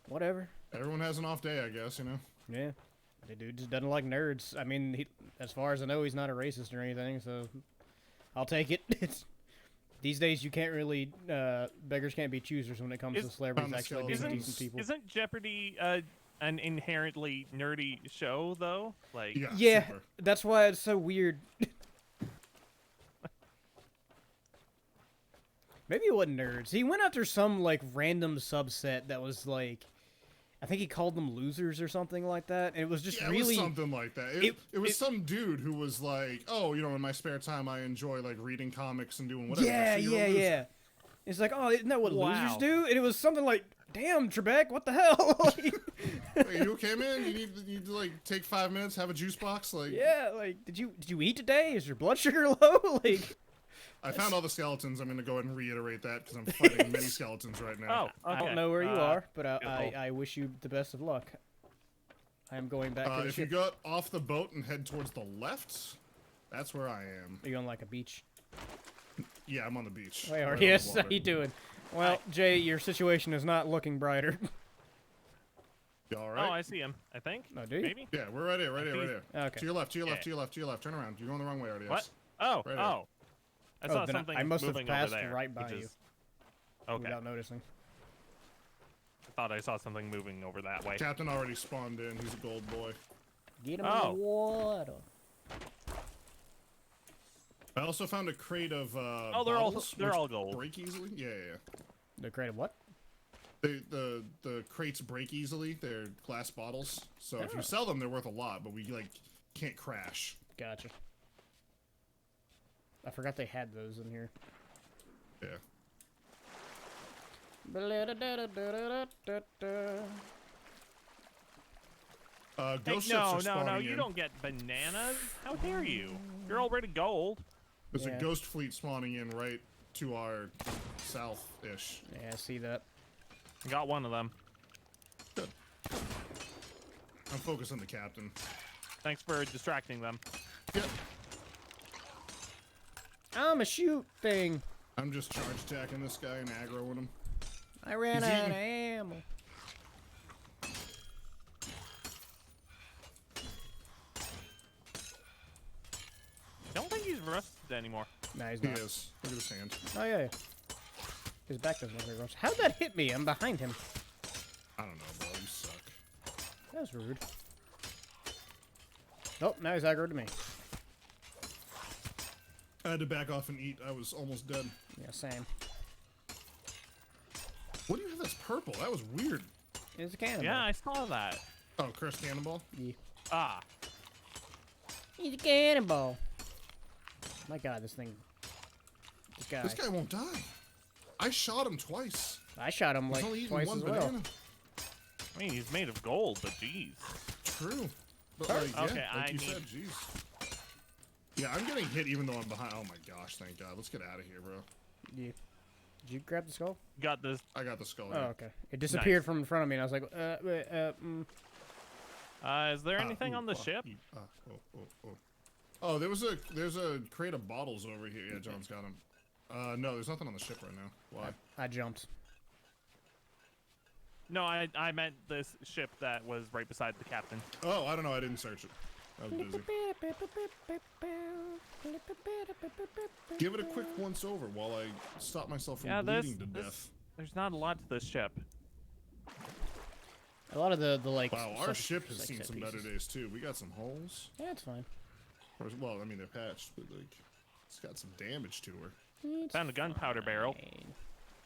Whatever. Everyone has an off day, I guess, you know? Yeah. The dude just doesn't like nerds. I mean, as far as I know, he's not a racist or anything, so... I'll take it. These days, you can't really... beggars can't be choosers when it comes to celebrities actually being decent people. Isn't Jeopardy an inherently nerdy show, though? Like, yeah, super. That's why it's so weird. Maybe it wasn't nerds. He went after some, like, random subset that was, like... I think he called them losers or something like that. And it was just really... It was something like that. It was some dude who was like, oh, you know, in my spare time, I enjoy, like, reading comics and doing whatever. Yeah. It's like, oh, isn't that what losers do? And it was something like, damn, Trebek, what the hell? Like, wait, you okay, man? You need to, like, take 5 minutes, have a juice box? Like, yeah, like, did you eat today? Is your blood sugar low? Like... I found all the skeletons. I'm going to go ahead and reiterate that because I'm fighting many skeletons right now. Oh, okay. I don't know where you are, but I wish you the best of luck. I am going back to the if ship. you go off the boat and head towards the left, that's where I am. Are you on, like, a beach? Yeah, I'm on the beach. Hey, right RDS, how you doing? Well, Jay, your situation is not looking brighter. You all right? Oh, I see him, I think. No, do you? Maybe? Yeah, we're right here. Okay. To your left. Turn around. You're going the wrong way, RDS. What? Oh, Right oh. I saw then something I must have moving passed over there, right by which you. is... Okay. Without noticing. I thought I saw something moving over that way. Captain already spawned in. He's a gold boy. Get him in the water. I also found a crate of Oh, they're bottles, all which gold. break easily. Yeah. The crate of what? The crates break easily. They're glass bottles. So if you sell them, they're worth a lot. But we like can't crash. Gotcha. I forgot they had those in here. Yeah. Ghost ships are spawning no, in. you don't get bananas. How dare you? You're already gold. There's Yeah. a ghost fleet spawning in right to our south-ish. Yeah, I see that. Got one of them. Good. I'm focused on the captain. Thanks for distracting them. Yep. I'm a shoot thing. I'm just charge attacking this guy and aggroing him. I ran He's out eating. of ammo. I don't think he's rusted anymore. Nah, he's He not. is. Look at his hand. Oh, yeah. His back doesn't look very gross. How'd that hit me? I'm behind him. I don't know, bro. You suck. That was rude. Oh, now he's aggroed to me. I had to back off and eat. I was almost dead. Yeah, same. What do you have that's purple? That was weird. It's a cannonball. Yeah, I saw that. Oh, cursed cannonball? Yeah. Ah. He's a cannonball. My god, this thing... This guy won't die. I shot him twice. I shot him He's like only eating twice one as well. banana. I mean, he's made of gold, but jeez. True. But like, yeah, Okay, like I you need- said, jeez. Yeah, I'm getting hit even though I'm behind. Oh my gosh, thank God. Let's get out of here, bro. Yeah. Did you grab the skull? Got this. I got the skull. Oh, yeah. okay. It disappeared from in front of me, and I was like, Is there anything Ooh, on the ship? Oh, there's a crate of bottles over here. Yeah, John's got them. No, there's nothing on the ship right now. Why? I jumped. No, I meant this ship that was right beside the captain. Oh, I don't know. I didn't search it. I was busy. Give it a quick once over while I stop myself from bleeding to death. There's not a lot to this ship. A lot of the like. Wow, our stuff- ship has like seen set some better pieces. days too. We got some holes. Yeah, it's fine. Well, I mean they're patched, but like it's got some damage to her. It's Found a gunpowder barrel. fine.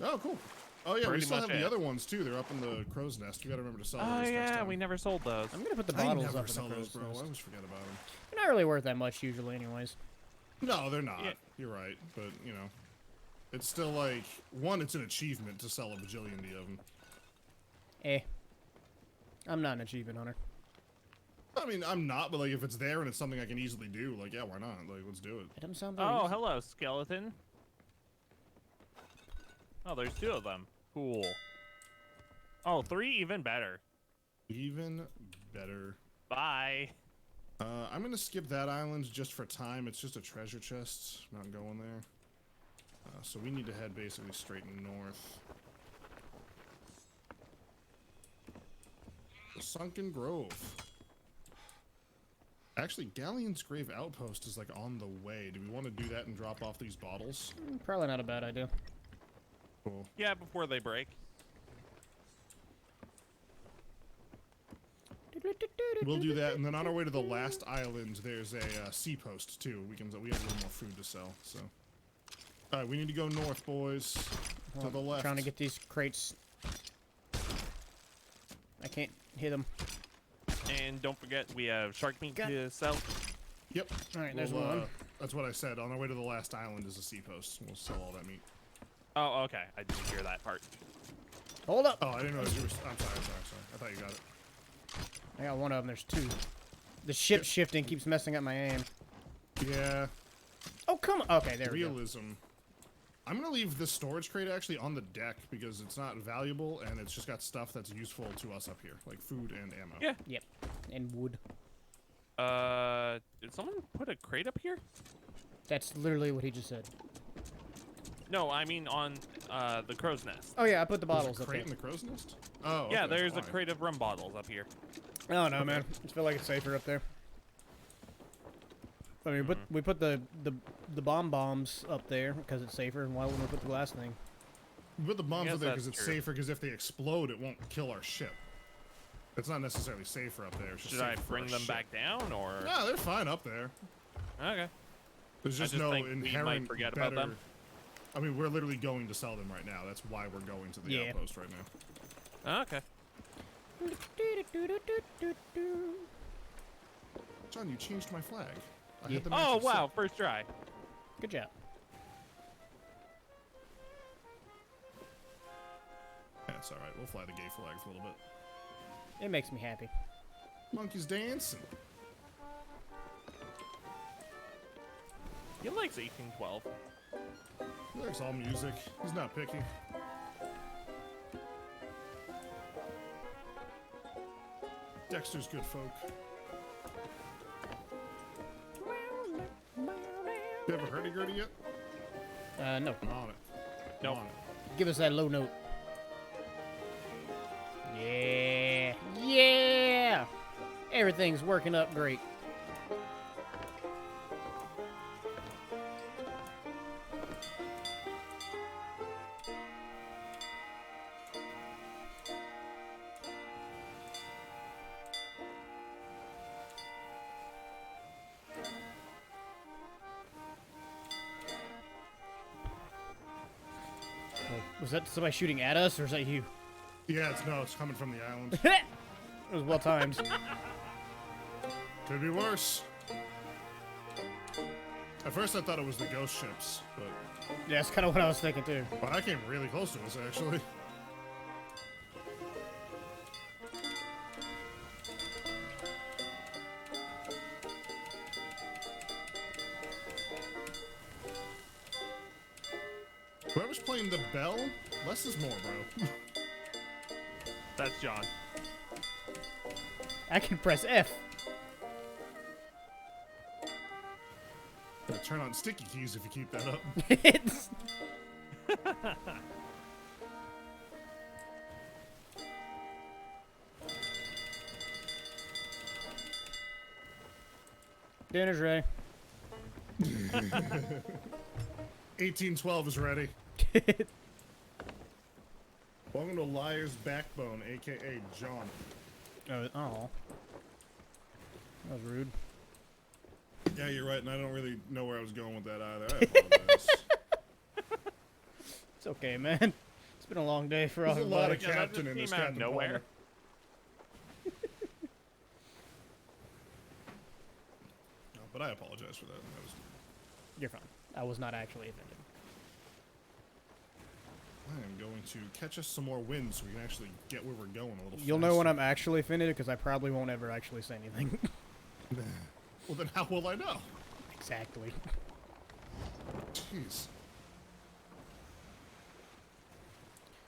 Oh, cool. Oh yeah, we Pretty still much have the it. other ones too. They're up in the crow's nest. We gotta remember to sell Oh those next yeah, time. we never sold those. I'm gonna put the I bottles never up in sell the those, crow's bro. nest. I always forget about them. They're not really worth that much usually, anyways. No, they're not. Yeah. You're right, but you know, it's still like one. It's an achievement to sell a bajillion of them. Eh. I'm not an achievement hunter. I mean, I'm not, but like if it's there and it's something I can easily do, like yeah, why not? Like let's do it. It doesn't sound very Oh, easy. hello, skeleton. Oh, there's 2 of them. Cool. Oh, 3 even better. Even better. Bye. I'm gonna skip that island just for time. It's just a treasure chest. Not going there. So we need to head basically straight north. The Sunken Grove. Actually, Galleon's Grave Outpost is like on the way. Do we want to do that and drop off these bottles? Probably not a bad idea. Cool. Yeah, before they break. We'll do that, and then on our way to the last island, there's a sea post too. We have a little more food to sell. So, all right, we need to go north, boys. To the left. Trying to get these crates. I can't hit them. And don't forget, we have shark meat Got- to sell. Yep. All right, there's We'll, one. That's what I said. On our way to the last island is a sea post. We'll sell all that meat. Oh, okay. I didn't hear that part. Hold up. Oh, I didn't realize you were. I'm sorry. I thought you got it. I got one of them. There's 2. The ship shifting keeps messing up my aim. Yeah. Oh, come on. Okay, there we go. Realism. I'm gonna leave this storage crate actually on the deck because it's not valuable and it's just got stuff that's useful to us up here, like food and ammo. Yeah. Yep. And wood. Did someone put a crate up here? That's literally what he just said. No, I mean on the crow's nest. Oh, yeah, I put the There's bottles a up crate there. in the crow's nest? Oh. Yeah, okay, there's a why? crate of rum bottles up here. I don't know, man. I just feel like it's safer up there. I mean, we put the bombs up there because it's safer, and why wouldn't we put the glass thing? We put the bombs Yes, up there because that's it's true. safer. Because if they explode, it won't kill our ship. It's not necessarily safer up there. It's just Should I safer for bring our them ship. back down, or? No, they're fine up there. Okay. There's I just just no think we might inherent forget better... about them. I mean, we're literally going to sell them right now. That's why we're going to the Yeah. outpost right now. Okay. John, you changed my flag. I Yeah. had the Oh magic wow, first try. Good job. That's all right. We'll fly the gay flag for a little bit. It makes me happy. Monkeys dancing. He likes 1812. He likes all music. He's not picky. Dexter's good folk. You ever heard of Gertie yet? No. I'm on it. Nope. I'm on it. Give us that low note. Yeah. Yeah! Everything's working up great. Was that somebody shooting at us, or is that you? Yeah, it's coming from the island. It was well timed. Could be worse. At first I thought it was the ghost ships, but Yeah, that's kind of what I was thinking too. well, that came really close to us actually. Whoever's playing the bell, less is more, bro. That's John. I can press F. Gonna turn on sticky keys if you keep that up. It's... Dinner's ready. 1812 is ready. Welcome to Liar's Backbone, aka John. Oh. That was rude. Yeah, you're right, and I don't really know where I was going with that either. I apologize. It's okay, man. It's been a long day for There's a lot everybody. of captain in this came out of Captain nowhere. Palmer. No, but I apologize for that. That was, You're fine. I was not actually offended. I am going to catch us some more wins so we can actually get where we're going a little You'll know when faster. I'm actually offended because I probably won't ever actually say anything. Well, then how will I know? Exactly. Jeez.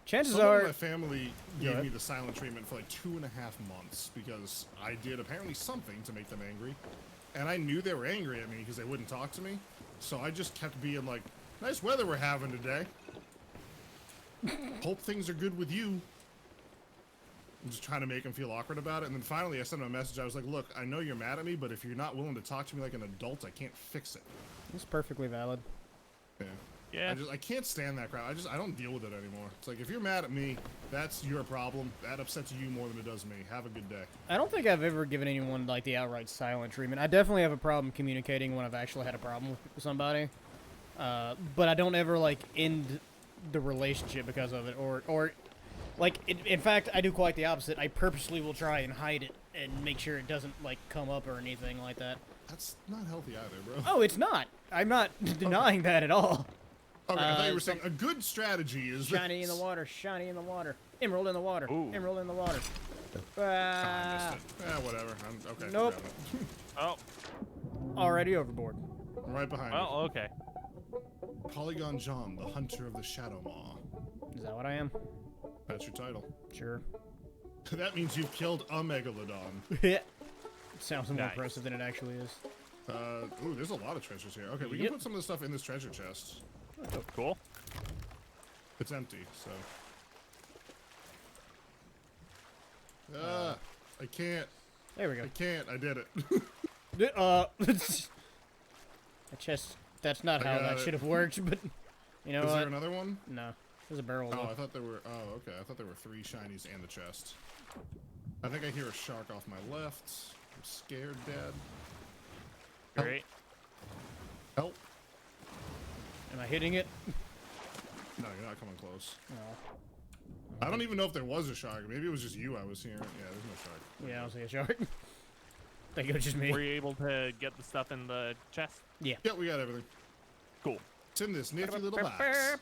Chances Someone in are, my family Go gave ahead. me the silent treatment for like 2.5 months because I did apparently something to make them angry. And I knew they were angry at me because they wouldn't talk to me. So I just kept being like, nice weather we're having today. Hope things are good with you. I'm just trying to make them feel awkward about it. And then finally I sent them a message. I was like, look, I know you're mad at me, but if you're not willing to talk to me like an adult, I can't fix it. it's perfectly valid. Yeah. Yeah. I can't stand that crowd. I don't deal with it anymore. It's like, if you're mad at me, that's your problem. That upsets you more than it does me. Have a good day. I don't think I've ever given anyone like the outright silent treatment. I definitely have a problem communicating when I've actually had a problem with somebody. But I don't ever like end the relationship because of it, or like in fact I do quite the opposite. I purposely will try and hide it and make sure it doesn't like come up or anything like that. That's not healthy either, bro. Oh, it's not. I'm not denying that at all. Okay, I thought you were so- saying a good strategy is Shiny in this. the water, shiny in the water, emerald in the water, Ooh. emerald in the water. Ah, I missed it. Whatever. I'm okay. Nope. forget it. Oh, Already overboard. I'm right behind well, okay. you. Polygon John, the hunter of the Shadow Maw. Is that what I am? That's your title. Sure. That means you've killed a megalodon. It sounds more Nice. impressive than it actually is. Ooh, there's a lot of treasures here. Okay, we Yep. can put some of the stuff in this treasure chest. Cool. It's empty, so. I can't. There we go. I can't. I did it. A chest. That's not I how got that it. should have worked, but you know Is there what? another one? No, there's a barrel. Oh, though. I thought there were. Oh, okay. I thought there were 3 shinies and the chest. I think I hear a shark off my left. I'm scared, Dad. Great. Help! Am I hitting it? No, you're not coming close. No. I don't even know if there was a shark. Maybe it was just you I was hearing. Yeah, there's no shark. Yeah, I don't see a shark. Think it was just me. Were you able to get the stuff in the chest? Yeah. Yeah, we got everything. Cool. It's in this nifty little box.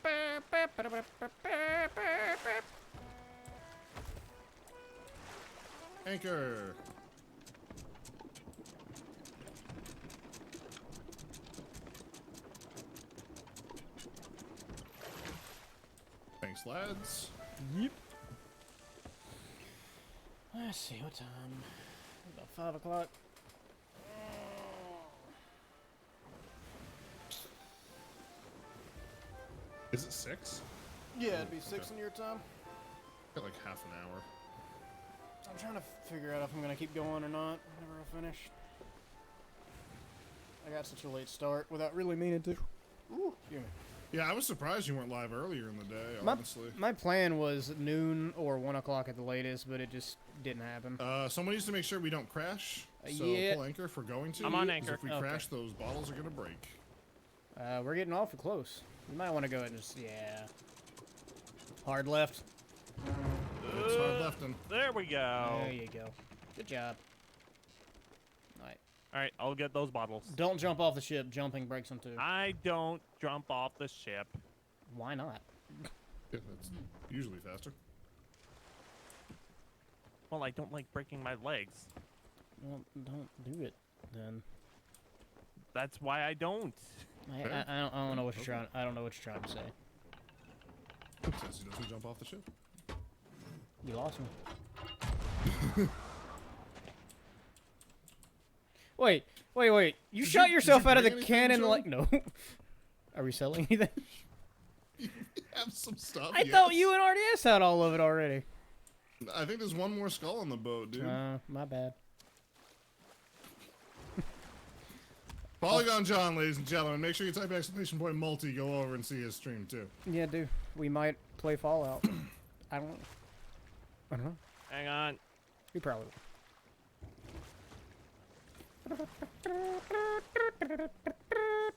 Anchor. Thanks, lads. Yep. Let's see what time. About 5 o'clock. Is it 6? Yeah, it'd be 6 in your time. Got like half an hour. I'm trying to figure out if I'm gonna keep going or not whenever I finish. I got such a late start without really meaning to. Ooh, excuse me. Yeah, I was surprised you weren't live earlier in the day, My, honestly. my plan was noon or 1 o'clock at the latest, but it just didn't happen. Someone needs to make sure we don't crash. So Yeah. pull anchor if we're going to. I'm on 'cause anchor. If we Okay. crash, those bottles are gonna break. We're getting awful close. You might want to go ahead and just, yeah. Hard left. It's hard left and There we go. There you go. Good job. Alright. All right, I'll get those bottles. Don't jump off the ship. Jumping breaks them too. I don't jump off the ship. Why not? yeah, that's usually faster. Well, I don't like breaking my legs. Well, don't do it then. That's why I don't. I don't know what you're trying. I don't know what you're trying to say. Says he doesn't jump off the ship. You lost me. Wait. You Did shot you yourself out of the bring anything, cannon Joe? like no. Are we selling anything? Have some stuff. I thought you and RDS had all of it already. I think there's one more skull on the boat, dude. My bad. Polygon John, ladies and gentlemen. Make sure you type !multi. Go over and see his stream too. Yeah, dude. We might play Fallout. I don't know. Hang on. You probably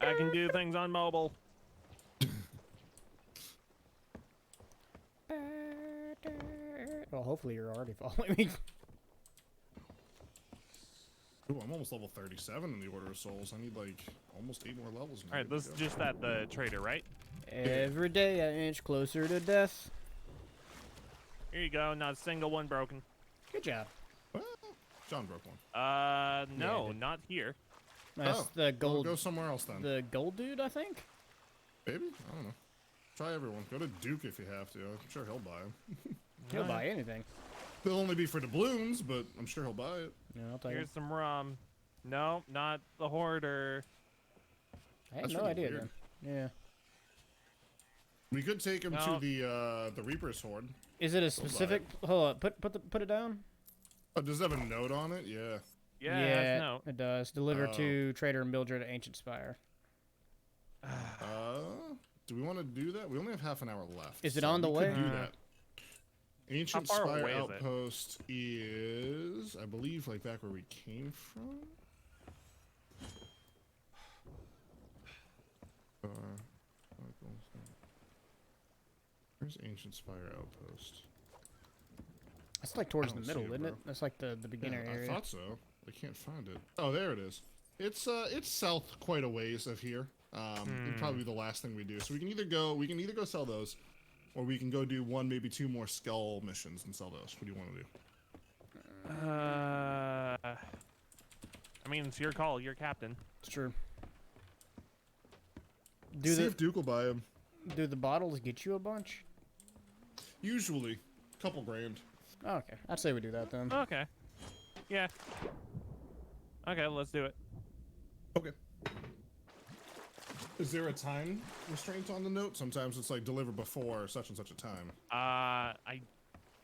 I can do things on mobile. will. Well, hopefully you're already following me. Ooh, I'm almost level 37 in the Order of Souls. I need like almost 8 more levels. All right, this is just at the trader, right? Every day an inch closer to death. Here you go. Not a single one broken. Good job. Well, John broke one. No, dude. not here. That's the We'll gold. go somewhere else then. The gold dude, I think. Maybe? I don't know. Try everyone. Go to Duke if you have to. I'm sure he'll buy them. He'll buy anything. They'll only be for doubloons, but I'm sure he'll buy it. Yeah, I'll take it. Here's some rum. No, not the hoarder. I had That's no really idea weird. then. Yeah. We could take him No. to the Reaper's Horde. Is it a specific? Hold on. Put it down. Oh, does it have a note on it? Yeah. Yeah, no. it does. Deliver Oh. to Trader Mildred at Ancient Spire. Do we want to do that? We only have half an hour left. Is it so on the we way? could do that. Ancient How far Spire away is it? Outpost is, I believe, like back where we came from. Where's Ancient Spire Outpost? That's like towards I the don't middle, see it, isn't it? bro. That's like the beginner Yeah, area. I thought so. I can't find it. Oh, there it is. It's south quite a ways of here. It'd probably be the last thing we do. So we can either go sell those, or we can go do one, maybe two more skull missions and sell those. What do you want to do? I mean, it's your call. You're captain. It's true. See if Duke will buy them. Do the bottles get you a bunch? Usually, couple grand. Oh, okay, I'd say we do that then. Okay. Yeah. Okay, let's do it. Okay. Is there a time restraint on the note? Sometimes it's like deliver before such and such a time. I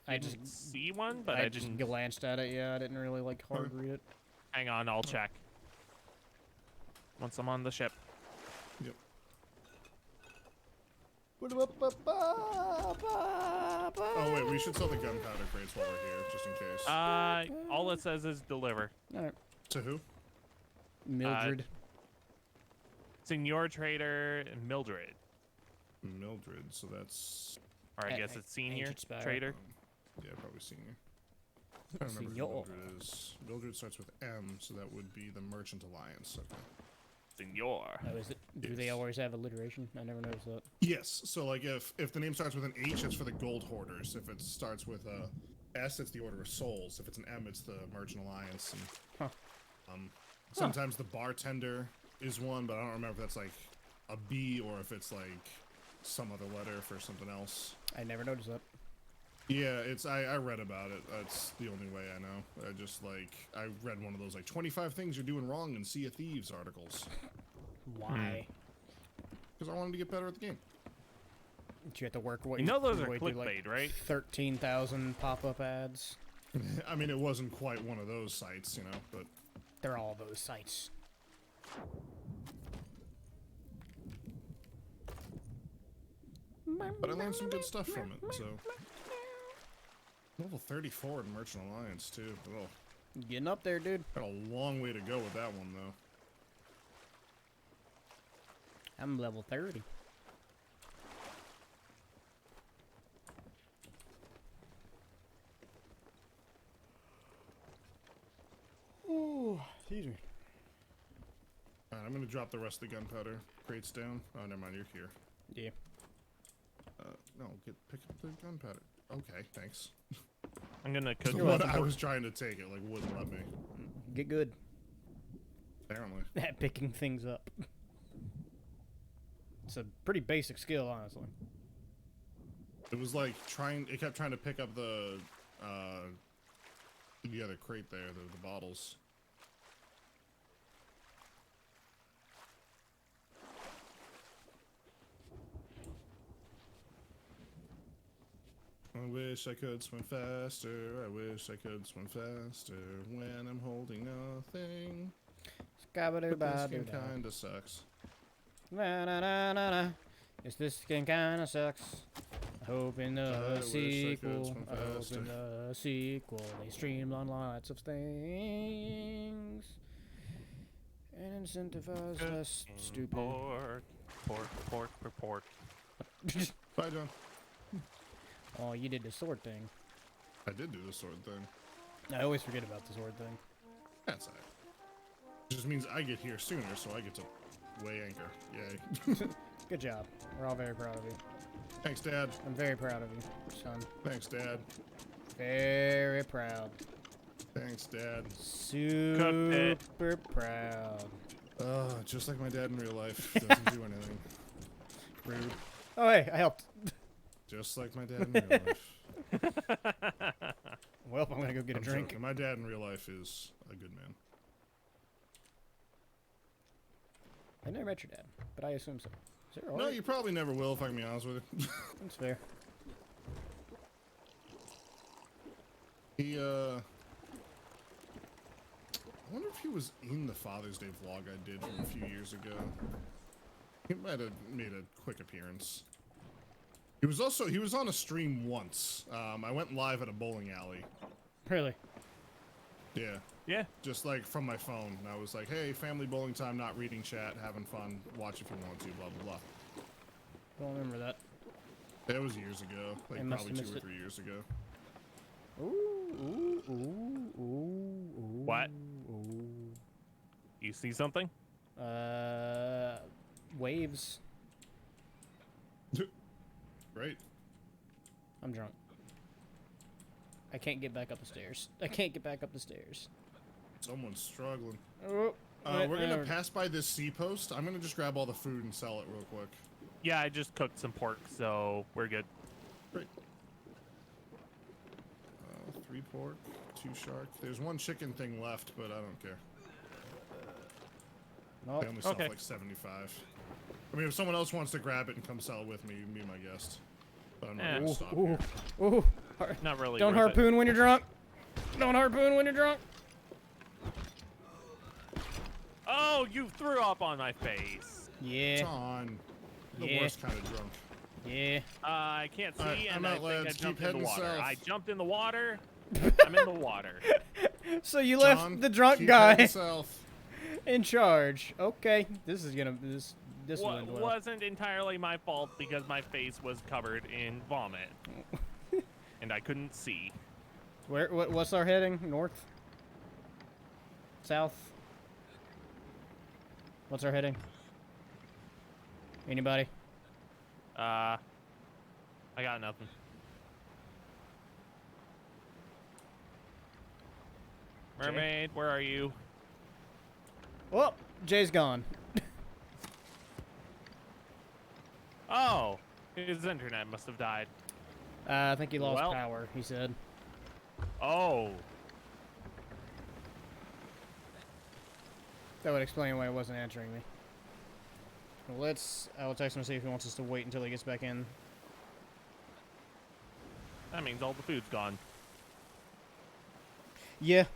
I didn't just see one, but I just didn't. glanced at it. Yeah, I didn't really like hard read it. Hang on, I'll check. Once I'm on the ship. Yep. Oh wait, we should sell the gunpowder crates while we're here, just in case. All it says is deliver. All right, To who? Mildred. Senior trader and Mildred. Mildred. So that's Or I A- guess it's senior Ancient Spire. trader. yeah, probably senior. I don't remember who Senor. Mildred is. Mildred starts with M, so that would be the Merchant Alliance. Okay. Senior. Oh, is it? Do they Yes. always have alliteration? I never noticed that. Yes. So like if the name starts with an H, it's for the Gold Hoarders. If it starts with a S, it's the Order of Souls. If it's an M, it's the Merchant Alliance. And, Huh. sometimes the bartender is one, but I don't remember if that's like a B or if it's like some other letter for something else. I never noticed that. Yeah, I read about it. That's the only way I know. I read one of those like 25 things you're doing wrong in Sea of Thieves articles Why? because I wanted to get better at the game. Did you have to work? What, You know those are wait, do, like, clickbait, right? 13,000 pop-up ads. I mean, it wasn't quite one of those sites, you know, but They're all those sites. I learned some good stuff from it. So level 34 in Merchant Alliance too. Oh, Getting up there, dude. got a long way to go with that one though. I'm level 30. Oh, excuse me. All right, I'm gonna drop the rest of the gunpowder crates down. Oh, never mind, you're here. Yeah. No, pick up the gunpowder. Okay, thanks. I'm gonna cook. The You're one welcome. I was trying to take it like wouldn't let me. Get good Apparently. at picking things up. It's a pretty basic skill, honestly. It was like it kept trying to pick up the other crate there, the bottles. I wish I could swim faster. I wish I could swim faster when I'm holding nothing. But this game Scabba-doo-ba-doo-da. kinda sucks. Na na na na na. Yes, this skin kinda sucks. Hoping I the wish I could sequel. swim faster. Hoping the sequel. They streamline lots of things and incentivize less stupid. Pork, pork, pork, pork, pork. Bye, John. Oh, you did the sword thing. I did do the sword thing. I always forget about the sword thing. That's alright. It just means I get here sooner, so I get to weigh anchor. Yay. Good job. We're all very proud of you. Thanks, Dad. I'm very proud of you, son. Thanks, Dad. Very proud. Thanks, Dad. Super proud. Just like my dad in real life. Doesn't do anything. Rude. Oh, hey, I helped. Just like my dad in real life. Well, I'm gonna go get a I'm drink. joking. My dad in real life is a good man. I never met your dad, but I assume so. Is there No, you probably never will, if I can be honest with you. That's fair. He, I wonder if he was in the Father's Day vlog I did from a few years ago. He might have made a quick appearance. He was on a stream once. I went live at a bowling alley. Really? Yeah. Yeah. Just like from my phone. And I was like, hey, family bowling time, not reading chat, having fun, watch if you want to, blah, blah, blah. Don't remember that. That was years ago. Like I must probably have 2 or missed 3 years ago. What? Ooh. You see something? Waves. Great. I'm drunk. I can't get back up the stairs. I can't get back up the stairs. Someone's struggling. Oh, We're gonna pass by this sea post. I'm gonna just grab all the food and sell it real quick. Yeah, I just cooked some pork, so we're good. Great. 3 pork, 2 shark. There's 1 chicken thing left, but I don't care. no. I only sell Okay. for like 75. I mean, if someone else wants to grab it and come sell it with me, you can be my guest. But I'm not gonna stop here. Ooh. Not really. Don't worth it. harpoon when you're drunk. Don't harpoon when you're drunk. Oh, you threw up on my face. It's Yeah. on. The Yeah. worst kind of drunk. Yeah. I can't see, Alright, and I'm I out, think I lads. jumped Keep in the heading water. south. I jumped in the water. I'm in the water. So you left John, the drunk keep guy heading south. in charge. Okay. This is gonna this will end well. Wasn't entirely my fault because my face was covered in vomit, and I couldn't see. What's our heading? North? South? What's our heading? Anybody? I got nothing. Mermaid, where are you? Well, Jay's gone. Oh, his internet must have died. I think he lost Well. power, he said. Oh, That would explain why he wasn't answering me. Well, I will text him to see if he wants us to wait until he gets back in. that means all the food's gone. Yeah.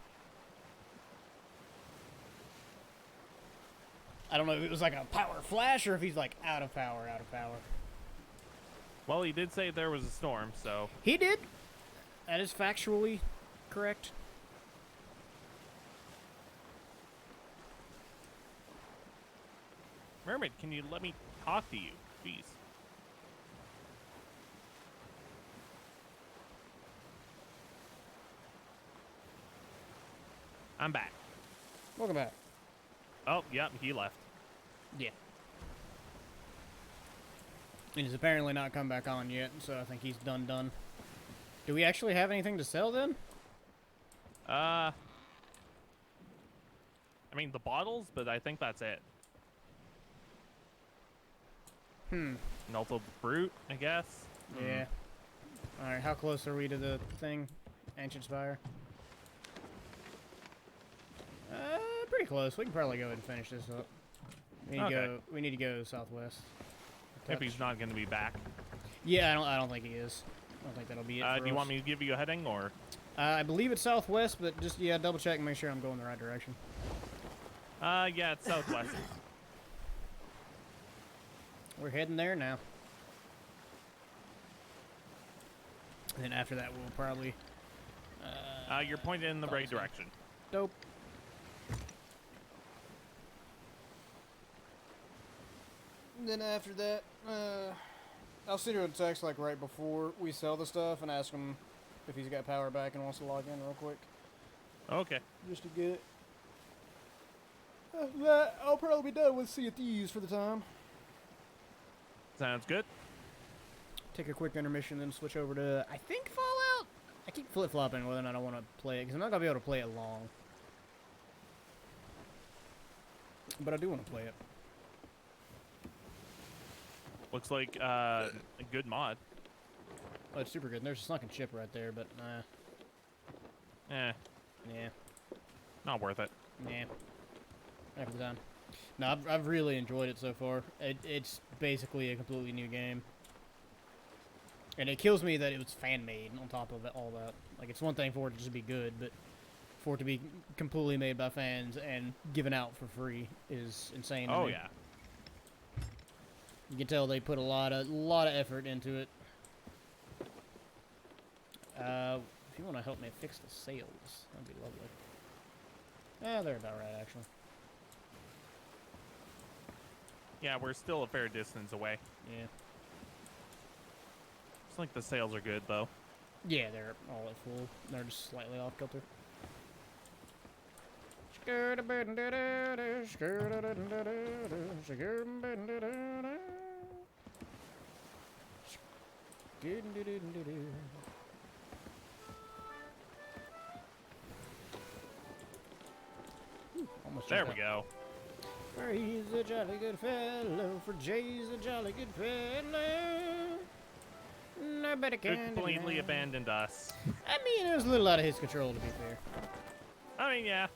I don't know if it was like a power flash or if he's like out of power. Well, he did say there was a storm, so He did. That is factually correct. Mermaid, can you let me talk to you, please? I'm back. Welcome back. Oh, yep, he left. Yeah. And he's apparently not come back on yet, so I think he's done. Do we actually have anything to sell then? I mean, the bottles, but I think that's it. Melted fruit, I guess. Yeah. Alright, how close are we to the thing? Ancient Spire? Pretty close. We can probably go ahead and finish this up. We need to go southwest. If he's not going to be back. Yeah, I don't think he is. I don't think that'll be it for Do you us. want me to give you a heading, or? I believe it's southwest, but just, yeah, double check and make sure I'm going the right direction. Yeah, it's southwest. We're heading there now. And then after that, we'll probably... You're pointed in the right direction. Dope. Then after that, I'll send you a text like right before we sell the stuff and ask him if he's got power back and wants to log in real quick. Okay. Just to get it. After that, I'll probably be done with Sea of Thieves for the time. Sounds good. Take a quick intermission, then switch over to, I think, Fallout? I keep flip-flopping whether or not I want to play it, because I'm not going to be able to play it long. But I do want to play it. Looks like a good mod. Oh, it's super good. And there's a sunken ship right there, but Eh, yeah, not worth it. yeah. After the time. No, I've really enjoyed it so far. It's basically a completely new game. And it kills me that it was fan-made on top of it, all that. Like, it's one thing for it to just be good, but for it to be completely made by fans and given out for free is insane to Oh me. yeah. You can tell they put a lot of effort into it. If you want to help me fix the sails, that'd be lovely. Yeah, they're about right, actually. Yeah, we're still a fair distance away. Yeah. It's like the sails are good though. Yeah, they're all at full. They're just slightly off kilter. Almost There jumped we out. go. For he's a jolly good fellow, for Jay's a jolly good fellow. Nobody can Completely deny. abandoned us. I mean, it was a little out of his control, to be fair. I mean, yeah.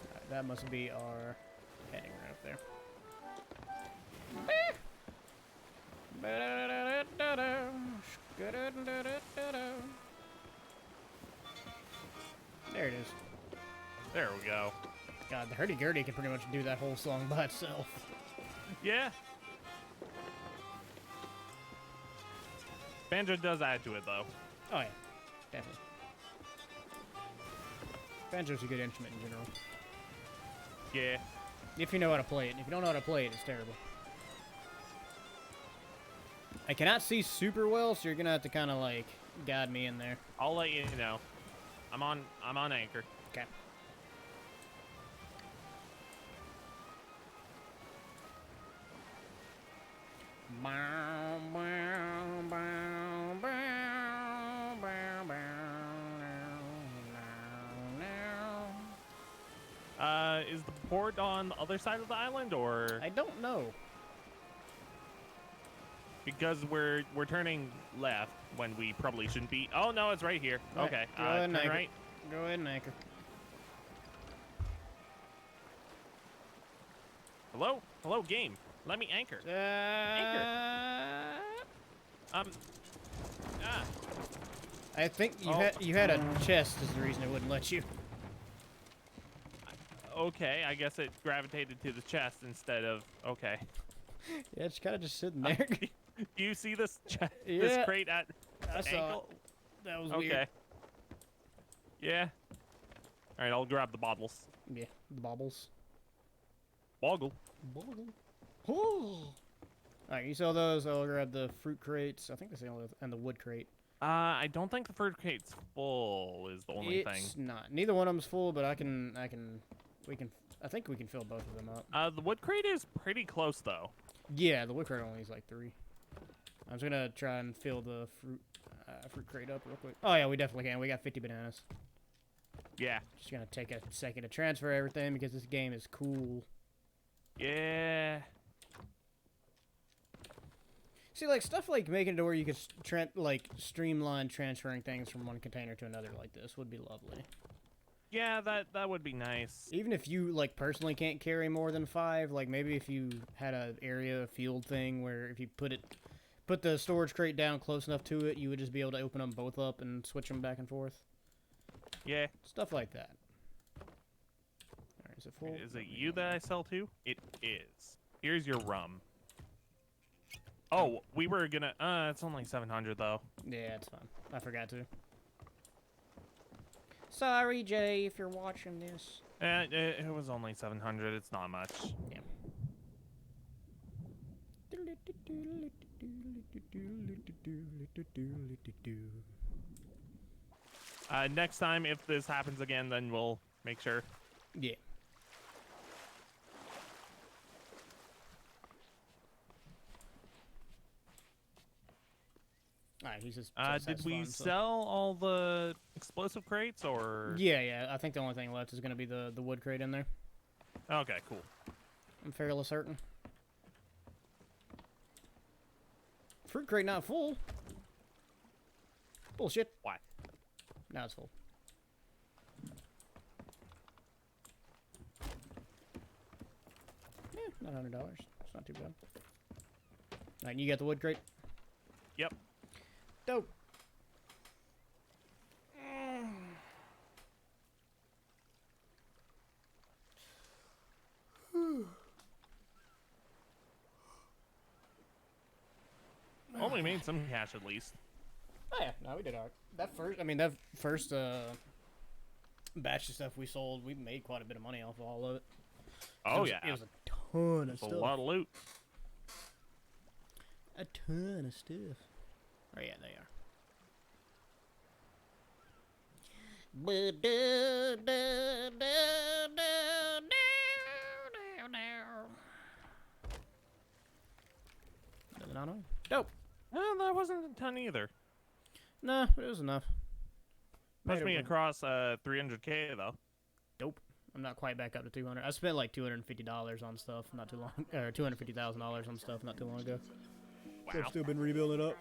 Alright, that must be our heading right up there. There it is. There we go. God, the hurdy-gurdy can pretty much do that whole song by itself. Yeah. Banjo does add to it though. Oh yeah, definitely. Banjo's a good instrument in general. Yeah. If you know how to play it. If you don't know how to play it, it's terrible. I cannot see super well, so you're gonna have to kind of like guide me in there. I'll let you know. I'm on anchor. Okay. Is the port on the other side of the island, or I don't know. because we're turning left when we probably shouldn't be? Oh no, it's right here. Right, Okay, go ahead and turn anchor. right. Go ahead and anchor. Hello, hello, game. Let me anchor. I think Oh. you had a chest is the reason it wouldn't let you. Okay, I guess it gravitated to the chest instead of. Okay. Yeah, it's kind of just sitting there. Do you see this this Yeah. crate at I saw ankle? it. That was Okay. weird. Yeah. All right, I'll grab the bottles. Yeah, the baubles. Boggle. All right, you sell those. I'll grab the fruit crates. I think that's the only and the wood crate. I don't think the fruit crate's full. Is the only thing. It's not. Neither one of them's full, but I think we can fill both of them up. The wood crate is pretty close though. Yeah, the wood crate only is like 3. I'm just gonna try and fill the fruit crate up real quick. Oh yeah, we definitely can. We got 50 bananas. Yeah. Just gonna take a second to transfer everything because this game is cool. Yeah. See, like stuff like making it to where you could streamline transferring things from one container to another like this would be lovely. Yeah, that would be nice. Even if you like personally can't carry more than 5, like maybe if you had a field thing where if you put the storage crate down close enough to it, you would just be able to open them both up and switch them back and forth. Yeah. Stuff like that. Alright, is it full? Is it you that I sell to? It is. Here's your rum. Oh, we were gonna. It's only 700 though. Yeah, it's fine. I forgot to. Sorry, Jay, if you're watching this. It was only 700. It's not much. Yeah. Next time, if this happens again, then we'll make sure. Yeah. Alright, he's just Did we fun, so. sell all the explosive crates, or? Yeah. I think the only thing left is going to be the wood crate in there. Okay, cool. I'm fairly certain. Fruit crate not full. Bullshit. Why? Now it's full. Yeah, not $100. It's not too bad. Alright, you got the wood crate? Yep. Dope. Well, we made some cash at least. Oh yeah, no, we did alright. That first batch of stuff we sold, we made quite a bit of money off of all of it. Oh, It was a ton of It's a stuff. lot of loot. A ton of stuff. Oh yeah, they are. Doesn't know. Dope. That wasn't a ton either. Nah, but it was enough. Pushed Made me it- across 300K though. Dope. I'm not quite back up to 200. I spent like $250 on stuff not too long, or $250,000 on stuff not too long ago. So I've still been rebuilding it up.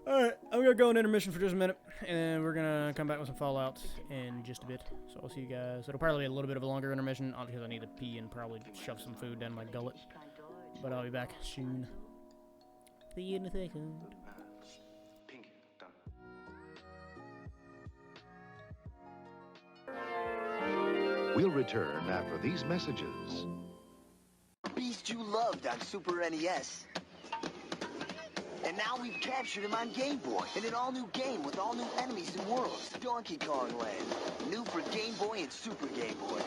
Alright, I'm gonna go on intermission for just a minute, and we're gonna come back with some Fallout in just a bit. So I'll see you guys. It'll probably be a little bit of a longer intermission, because I need to pee and probably shove some food down my gullet. But I'll be back soon. See you in a second. Pink, done. We'll return after these messages. Beast you loved on Super NES. And now we've captured him on Game Boy in an all-new game with all new enemies and worlds. Donkey Kong Land. New for Game Boy and Super Game Boy.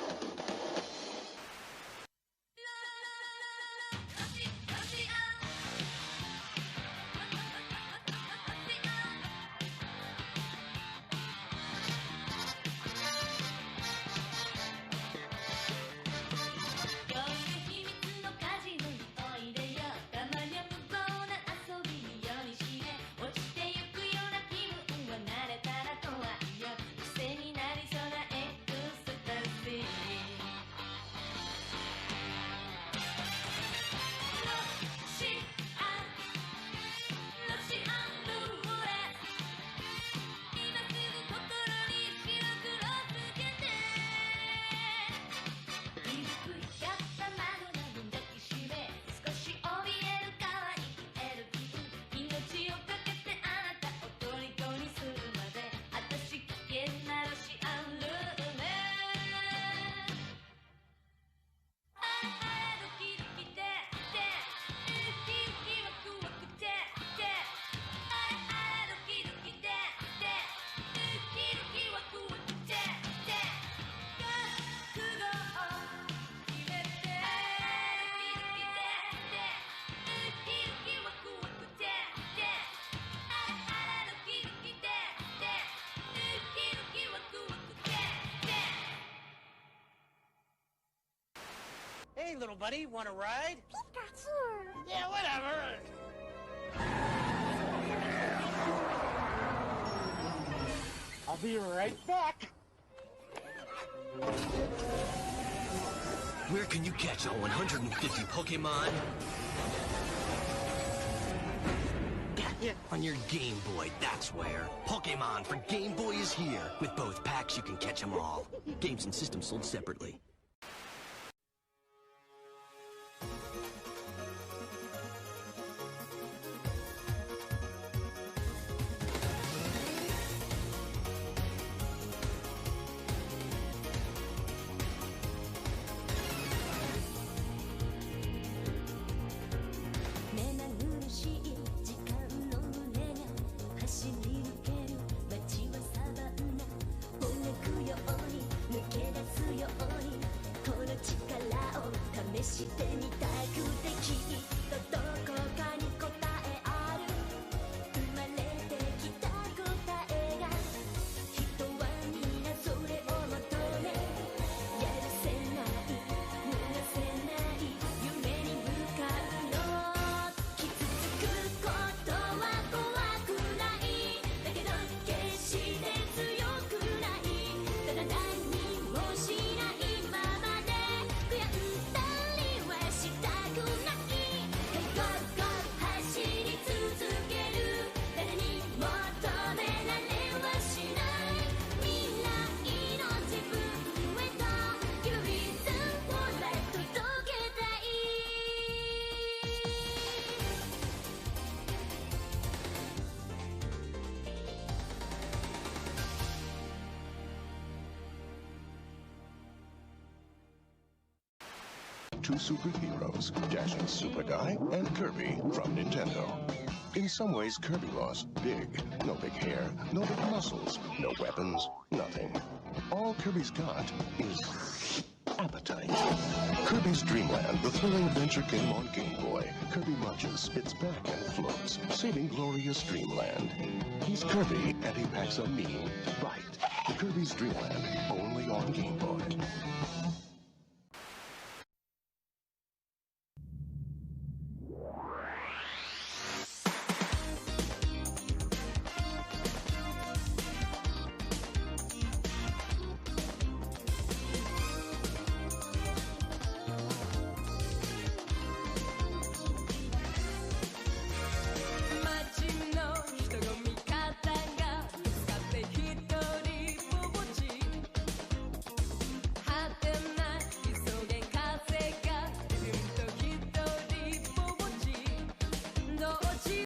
Hey, little buddy, want a ride? Pikachu! Yeah, whatever. I'll be right back. Where can you catch all 150 Pokemon? On your Game Boy, that's where. Pokemon for Game Boy is here. With both packs, you can catch them all. Games and systems sold separately. two superheroes, Dashing Super Guy and Kirby from Nintendo. In some ways, Kirby lost big. No big hair, no big muscles, no weapons, nothing. All Kirby's got is appetite. Kirby's Dream Land, the thrilling adventure game on Game Boy. Kirby munches, spits back, and floats, saving glorious Dreamland. He's Kirby, and he packs a mean bite. Kirby's Dream Land, only on Game Boy.